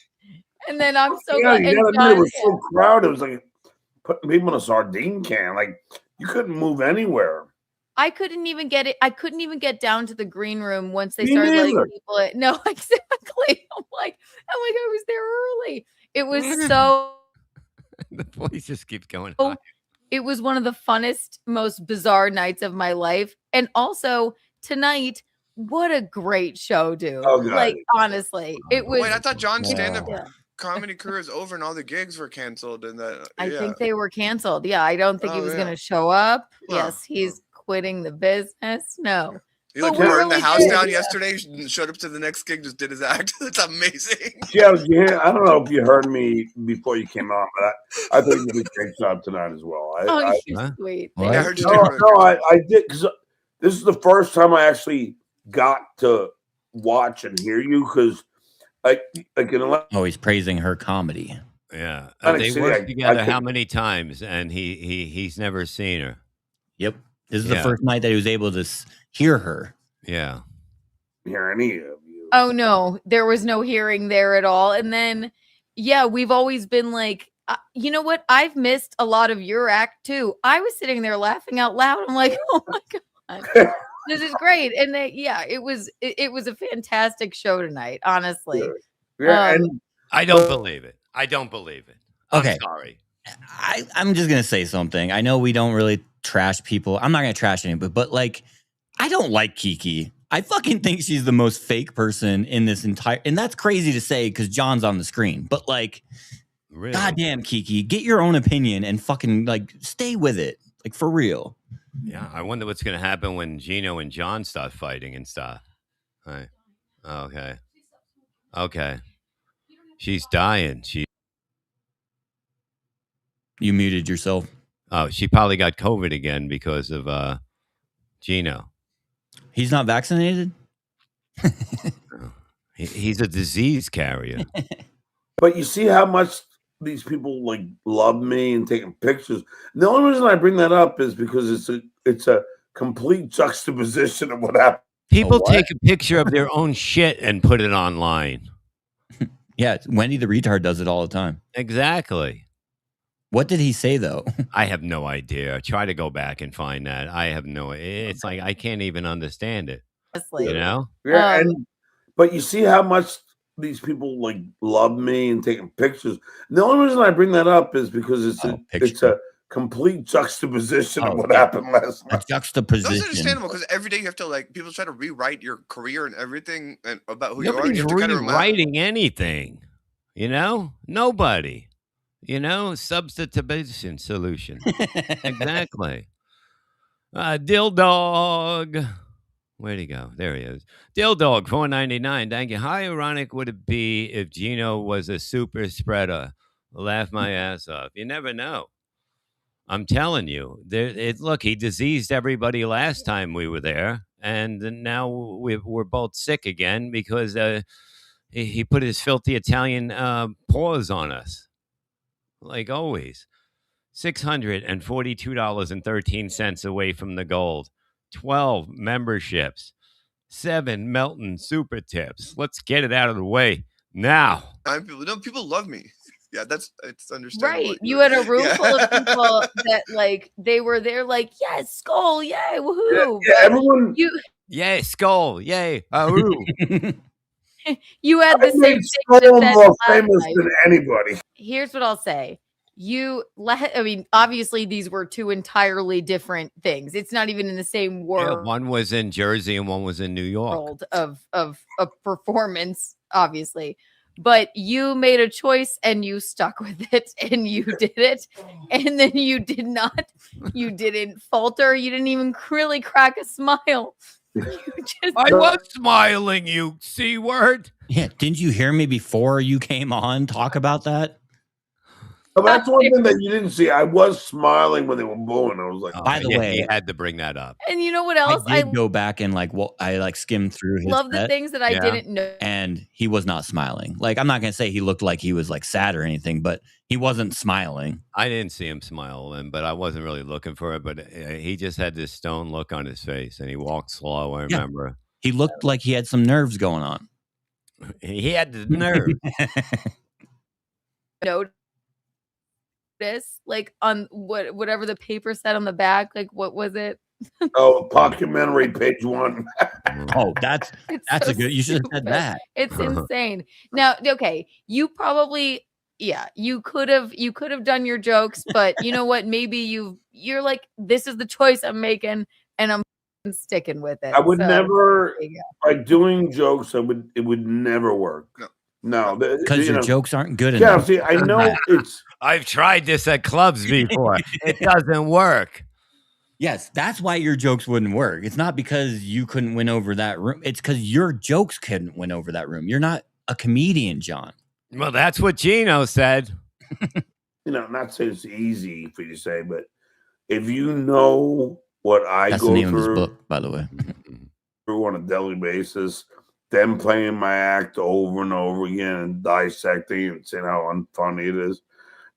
G: and then I'm so
D: Yeah,
G: glad.
D: you
G: and
D: gotta admit,
G: John-
D: it was so crowded. It was like putting people in a sardine can. Like you couldn't move anywhere.
G: I couldn't even get it. I couldn't even get down to the green room once they
D: Me
G: started letting
D: neither.
G: people in. No, exactly. I'm like, I was there early. It was so.
A: The voice just keeps going high.
G: It was one of the funnest, most bizarre nights of my life. And also tonight, what a great show, dude.
D: Oh, God.
G: Like, honestly, it was.
F: Wait, I thought John's stand-up
G: Yeah.
F: comedy career is over and all the gigs were canceled. And that
G: I think they were canceled. Yeah, I don't think he
F: Oh,
G: was
F: yeah.
G: going to show up.
F: Huh.
G: Yes, he's quitting the business. No.
F: He like
G: But we
F: burned the
G: really
F: house
G: did,
F: down
G: yeah.
F: yesterday, showed up to the next gig, just did his act. That's amazing.
D: Yeah, I don't know if you heard me before you came on, but I think you did a great job tonight as well.
G: Oh, you're
A: Huh?
G: sweet.
B: What?
F: Yeah, I heard you
D: No,
F: did.
D: no, I did because this is the first time I actually got to watch and hear you because, like in a
B: Oh, he's praising her comedy.
A: Yeah,
D: I
A: they
D: see,
A: worked
D: I
A: together how
D: couldn't-
A: many times, and he's never seen her.
B: Yep. This is
A: Yeah.
B: the first night that he was able to hear her.
A: Yeah,
D: hear any of you.
G: Oh no, there was no hearing there at all. And then, yeah, we've always been like, you know what? I've missed a lot of your act too. I was sitting there laughing out loud. I'm like, oh my god, this is great. And then, yeah, it was a fantastic show tonight. Honestly,
D: Yeah, and
A: I don't believe it. I don't believe it.
B: Okay.
A: I'm sorry.
B: I'm just gonna say something. I know we don't really trash people. I'm not gonna trash anybody, but like, I don't like Kiki. I fucking think she's the most fake person in this entire, and that's crazy to say because John's on the screen. But like,
A: Really?
B: goddamn, Kiki, get your own opinion and fucking like stay with it, like for real.
A: Yeah, I wonder what's going to happen when Gino and John start fighting and stuff. Right. Okay. Okay. She's dying.
B: You muted yourself.
A: Oh, she probably got COVID again because of Gino.
B: He's not vaccinated.
A: He's a disease carrier.
D: but you see how much these people like love me and taking pictures. The only reason I bring that up is because it's a complete juxtaposition of what happened.
A: People
B: what?
A: take a picture of their own shit and put it online.
B: Yeah, Wendy the retard does it all the time.
A: Exactly.
B: What did he say though?
A: I have no idea. Try to go back and find that. I have no. It's like I can't even understand it.
G: honestly.
A: You know?
D: Yeah, but you see how much these people like love me and taking pictures. The only reason I bring that up is because it's a complete juxtaposition of what happened last
B: A
D: night.
B: juxtaposition.
F: That's understandable because every day you have to like people try to rewrite your career and everything and about who you are.
A: Nobody's
F: You have to kind of
A: rewriting anything. You know? Nobody. You know? Substitution solution. Exactly. Dill Dog. Where'd he go? There he is. Dill Dog, $4.99. Thank you. How ironic would it be if Gino was a super spreader? Laugh my ass off. You never know. I'm telling you. Look, he diseased everybody last time we were there, and now we're both sick again because he put his filthy Italian paws on us, like always. $642.13 away from the gold. 12 memberships, 7 Melton Supertips. Let's get it out of the way now.
F: People love me. Yeah, it's understandable.
G: Right. You had a room full of people that like they were there like, yes, Skull, yay, woohoo.
D: Yeah, everyone.
A: Yay, Skull, yay, ahoo.
G: You had the same thing.
D: Skull more famous than anybody.
G: Here's what I'll say. I mean, obviously these were two entirely different things. It's not even in the same world.
A: Yeah, one was in Jersey and one was in New York.
G: Of a performance, obviously. But you made a choice and you stuck with it and you did it. And then you didn't falter. You didn't even really crack a smile.
A: I was smiling, you C-word.
B: Yeah, didn't you hear me before you came on talk about that?
D: But that's one thing that you didn't see. I was smiling when they were booing. I was like,
B: by the way,
A: he had to bring that up.
G: And you know what else?
B: I did go back and I skimmed through his
G: love the things that I didn't know.
B: And he was not smiling. Like, I'm not going to say he looked like he was like sad or anything, but he wasn't smiling.
A: I didn't see him smile, but I wasn't really looking for it. But he just had this stone look on his face, and he walked slow. I remember.
B: He looked like he had some nerves going on.
A: He had the nerve.
G: This like on whatever the paper said on the back, like what was it?
D: Oh, documentary page 1.
B: Oh, that's
G: so
B: a good. You should have said that.
G: It's insane. Now, okay, you probably you could have done your jokes, but you know what? Maybe you're like, this is the choice I'm making, and I'm sticking with it.
D: I would never like doing jokes. It would never work. No,
B: because your jokes aren't good
D: enough.
B: Yeah,
D: see, I know it's.
A: I've tried this at clubs before. It doesn't work.
B: Yes, that's why your jokes wouldn't work. It's not because you couldn't win over that room. It's because your jokes couldn't win over that room. You're not a comedian, John.
A: Well, that's what Gino said.
D: Not saying it's easy for you to say, but if you know what I go
B: the name
D: through,
B: of his book, by the way,
D: through on a daily basis, them playing my act over and over again and dissecting and saying how unfunny it is,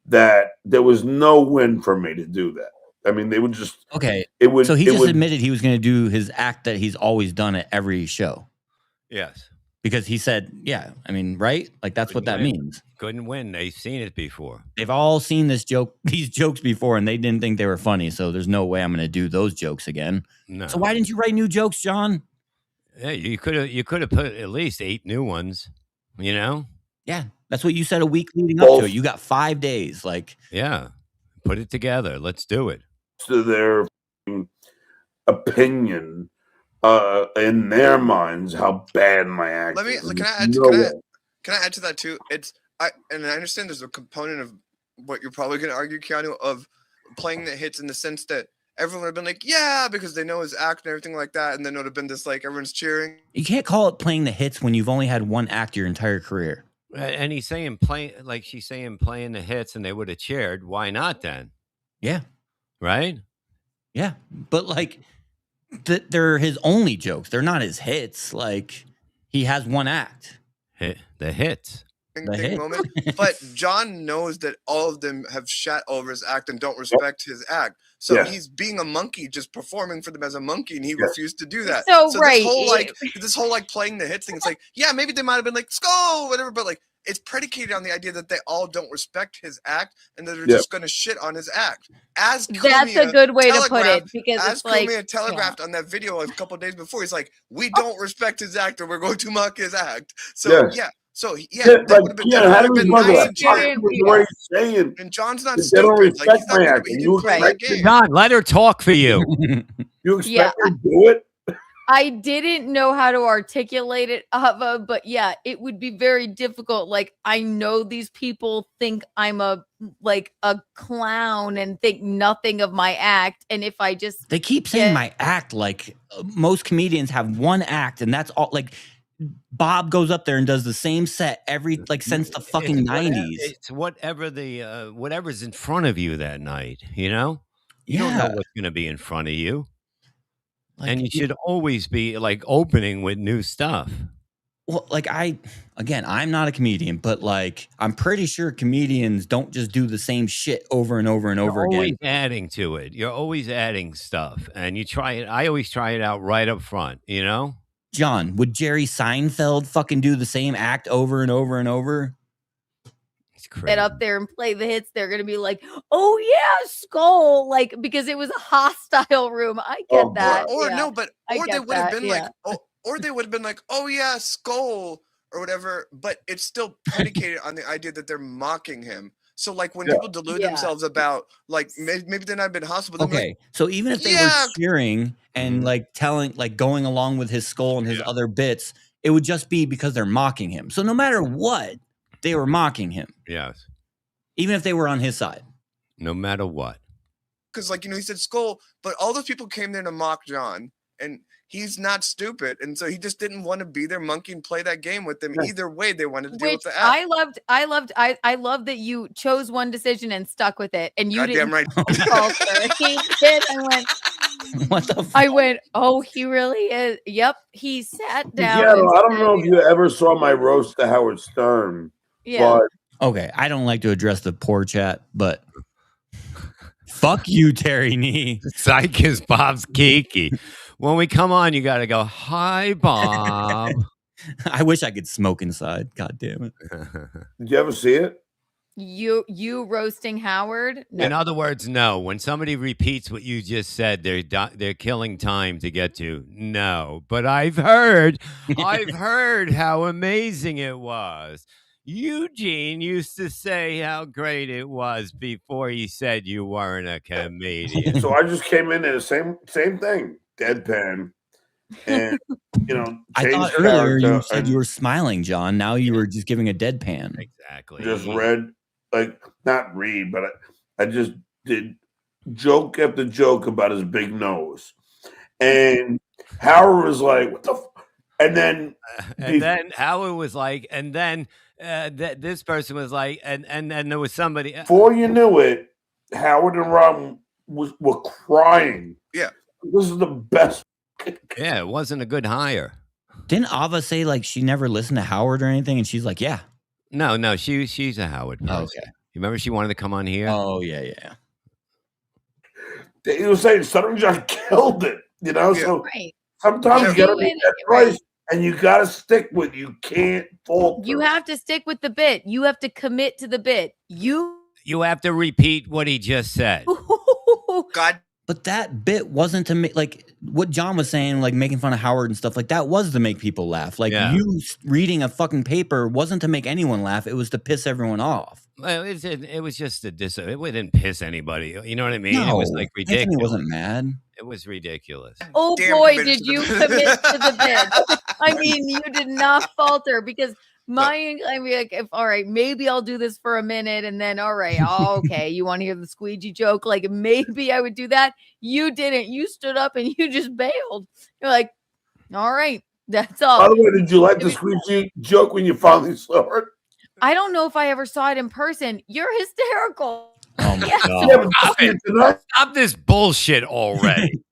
D: that there was no win for me to do that. I mean, they would just
B: okay.
D: It would.
B: So he just admitted he was going to do his act that he's always done at every show.
A: Yes,
B: because he said, "Yeah, I mean, right? Like that's what that means."
A: Couldn't win. They've seen it before.
B: They've all seen these jokes before, and they didn't think they were funny. So there's no way I'm going to do those jokes again.
A: No.
B: So why didn't you write new jokes, John?
A: Yeah, you could have put at least 8 new ones.
B: Yeah, that's what you said a week leading up to it. You got 5 days. Like,
A: yeah, put it together. Let's do it.
D: To their opinion, in their minds, how bad my act is.
F: Can I add to that too? I understand there's a component of what you're probably going to argue, Keanu, of playing the hits in the sense that everyone would have been like, yeah, because they know his act and everything like that, and then it would have been this like everyone's cheering.
B: You can't call it playing the hits when you've only had one act your entire career.
A: And he's saying she's saying playing the hits, and they would have cheered. Why not then?
B: Yeah.
A: Right?
B: Yeah. But like they're his only jokes. They're not his hits. Like he has one act.
A: The hits.
F: Moment. But John knows that all of them have shat over his act and don't respect his act. So he's being a monkey, just performing for them as a monkey, and he refused to do that.
G: So right.
F: This whole playing the hits thing, it's like, yeah, maybe they might have been like, skull, whatever, but like it's predicated on the idea that they all don't respect his act and that they're just going to shit on his act. As
G: that's a good way to put it, because
F: as Kumia telegraphed on that video a couple of days before, he's like, we don't respect his act, or we're going to mock his act. So So that would have been,
D: how do
F: been
D: nice saying?
F: And John's not
D: stupid. They don't respect my act.
A: John, let her talk for you.
D: You expect her to do it?
G: I didn't know how to articulate it, Ava, but yeah, it would be very difficult. Like, I know these people think I'm a clown and think nothing of my act. And if I just
B: they keep saying my act, like most comedians have one act, and that's all. Like Bob goes up there and does the same set since the fucking 90s.
A: It's whatever's in front of you that night. You don't know what's going to be in front of you. And you should always be like opening with new stuff.
B: Well, like I'm not a comedian, but like I'm pretty sure comedians don't just do the same shit over and over and over
A: You're always
B: again.
A: adding to it. You're always adding stuff, and you try it. I always try it out right up front. You know,
B: John, would Jerry Seinfeld fucking do the same act over and over and over?
A: it's crazy.
G: Get up there and play the hits. They're gonna be like, "Oh yeah, Skull!" Like because it was a hostile room. I get that.
F: Or
G: yeah.
F: no, but
G: I
F: or they
G: get
F: would have
G: that,
F: been
G: yeah.
F: like, or they would have been like, oh yeah, Skull or whatever. But it's still predicated on the idea that they're mocking him. So like when people delude themselves about like maybe they're not been hospital.
B: Okay,
F: like,
B: so even if they were cheering and like telling, like going along with his Skull and his other bits, it would just be because they're mocking him. So no matter what, they were mocking him.
A: Yes.
B: Even if they were on his side.
A: No matter what.
F: Because like, you know, he said Skull, but all those people came there to mock John, and he's not stupid, and so he just didn't want to be there, monkey, and play that game with them. Either way, they wanted to deal with the app.
G: I love that you chose one decision and stuck with it, and you
F: Goddamn
G: didn't
F: right.
G: falter. He did. I went.
B: What the?
G: I went. Oh, he really is. Yep. He sat down.
D: Yeah, I don't know if you ever saw my roast to Howard Stern.
G: Yeah.
B: Okay, I don't like to address the poor chat, but fuck you, Terry Nee.
A: Psych is Bob's geeky. When we come on, you got to go, hi, Bob.
B: I wish I could smoke inside. God damn it.
D: Did you ever see it?
G: You roasting Howard? No.
A: In other words, no. When somebody repeats what you just said, they're killing time to get to. No, but I've heard how amazing it was. Eugene used to say how great it was before he said you weren't a comedian.
D: So I just came in the same thing, deadpan, and you know.
B: I thought earlier you said you were smiling, John. Now you were just giving a deadpan.
A: Exactly.
D: Just read, like not read, but I just did joke after joke about his big nose, and Howard was like, "What the?" And then
A: Howard was like, and then this person was like, and then there was somebody.
D: Before you knew it, Howard and Rob were crying.
F: Yeah,
D: this is the best.
A: Yeah, it wasn't a good hire.
B: Didn't Ava say like she never listened to Howard or anything? And she's like, yeah.
A: No, she's a Howard person.
B: Oh, okay.
A: You remember she wanted to come on here?
B: Oh yeah.
D: He was saying Stuttering John killed it, you know.
F: Yeah.
D: So
G: Right.
D: sometimes you gotta be that price, and you gotta stick with. You can't falter.
G: You have to stick with the bit. You have to commit to the bit. You
A: have to repeat what he just said.
F: God.
B: But that bit wasn't to make, like what John was saying, like making fun of Howard and stuff like that was to make people laugh. Like you reading a fucking paper wasn't to make anyone laugh. It was to piss everyone off.
A: Well, it was just it didn't piss anybody. You know what I mean?
B: No,
A: it was like ridiculous.
B: Anthony wasn't mad.
A: It was ridiculous.
G: Oh boy, did you commit to the bit. I mean, you did not falter because I mean, like, all right, maybe I'll do this for a minute and then, all right, okay, you want to hear the squeegee joke? Like, maybe I would do that. You didn't. You stood up and you just bailed. You're like, all right, that's all.
D: By the way, did you like the squeegee joke when you finally saw it?
G: I don't know if I ever saw it in person. You're hysterical.
B: Oh my
A: God. Stop this bullshit already.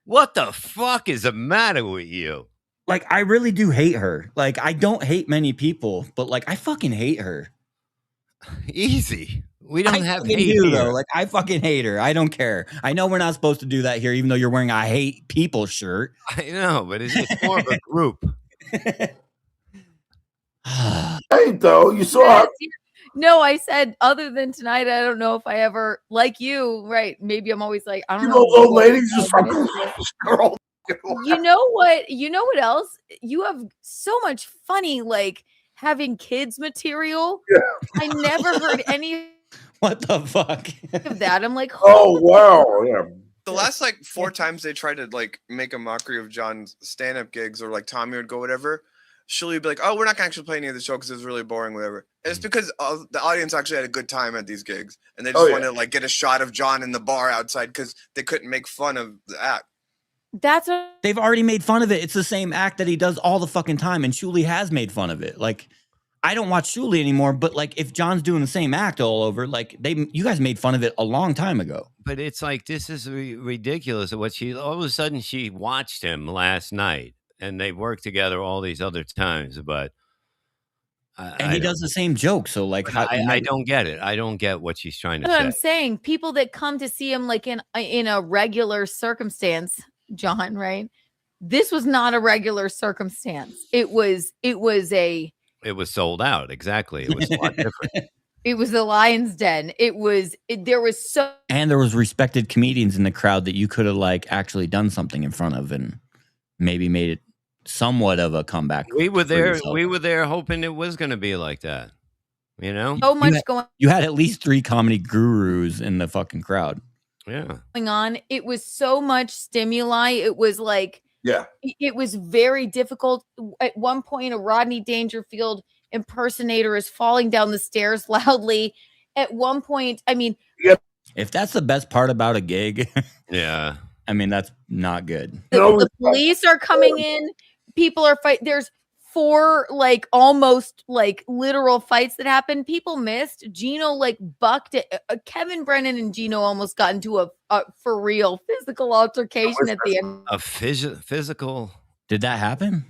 A: What the fuck is the matter with you?
B: Like, I really do hate her. Like, I don't hate many people, but like, I fucking hate her.
A: Easy. We don't have hate
B: here.
A: though.
B: Like, I fucking hate her. I don't care. I know we're not supposed to do that here, even though you're wearing a hate people shirt.
A: I know, but it's more of a group.
D: Hey, though, you saw her.
G: No, I said other than tonight, I don't know if I ever like you. Right? Maybe I'm always like, I don't know.
D: Those old ladies just girl.
G: You know what? You know what else? You have so much funny, like having kids material.
D: Yeah.
G: I never heard any.
B: What the fuck
G: of that? I'm like,
D: oh wow, yeah.
F: The last like 4 times they tried to like make a mockery of John's stand-up gigs, or like Tommy would go whatever, Shuli would be like, "Oh, we're not gonna actually play any of the show because it's really boring, whatever." And it's because the audience actually had a good time at these gigs, and they just wanted to like get a shot of John in the bar outside because they couldn't make fun of the act.
G: That's what
B: they've already made fun of it. It's the same act that he does all the fucking time, and Shuli has made fun of it. Like, I don't watch Shuli anymore, but like if John's doing the same act all over, like you guys made fun of it a long time ago.
A: But it's like, this is ridiculous. What all of a sudden she watched him last night. and they've worked together all these other times, but
B: And he does the same joke. So like,
A: I don't get it. I don't get what she's trying to
G: That's what
A: say.
G: I'm saying. People that come to see him like in a regular circumstance, John, right? This was not a regular circumstance. It was
A: sold out. Exactly. It was a lot different.
G: It was the Lion's Den. There was so,
B: and there was respected comedians in the crowd that you could have like actually done something in front of and maybe made it somewhat of a comeback.
A: We were there. We were there hoping it was going to be like that. You know,
G: so much going.
B: You had at least 3 comedy gurus in the fucking crowd.
A: Yeah,
G: going on. It was so much stimuli. It was like,
D: yeah,
G: it was very difficult. At one point, a Rodney Dangerfield impersonator is falling down the stairs loudly. At one point, I mean,
B: if that's the best part about a gig,
A: yeah,
B: I mean that's not good.
G: The police are coming in. People are fighting. There's 4 like almost like literal fights that happened. People missed. Gino like bucked it. Kevin Brennan and Gino almost got into a for real physical altercation at the end.
A: A physical.
B: Did that happen?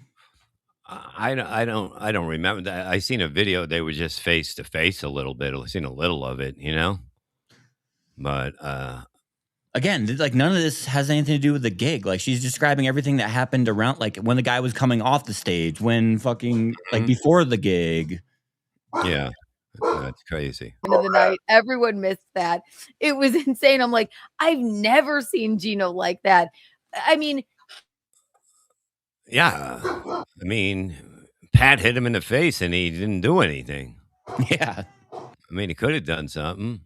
A: I don't remember that. I seen a video. They were just face to face a little bit. I seen a little of it, you know. But
B: again, like none of this has anything to do with the gig. Like she's describing everything that happened around, like when the guy was coming off the stage, when fucking like before the gig.
A: Yeah, that's crazy.
G: End of the night, everyone missed that. It was insane. I'm like, I've never seen Gino like that. I mean,
A: yeah, I mean, Pat hit him in the face and he didn't do anything.
B: Yeah,
A: I mean, he could have done something.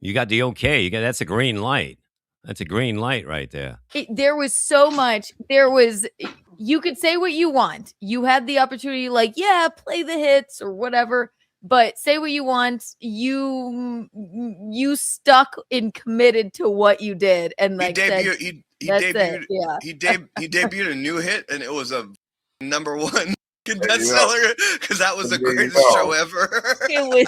A: You got the okay. That's a green light. That's a green light right there.
G: There was so much. You could say what you want. You had the opportunity, like, yeah, play the hits or whatever, but say what you want. You stuck and committed to what you did, and like
F: he debuted a new hit, and it was a #1 bestseller because that was the greatest show ever.
G: It was.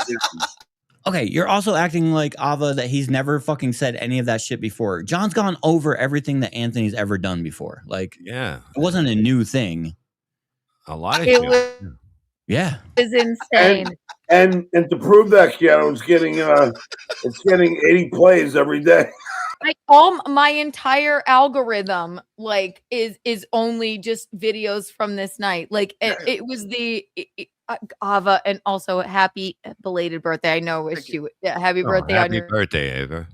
B: Okay, you're also acting like Ava that he's never fucking said any of that shit before. John's gone over everything that Anthony's ever done before. Like,
A: yeah,
B: it wasn't a new thing.
A: A lot of
G: it
A: shit.
B: Yeah,
G: is insane.
D: And to prove that, Keanu, it's getting 80 plays every day.
G: Like my entire algorithm like is only just videos from this night. Like it was Ava, and also happy belated birthday. I know wish you happy birthday on your
A: birthday, Ava.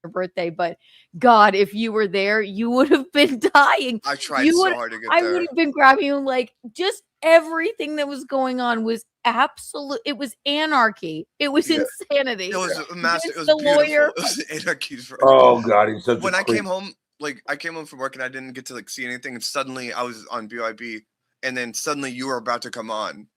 G: Your birthday, but God, if you were there, you would have been dying.
F: I tried so hard to get there.
G: I would have been grabbing you, like just everything that was going on was absolute. It was anarchy. It was insanity.
F: It was a massive. It was
G: the
F: beautiful.
G: lawyer.
F: It was anarchy.
D: Oh God, he's such
F: when
D: a
F: I
D: creep.
F: came home, I came home from work and I didn't get to like see anything, and suddenly I was on BYB, and then suddenly you were about to come on,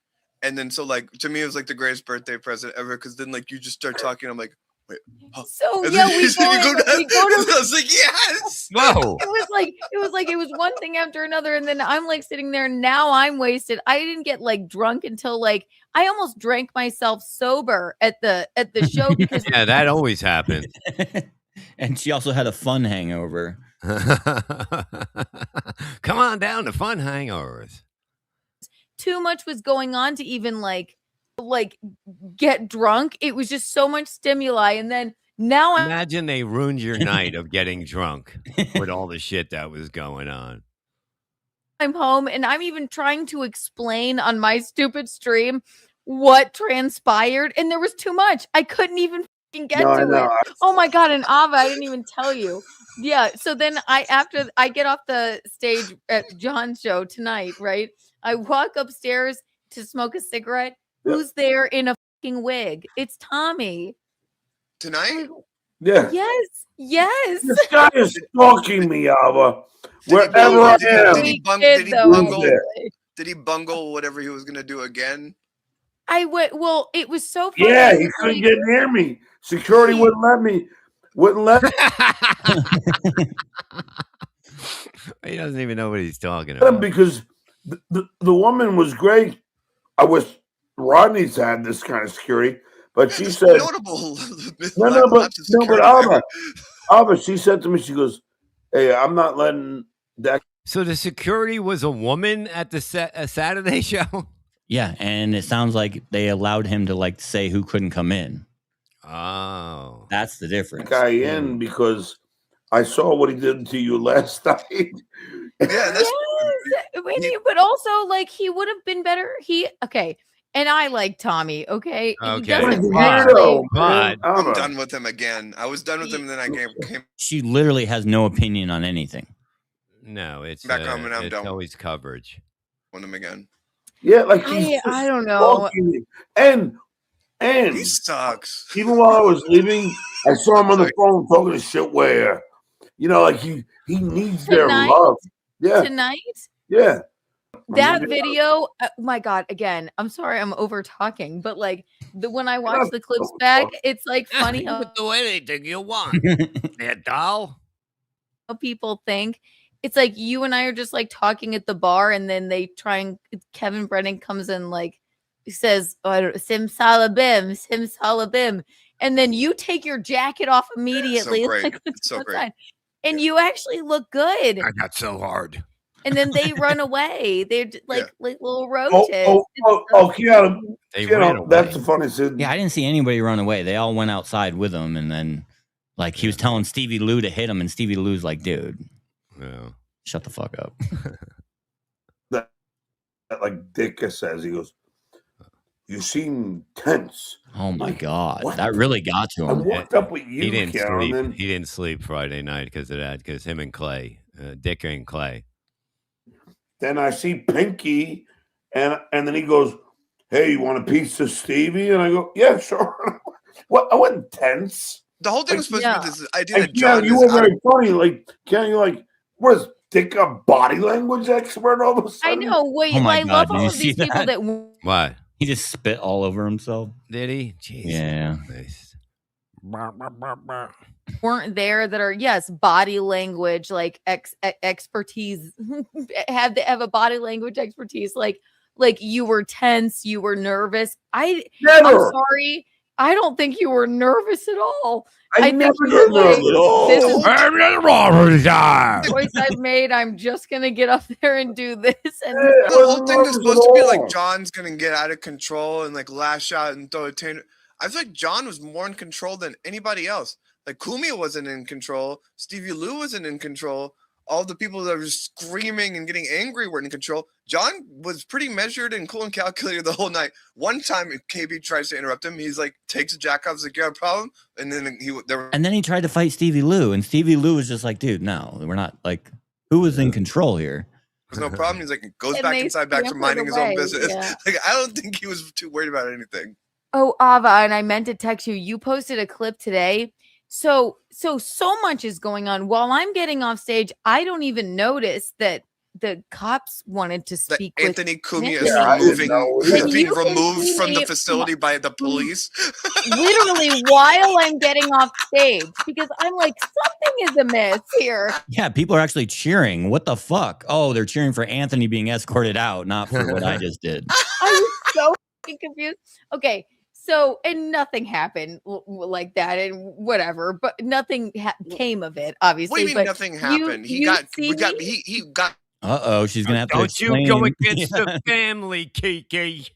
F: and then so like to me it was like the greatest birthday present ever because then like you just start talking. I'm like, wait.
G: So yeah, we go to.
F: I was like, yes.
A: Whoa.
G: It was one thing after another, and then I'm like sitting there. Now I'm wasted. I didn't get like drunk until like I almost drank myself sober at the show because
A: yeah, that always happens.
B: And she also had a fun hangover.
A: Come on down to fun hangovers.
G: Too much was going on to even like get drunk. It was just so much stimuli, and then now
A: imagine they ruined your night of getting drunk with all the shit that was going on.
G: I'm home, and I'm even trying to explain on my stupid stream what transpired, and there was too much. I couldn't even get to it. Oh my God, and Ava, I didn't even tell you. Yeah, so then after I get off the stage at John's show tonight, right? I walk upstairs to smoke a cigarette. Who's there in a fucking wig? It's Tommy.
F: Tonight?
D: Yeah.
G: Yes.
D: This guy is stalking me, Ava. Wherever I am.
F: Did he bungle whatever he was going to do again?
G: Well, it was so funny.
D: Yeah, he couldn't get near me. Security wouldn't let me.
A: He doesn't even know what he's talking about.
D: Because the woman was great. I wish Rodney's had this kind of security, but she said, but Ava, she said to me, she goes, "Hey, I'm not letting that
A: So the security was a woman at the Saturday show?
B: Yeah, and it sounds like they allowed him to like say who couldn't come in.
A: Oh.
B: That's the difference.
D: Guy in because I saw what he did to you last night.
F: Yeah, that's
G: But also, like, he would have been better. And I like Tommy. Okay, He
A: Okay.
G: doesn't
A: But-
G: really-
A: but-
F: I'm done with him again. I was done with him, and then I came
B: She literally has no opinion on anything.
A: No, it's
F: back home, and I'm
A: it's
F: done
A: always coverage.
F: with him again.
D: Yeah, like he's
G: I don't know.
D: talking. And
F: He sucks.
D: even while I was leaving, I saw him on the phone talking to shit where, like he needs their
G: Tonight?
D: love. Yeah,
G: Tonight.
D: yeah.
G: That video, oh my God, again, I'm sorry I'm over talking, but like when I watch the clips back, it's like funny
A: You
G: how
A: can do anything you want. Yeah, doll.
G: people think. It's like you and I are just like talking at the bar, and then they try and Kevin Brennan comes in like says, simsalabim, and then you take your jacket off immediately.
F: So great.
G: Like,
F: It's so
G: what's
F: great.
G: that? And you actually look good.
A: I got so hard.
G: And then they run away. They're like little roaches.
D: Keanu,
A: They ran away.
D: that's the funniest thing.
B: Yeah, I didn't see anybody run away. They all went outside with him, and then like he was telling Stevie Lou to hit him, and Stevie Lou's like, dude,
A: Yeah.
B: shut the fuck up.
D: That like Dick says, he goes, "You seem tense."
B: Oh my
D: Like,
B: god,
D: what?
B: that really got to
D: I
B: him.
D: walked up with you,
A: He didn't
D: Keanu,
A: sleep.
D: and then
A: He didn't sleep Friday night because of that. Because him and Clay, Dick and Clay.
D: then I see Pinky, and then he goes, "Hey, you want a piece of Stevie?" And I go, "Yeah, sure." What? I wasn't tense.
F: The whole thing was supposed to be this idea
D: Like,
F: that John
D: you
F: is
D: were
F: out of-
D: very funny. Like, Keanu, you like, what is Dick a body language expert all of a
G: I
D: sudden?
G: know. Wait,
B: Oh my
G: I
B: God,
G: love
B: did
G: all
B: you
G: of
B: see
G: these people
B: that?
G: that
A: What?
B: He just spit all over himself.
A: Did he? Jeez.
B: Yeah.
A: Nice.
G: weren't there that are body language like expertise have a body language expertise like you were tense, you were nervous. I'm
D: Never.
G: sorry, I don't think you were nervous at all.
D: I
G: think
D: never
G: you
D: get
G: were like,
D: nervous at all.
G: this is
A: I'm not wrong with that.
G: the choice I've made. I'm just gonna get up there and do this. And
F: The whole thing is
D: nervous
F: supposed
D: at
F: to be
D: all.
F: like John's gonna get out of control and like lash out and throw a tan. I feel like John was more in control than anybody else. Like Kumia wasn't in control. Stevie Lou wasn't in control. All the people that were screaming and getting angry were in control. John was pretty measured and cool and calculated the whole night. One time, if KB tries to interrupt him, he's like takes a jack off. He's like, "You have a problem?" And then
B: And then he tried to fight Stevie Lou, and Stevie Lou was just like, dude, no, we're not like, who was in control here?
F: there's no problem. He's like goes
G: And
F: back
G: they
F: inside, back to
G: scampered
F: minding his own
G: away,
F: business.
G: yeah.
F: Like I don't think he was too worried about anything.
G: oh, Ava, and I meant to text you. You posted a clip today. So much is going on. While I'm getting off stage, I don't even notice that the cops wanted to
F: That
G: speak with
F: Anthony Cumia
G: Anthony.
F: is
D: I didn't know either.
G: And
F: being
G: you can
F: removed
G: see
F: from the
G: me-
F: facility by the police.
G: literally while I'm getting off stage because I'm like, something is amiss here.
B: Yeah, people are actually cheering. What the fuck? Oh, they're cheering for Anthony being escorted out, not for what I just did.
G: I was so fucking confused. Okay. So, and nothing happened like that and whatever, but nothing came of it, obviously.
F: What do you mean
G: but
F: nothing happened? He got
B: Uh-oh, she's gonna have to
A: Don't you
B: explain.
A: go against
B: Yeah.
A: the family, Kiki.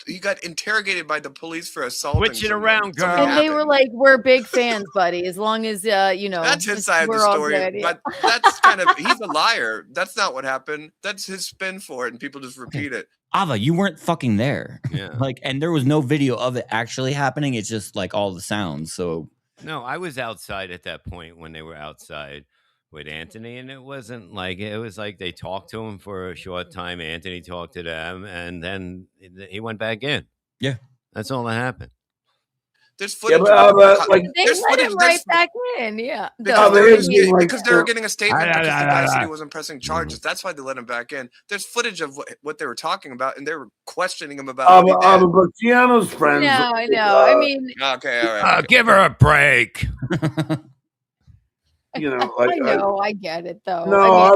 F: he got interrogated by the police for assaulting.
A: Switch it
F: someone.
A: around,
F: Something
A: girl.
G: And they were
F: happened.
G: like, "We're big fans, buddy. As long as
F: That's his
G: just-
F: side of the
G: we're all
F: story,
G: good." Yeah.
F: but that's kind of he's a liar. That's not what happened. That's his spin for it, and people just repeat it.
B: Ava, you weren't fucking there.
A: Yeah.
B: Like, and there was no video of it actually happening. It's just like all the sounds. So
A: No, I was outside at that point when they were outside with Anthony, and it was like they talked to him for a short time. Anthony talked to them, and then he went back in.
B: Yeah.
A: That's all that happened.
F: There's
D: Yeah,
F: footage.
D: but, like,
G: They
F: there's
G: let
F: footage.
G: him right back in. Yeah.
F: Because,
D: but
F: they
D: here's
F: were,
D: the, like,
F: because they were getting a statement because the guy said he
A: Mm-hmm.
F: wasn't pressing charges. That's why they let him back in. There's footage of what they were talking about, and they were questioning him about. what he did.
D: But Keanu's friends.
G: No, I know. I mean,
F: Okay, all right.
A: Give her a break.
G: I know. I get it though.
D: No, I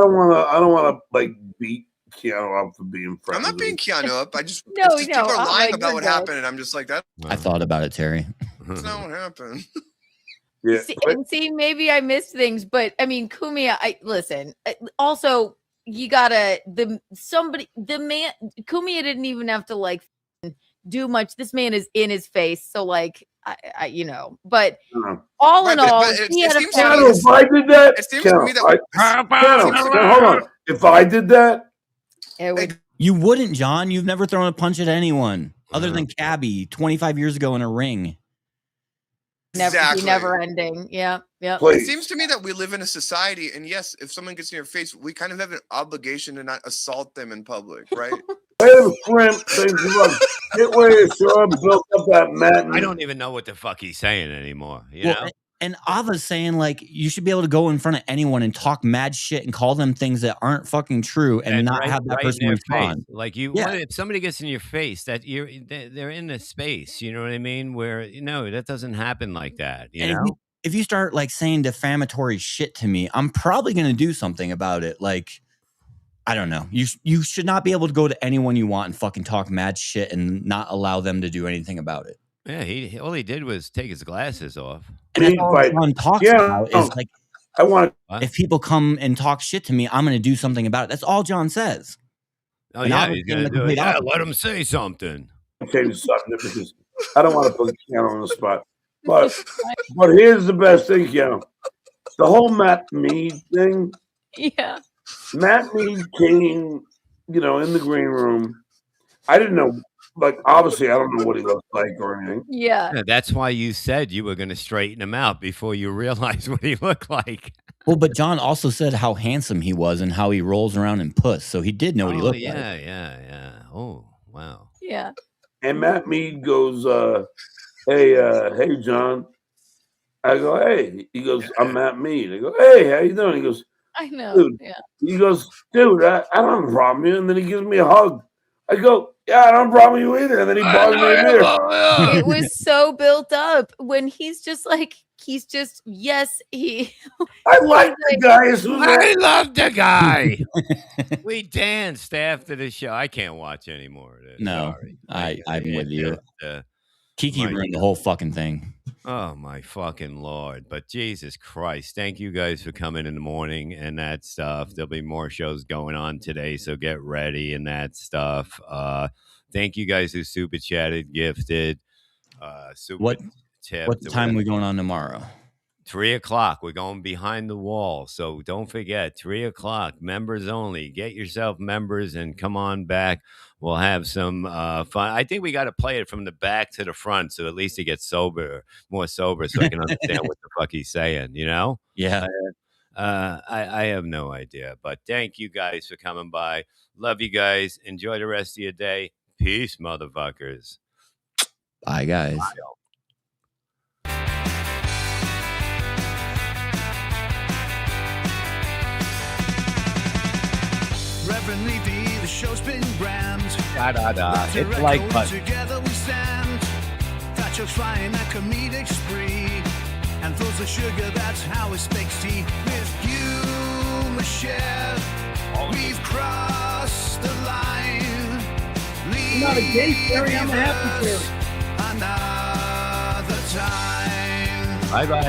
D: don't want to like beat Keanu up for being friends.
F: I'm not being Keanu up. I just,
G: No,
F: it's just
G: no,
F: people are
G: I'm
F: lying
G: like,
F: about
G: you're
F: what
G: good.
F: happened, and I'm just like that.
B: I thought about it, Terry.
F: That's not what happened.
D: Yeah.
G: See, maybe I missed things, but I mean, Kumia, listen. Also, you gotta the man. Kumia didn't even have to like do much. This man is in his face, so like, I but all in all, he had a
D: if I did that, it seems to me that hold on. If I did that,
B: you wouldn't, John. You've never thrown a punch at anyone other than Cabby 25 years ago in a ring.
G: Never ending. Yeah.
F: It seems to me that we live in a society, and yes, if someone gets in your face, we kind of have an obligation to not assault them in public, right?
D: I
A: don't even know what the fuck he's saying anymore. You know?
B: And Ava's saying like you should be able to go in front of anyone and talk mad shit and call them things that aren't fucking true and not have that person respond.
A: Like if somebody gets in your face, that they're in the space. You know what I mean? Where that doesn't happen like that. You know.
B: If you start like saying defamatory shit to me, I'm probably going to do something about it. Like, I don't know. You should not be able to go to anyone you want and fucking talk mad shit and not allow them to do anything about it.
A: Yeah, all he did was take his glasses off.
B: And that's all John talks about is like, if people come and talk shit to me, I'm going to do something about it. That's all John says.
A: Oh, yeah, he's going to do it. Yeah, let him say something.
D: I'll tell you something because I don't want to put Keanu on the spot. But here's the best thing, Keanu. The whole Matt Mead thing.
G: Yeah.
D: Matt Mead came, in the green room. I didn't know. Like, obviously, I don't know what he looks like or anything.
G: Yeah.
A: That's why you said you were going to straighten him out before you realized what he looked like.
B: Well, but John also said how handsome he was and how he rolls around in puss. So he did know what he looked like.
A: Yeah. Oh, wow.
G: Yeah.
D: And Matt Mead goes, hey, John. I go, hey. He goes, I'm Matt Mead. I go, hey, how you doing? He goes,
G: I know.
D: Dude.
G: Yeah.
D: He goes, dude, I don't have a problem with you. And then he gives me a hug. I go, yeah, I don't have a problem with you either. And then he bugs me in there.
G: It was so built up when he's just like, yes, he.
D: I like the guy.
A: I love the guy. We danced after the show. I can't watch any more of this.
B: No,
A: sorry.
B: I'm with you. Kiki ruined the whole fucking thing.
A: Oh, my fucking Lord. But Jesus Christ, thank you guys for coming in the morning and that stuff. There'll be more shows going on today, so get ready and that stuff. Thank you guys who super chatted, gifted.
B: What time are we going on tomorrow?
A: 3 o'clock. We're going behind the wall. So don't forget, 3 o'clock, members only. Get yourself members and come on back. We'll have some fun. I think we got to play it from the back to the front so at least he gets more sober so I can understand what the fuck he's saying,
B: Yeah.
A: I have no idea. But thank you guys for coming by. Love you guys. Enjoy the rest of your day. Peace, motherfuckers.
B: Bye, guys.
A: Bye.
I: Reverend Levy, the show's been grand.
A: It's like
I: together we stand. Fat jokes flying a comedic spree. And throws the sugar, that's how it speaks tea. With you, Michelle, we've crossed the line.
J: I'm not a gay fairy, I'm a happy fairy.
I: Another time.
A: Bye-bye.